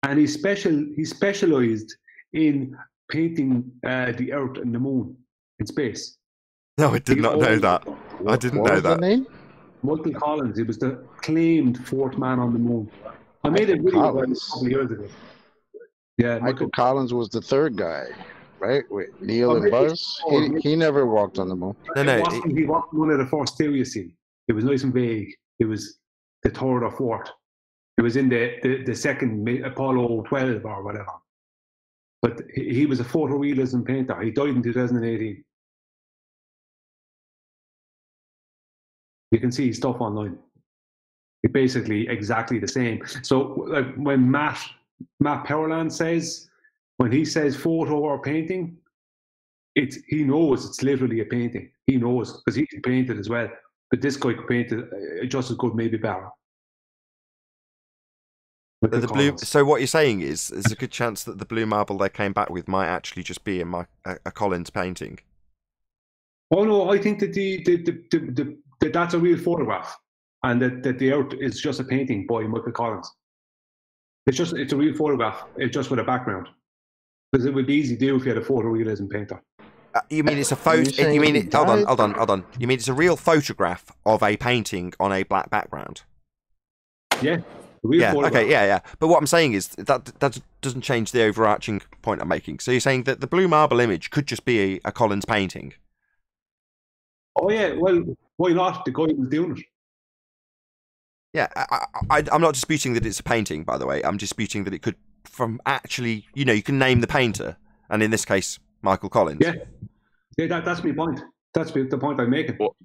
and he specialized in painting the Earth and the Moon in space. No, I did not know that. I didn't know that. What was the name? Michael Collins. He was the claimed fourth man on the moon. I made a video about it a couple of years ago. Yeah, Michael Collins was the third guy, right? With Neil and Buzz. He never walked on the moon. No, he wasn't one of the first two, you see. It was nice and vague. It was the third or fourth. It was in the second Apollo 12 or whatever. But he was a photorealism painter. He died in 2018. You can see his stuff online. It's basically exactly the same. So like when Matt Powerland says, when he says photo or painting, he knows it's literally a painting. He knows because he can paint it as well. But this guy could paint it just as good, maybe better. So what you're saying is there's a good chance that the blue marble they came back with might actually just be a Collins painting. Oh no, I think that that's a real photograph, and that the Earth is just a painting by Michael Collins. It's a real photograph. It's just with a background, because it would be easy to do if you had a photorealism painter. You mean it's a photo? You mean it? Hold on. You mean it's a real photograph of a painting on a black background? Yeah. Okay, yeah. But what I'm saying is that doesn't change the overarching point I'm making. So you're saying that the blue marble image could just be a Collins painting? Oh yeah, well, why not? The guy was doing it. Yeah, I'm not disputing that it's a painting, by the way. I'm disputing that it could, from actually, you can name the painter, and in this case, Michael Collins. Yeah, that's my point. That's the point I'm making. Well,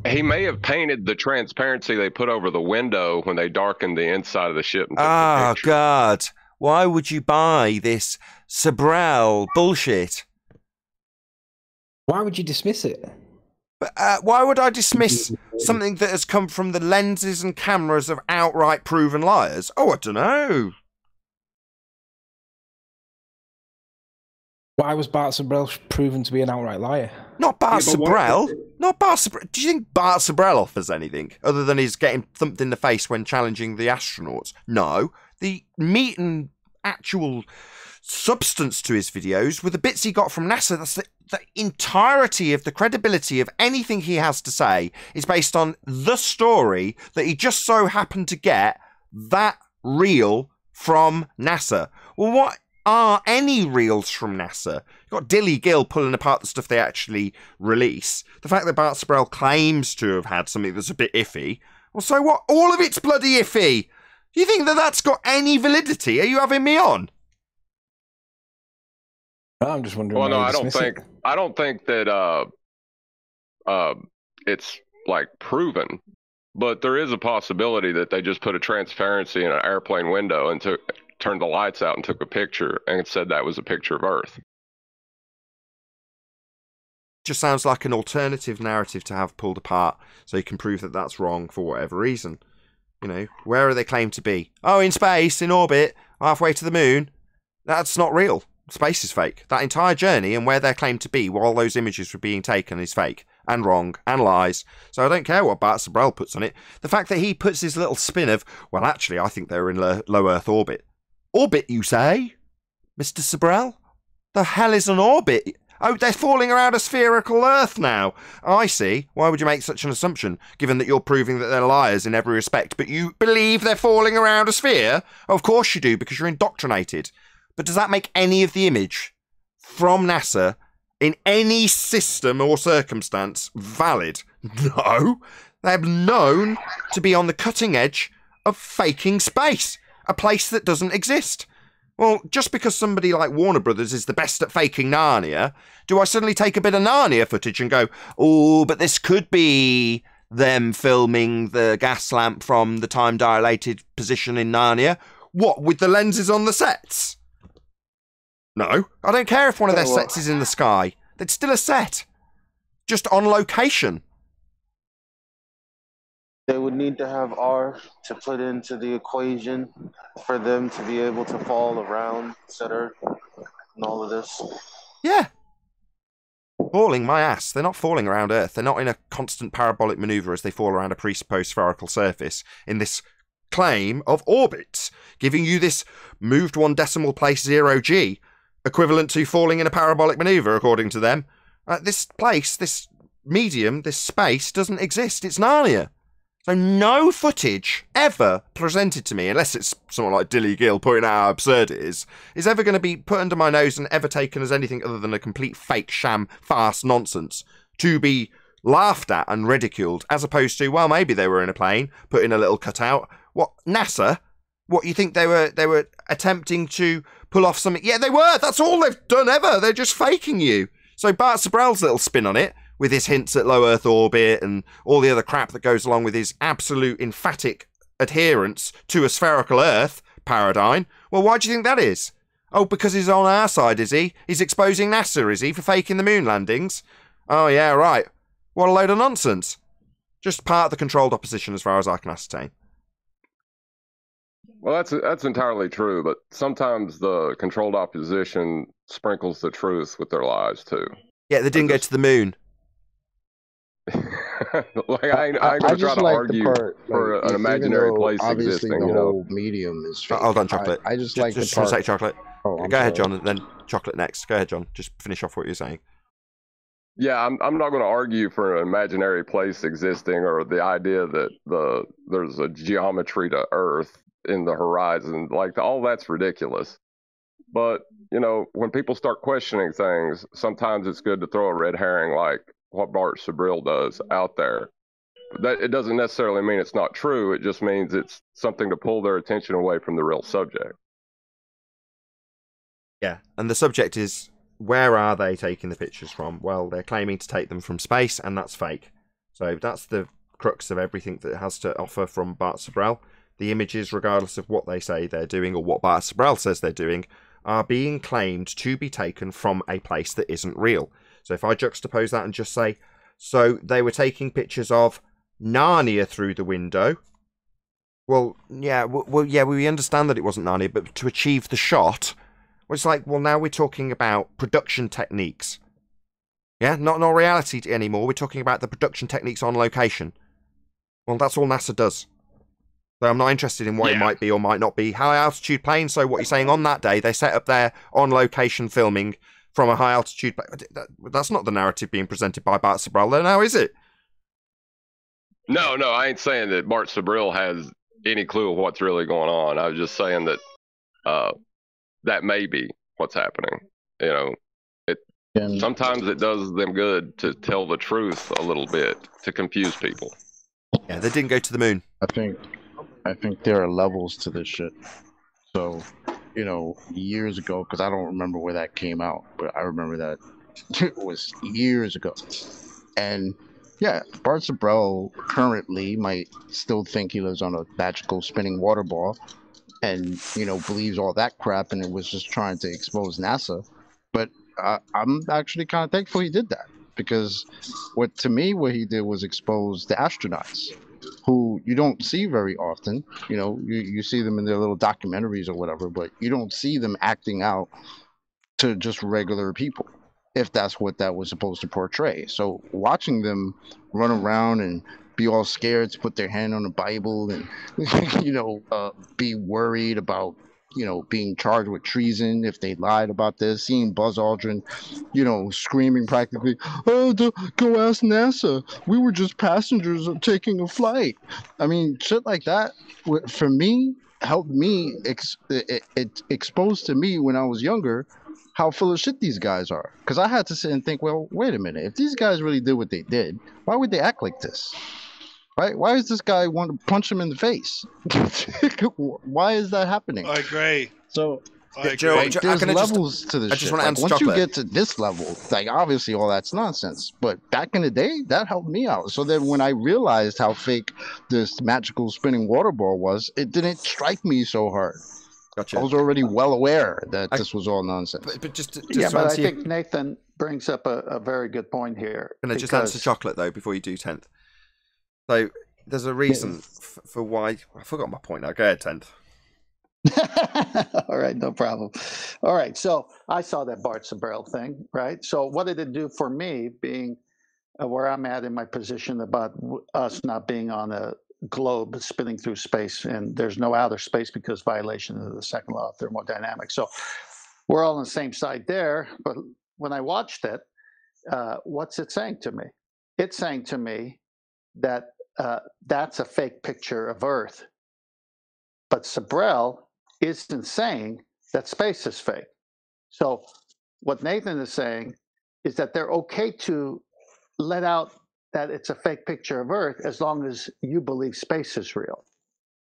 he may have painted the transparency they put over the window when they darkened the inside of the ship. Oh, God. Why would you buy this Sabrel bullshit? Why would you dismiss it? But why would I dismiss something that has come from the lenses and cameras of outright proven liars? Oh, I don't know. Why was Bart Sabrel proven to be an outright liar? Not Bart Sabrel. Not Bart Sabrel. Do you think Bart Sabrel offers anything other than he's getting thumped in the face when challenging the astronauts? No. The meat and actual substance to his videos were the bits he got from NASA. That's the entirety of the credibility of anything he has to say is based on the story that he just so happened to get that reel from NASA. Well, what are any reels from NASA? You've got Dilly Gill pulling apart the stuff they actually release. The fact that Bart Sabrel claims to have had something that's a bit iffy. Well, so what? All of it's bloody iffy. Do you think that that's got any validity? Are you having me on? I'm just wondering. Well, no, I don't think that it's like proven, but there is a possibility that they just put a transparency in an airplane window and turned the lights out and took a picture and said that was a picture of Earth. Just sounds like an alternative narrative to have pulled apart so you can prove that that's wrong for whatever reason. Where are they claimed to be? Oh, in space, in orbit, halfway to the moon. That's not real. Space is fake. That entire journey and where they're claimed to be while those images were being taken is fake and wrong and lies. So I don't care what Bart Sabrel puts on it. The fact that he puts his little spin of, well, actually, I think they're in low Earth orbit. Orbit, you say? Mr. Sabrel? The hell is an orbit? Oh, they're falling around a spherical Earth now. I see. Why would you make such an assumption, given that you're proving that they're liars in every respect, but you believe they're falling around a sphere? Of course you do, because you're indoctrinated. But does that make any of the image from NASA in any system or circumstance valid? No. They're known to be on the cutting edge of faking space, a place that doesn't exist. Well, just because somebody like Warner Brothers is the best at faking Narnia, do I suddenly take a bit of Narnia footage and go, oh, but this could be them filming the gas lamp from the time-dilated position in Narnia? What, with the lenses on the sets? No, I don't care if one of their sets is in the sky. It's still a set. Just on location. They would need to have R to put into the equation for them to be able to fall around, etc. and all of this. Yeah. Falling my ass. They're not falling around Earth. They're not in a constant parabolic maneuver as they fall around a presupposed spherical surface in this claim of orbits, giving you this moved 1 decimal place 0g, equivalent to falling in a parabolic maneuver, according to them. This place, this medium, this space doesn't exist. It's Narnia. So no footage ever presented to me, unless it's someone like Dilly Gill pointing out how absurd it is ever going to be put under my nose and ever taken as anything other than a complete fake, sham, farce nonsense to be laughed at and ridiculed, as opposed to, well, maybe they were in a plane, put in a little cutout. What, NASA? What, you think they were attempting to pull off something? Yeah, they were. That's all they've done ever. They're just faking you. So Bart Sabrell's little spin on it, with his hints at low Earth orbit and all the other crap that goes along with his absolute emphatic adherence to a spherical Earth paradigm. Well, why do you think that is? Oh, because he's on our side, is he? He's exposing NASA, is he, for faking the moon landings? Oh, yeah, right. What a load of nonsense. Just part of the controlled opposition as far as I can ascertain. Well, that's entirely true, but sometimes the controlled opposition sprinkles the truth with their lies, too. Yeah, they didn't go to the moon. Like I ain't gonna try to argue for an imaginary place obviously existing. The whole medium is fake. Hold on, Chocolate. I just like the just part. Just a sec, Chocolate. Oh, Go ahead, John, and then Chocolate next. Go ahead, John. Just finish off what you're saying. Yeah, I'm not going to argue for an imaginary place existing or the idea that there's a geometry to Earth in the horizon. Like all that's ridiculous. But you know, when people start questioning things, sometimes it's good to throw a red herring like what Bart Sabriel does out there. That it doesn't necessarily mean it's not true. It just means it's something to pull their attention away from the real subject. Yeah, and the subject is, where are they taking the pictures from? Well, they're claiming to take them from space, and that's fake. So that's the crux of everything that it has to offer from Bart Sabriel. The images, regardless of what they say they're doing or what Bart Sabriel says they're doing, are being claimed to be taken from a place that isn't real. So if I juxtapose that and just say, so they were taking pictures of Narnia through the window. Well, yeah, we understand that it wasn't Narnia, but to achieve the shot, well, it's like, well, now we're talking about production techniques. Yeah, not reality anymore. We're talking about the production techniques on location. Well, that's all NASA does. So I'm not interested in what it might be or might not be. High altitude plane. So what you're saying, on that day, they set up their on location filming from a high altitude plane. That's not the narrative being presented by Bart Sabriel there now, is it? No, I ain't saying that Bart Sabriel has any clue of what's really going on. I was just saying that that may be what's happening. You know, sometimes it does them good to tell the truth a little bit to confuse people. Yeah, they didn't go to the moon. I think there are levels to this shit. So, you know, years ago, because I don't remember where that came out, but I remember that it was years ago. And yeah, Bart Sabriel currently might still think he lives on a magical spinning water ball and, you know, believes all that crap and it was just trying to expose NASA. But I'm actually kind of thankful he did that, because what he did was expose the astronauts, who you don't see very often. You know, you see them in their little documentaries or whatever, but you don't see them acting out to just regular people, if that's what that was supposed to portray. So watching them run around and be all scared to put their hand on the Bible and, you know, be worried about, you know, being charged with treason if they lied about this, seeing Buzz Aldrin, you know, screaming practically, oh, go ask NASA. We were just passengers taking a flight. I mean, shit like that, for me, helped me, it exposed to me when I was younger how full of shit these guys are. Because I had to sit and think, well, wait a minute. If these guys really did what they did, why would they act like this? Right? Why does this guy want to punch him in the face? Why is that happening? I agree. So Joe, there's levels to this. I just want to answer once Chocolate. You get to this level, like obviously all that's nonsense. But back in the day, that helped me out. So then when I realized how fake this magical spinning water ball was, it didn't strike me so hard. Gotcha. I was already well aware that this was all nonsense. But just but I think Nathan brings up a very good point here. Can I just answer Chocolate, though, before you do 10th? So there's a reason for why... I forgot my point now. Go ahead, 10th. All right, no problem. All right, so I saw that Bart Sabriel thing, right? So what did it do for me, being where I'm at in my position about us not being on a globe spinning through space, and there's no outer space because violation of the second law of thermodynamics. So we're all on the same side there. But when I watched it, what's it saying to me? It's saying to me that that's a fake picture of Earth. But Sabriel isn't saying that space is fake. So what Nathan is saying is that they're okay to let out that it's a fake picture of Earth as long as you believe space is real,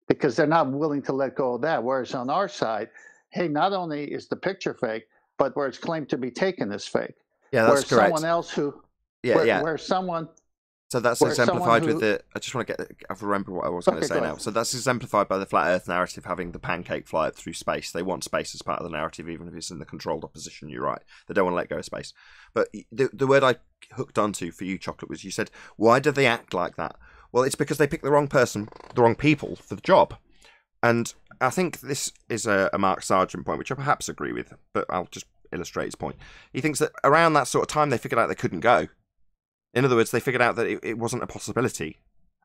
because they're not willing to let go of that. Whereas on our side, hey, not only is the picture fake, but where it's claimed to be taken is fake. Yeah, that's whereas correct. Someone else who, yeah. where someone. So that's exemplified with the. I just want to get. I remember what I was going to say now. So that's exemplified by the flat Earth narrative having the pancake fly up through space. They want space as part of the narrative, even if it's in the controlled opposition. You're right. They don't want to let go of space. But the word I hooked onto for you, Chocolate, was you said, why do they act like that? Well, it's because they picked the wrong person, the wrong people for the job. And I think this is a Mark Sargent point, which I perhaps agree with, but I'll just illustrate his point. He thinks that around that sort of time, they figured out they couldn't go. In other words, they figured out that it wasn't a possibility.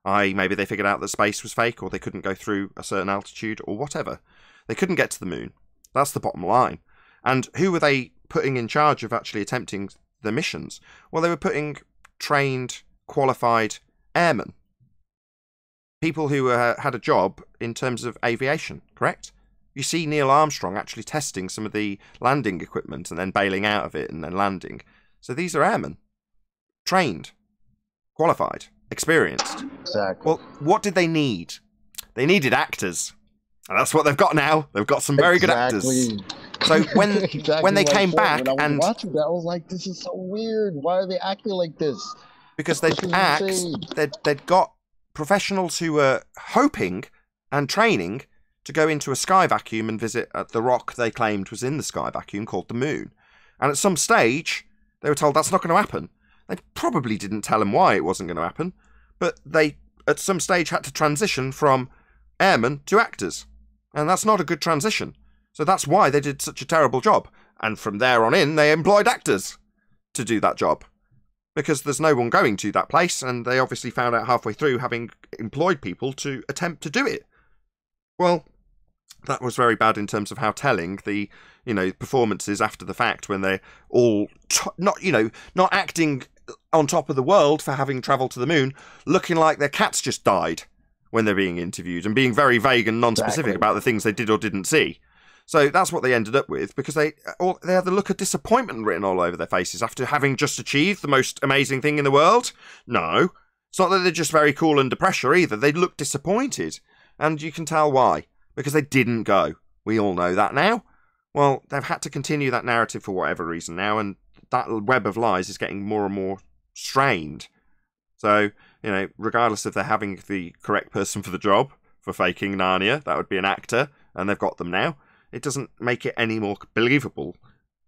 Maybe they figured out that space was fake, or they couldn't go through a certain altitude, or whatever. They couldn't get to the moon. That's the bottom line. And who were they putting in charge of actually attempting the missions? Well, they were putting trained, qualified airmen. People who had a job in terms of aviation, correct? You see Neil Armstrong actually testing some of the landing equipment and then bailing out of it and then landing. So these are airmen. Trained, qualified, experienced. Exactly. Well, what did they need? They needed actors. And that's what they've got now. They've got some very good actors. So when they came back when I was and watching that, I was like, this is so weird. Why are they acting like this? Because they'd got professionals who were hoping and training to go into a sky vacuum and visit the rock they claimed was in the sky vacuum called the moon. And at some stage, they were told that's not going to happen. They probably didn't tell them why it wasn't going to happen, but they, at some stage, had to transition from airmen to actors. And that's not a good transition. So that's why they did such a terrible job. And from there on in, they employed actors to do that job. Because there's no one going to that place, and they obviously found out halfway through, having employed people to attempt to do it. Well, that was very bad in terms of how telling the, performances after the fact, when they're all not acting on top of the world for having travelled to the moon, looking like their cats just died when they're being interviewed, and being very vague and non-specific about the things they did or didn't see. So that's what they ended up with, because they had the look of disappointment written all over their faces after having just achieved the most amazing thing in the world. No, it's not that they're just very cool under pressure either. They look disappointed, and you can tell why, because they didn't go. We all know that now. Well, they've had to continue that narrative for whatever reason now, and that web of lies is getting more and more strained. So, regardless of they're having the correct person for the job for faking Narnia, that would be an actor, and they've got them now. It doesn't make it any more believable.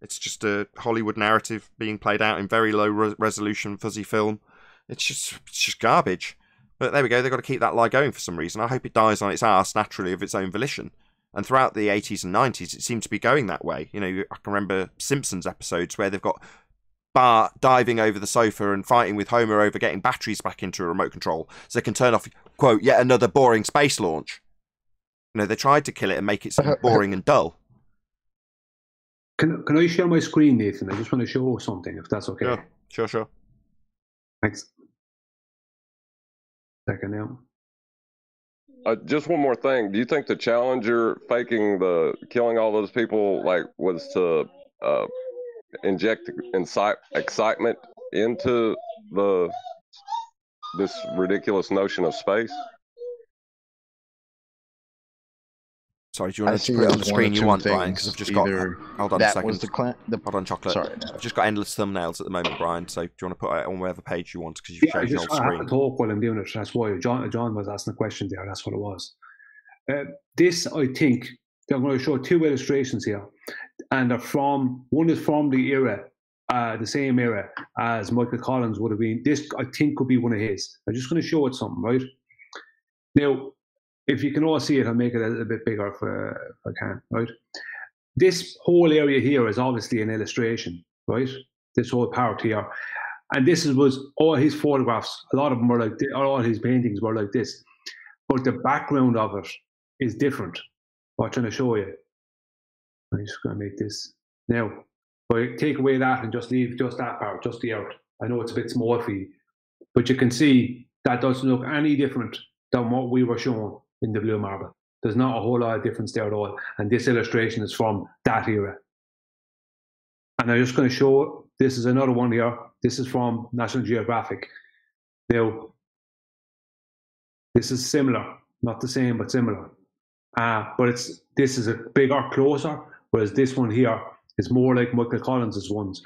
It's just a Hollywood narrative being played out in very low resolution fuzzy film. It's just garbage. But there we go, they've got to keep that lie going for some reason. I hope it dies on its arse naturally of its own volition. And throughout the 80s and 90s, it seemed to be going that way. I can remember Simpsons episodes where they've got Bart diving over the sofa and fighting with Homer over getting batteries back into a remote control so they can turn off, quote, yet another boring space launch. They tried to kill it and make it seem boring and dull. Can I share my screen, Nathan? I just want to show something, if that's okay. Sure. Thanks. Second now. Just one more thing. Do you think the Challenger faking killing all those people was to inject excitement into this ridiculous notion of space? Sorry, do you want to put it on the screen you want, Brian? Because I've just got... Hold on a second. Hold on, Chocolate. Sorry. I've just got endless thumbnails at the moment, Brian, so do you want to put it on whatever page you want? Because you've changed your whole screen. I have to talk while I'm doing it. That's why John was asking a question there. That's what it was. This, I think, I'm going to show two illustrations here. And one is from the era, the same era as Michael Collins would have been. This, I think, could be one of his. I'm just going to show it something, right? Now, if you can all see it, I'll make it a little bit bigger if I can, right? This whole area here is obviously an illustration, right? This whole part here. And this was all his photographs. A lot of them were like this, all his paintings were like this. But the background of it is different. What I'm trying to show you. I'm just going to make this. Now, if I take away that and just leave just that part, just the earth. I know it's a bit small for you, but you can see that doesn't look any different than what we were shown in the blue marble. There's not a whole lot of difference there at all. And this illustration is from that era. And I'm just going to show, this is another one here. This is from National Geographic. Now, this is similar, not the same, but similar. But this is a bigger, closer, whereas this one here is more like Michael Collins's ones.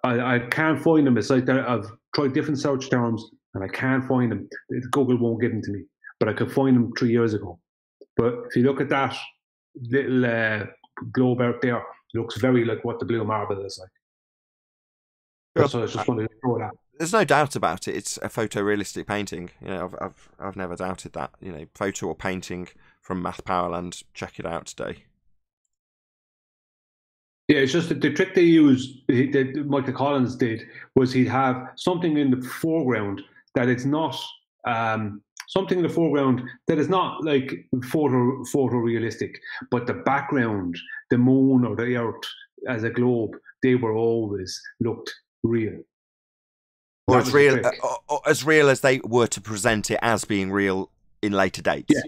I can't find them. It's like I've tried different search terms and I can't find them. Google won't give them to me, but I could find them 3 years ago. But if you look at that little globe out there, it looks very like what the blue marble is like. So I just wanted to throw that. There's no doubt about it. It's a photorealistic painting. You know, I've never doubted that. You know, photo or painting from Math Powerland. Check it out today. Yeah, it's just that the trick they used, that Michael Collins did, was he'd have something in the foreground that it's not something in the foreground that is not like photorealistic, but the background, the moon or the earth as a globe, they were always looked real. Or as real as they were to present it as being real in later dates. Yeah,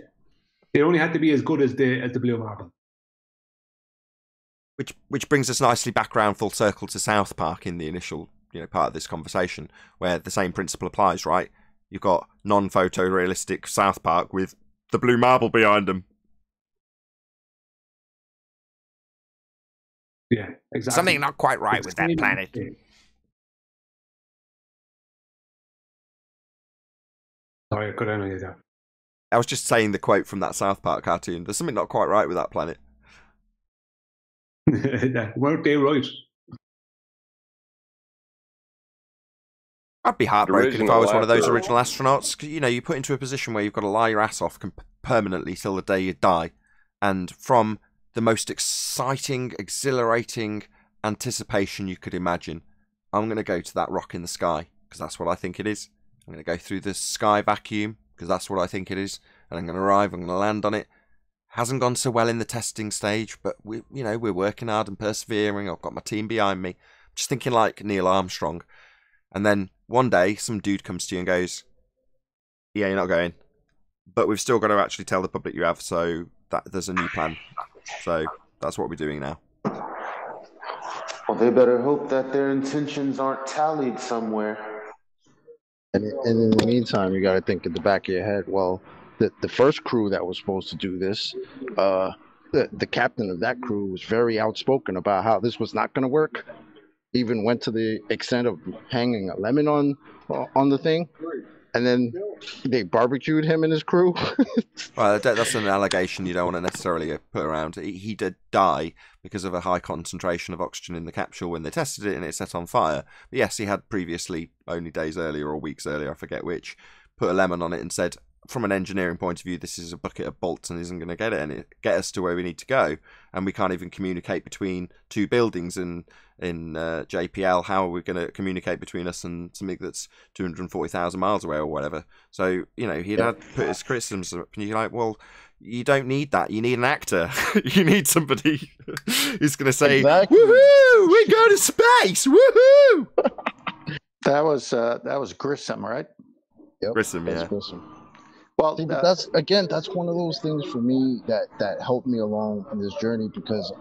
it only had to be as good as the blue marble. Which brings us nicely back around full circle to South Park in the initial part of this conversation, where the same principle applies, right? You've got non-photorealistic South Park with the blue marble behind them. Yeah, exactly. Something not quite right with that planet. Sorry, I couldn't hear that. I was just saying the quote from that South Park cartoon. There's something not quite right with that planet. Weren't they right? I'd be heartbroken if I was one of those original astronauts. You put into a position where you've got to lie your ass off permanently till the day you die. And from the most exciting, exhilarating anticipation you could imagine, I'm going to go to that rock in the sky, because that's what I think it is. I'm going to go through the sky vacuum, because that's what I think it is. And I'm going to arrive, I'm going to land on it. Hasn't gone so well in the testing stage, but we're working hard and persevering. I've got my team behind me. Just thinking like Neil Armstrong. And then one day, some dude comes to you and goes, yeah, you're not going. But we've still got to actually tell the public you have, so that there's a new plan. So that's what we're doing now. Well, they better hope that their intentions aren't tallied somewhere. And in the meantime, you got to think at the back of your head, well, the first crew that was supposed to do this, the captain of that crew was very outspoken about how this was not going to work. Even went to the extent of hanging a lemon on the thing, and then they barbecued him and his crew. Well, that's an allegation you don't want to necessarily put around. He did die because of a high concentration of oxygen in the capsule when they tested it and it set on fire. But yes, he had previously, only days earlier or weeks earlier, I forget which, put a lemon on it and said, from an engineering point of view, this is a bucket of bolts and isn't going to get us to where we need to go. And we can't even communicate between two buildings in JPL. How are we going to communicate between us and something that's 240,000 miles away or whatever? So, he'd had put his criticisms up and you're like, well, you don't need that. You need an actor. You need somebody who's going to say, exactly. Woohoo, we go to space, woohoo! That was Grissom, right? Yep, Grissom, yeah. Grissom. Well, see, but that's one of those things for me that helped me along in this journey, because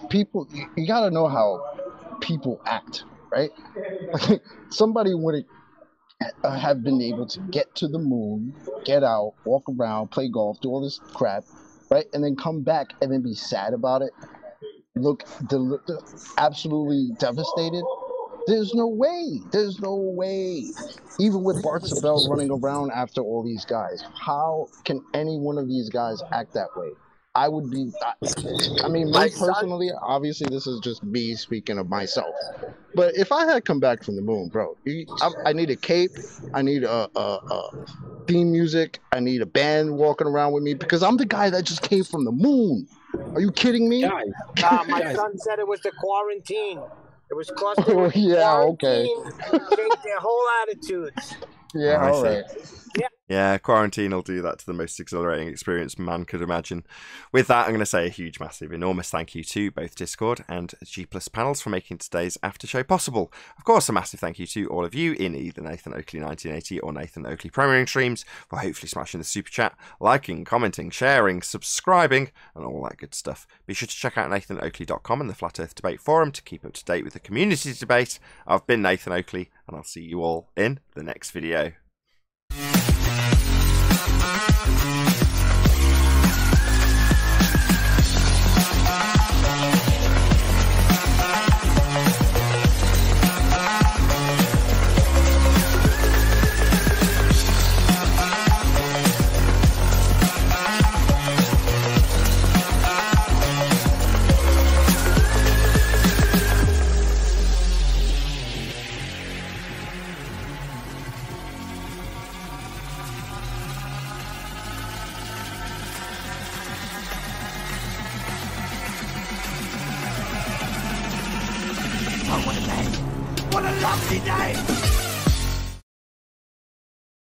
people, you got to know how people act, right? Somebody would have been able to get to the moon, get out, walk around, play golf, do all this crap, right, and then come back and then be sad about it, look absolutely devastated. There's no way. There's no way. Even with Bart Sabel running around after all these guys, how can any one of these guys act that way? I would be. I mean, me personally, obviously, this is just me speaking of myself. But if I had come back from the moon, bro, I need a cape. I need a theme music. I need a band walking around with me, because I'm the guy that just came from the moon. Are you kidding me? My son said it was the quarantine. It was clustered. Oh, yeah, okay. Changed their whole attitudes. Yeah, all right. Yeah. Yeah, quarantine will do that to the most exhilarating experience man could imagine. With that, I'm going to say a huge, massive, enormous thank you to both Discord and G Plus panels for making today's after show possible. Of course, a massive thank you to all of you in either Nathan Oakley 1980 or Nathan Oakley Premiering streams for hopefully smashing the super chat, liking, commenting, sharing, subscribing, and all that good stuff. Be sure to check out nathanoakley.com and the Flat Earth Debate Forum to keep up to date with the community debate. I've been Nathan Oakley, and I'll see you all in the next video. What a lovely day!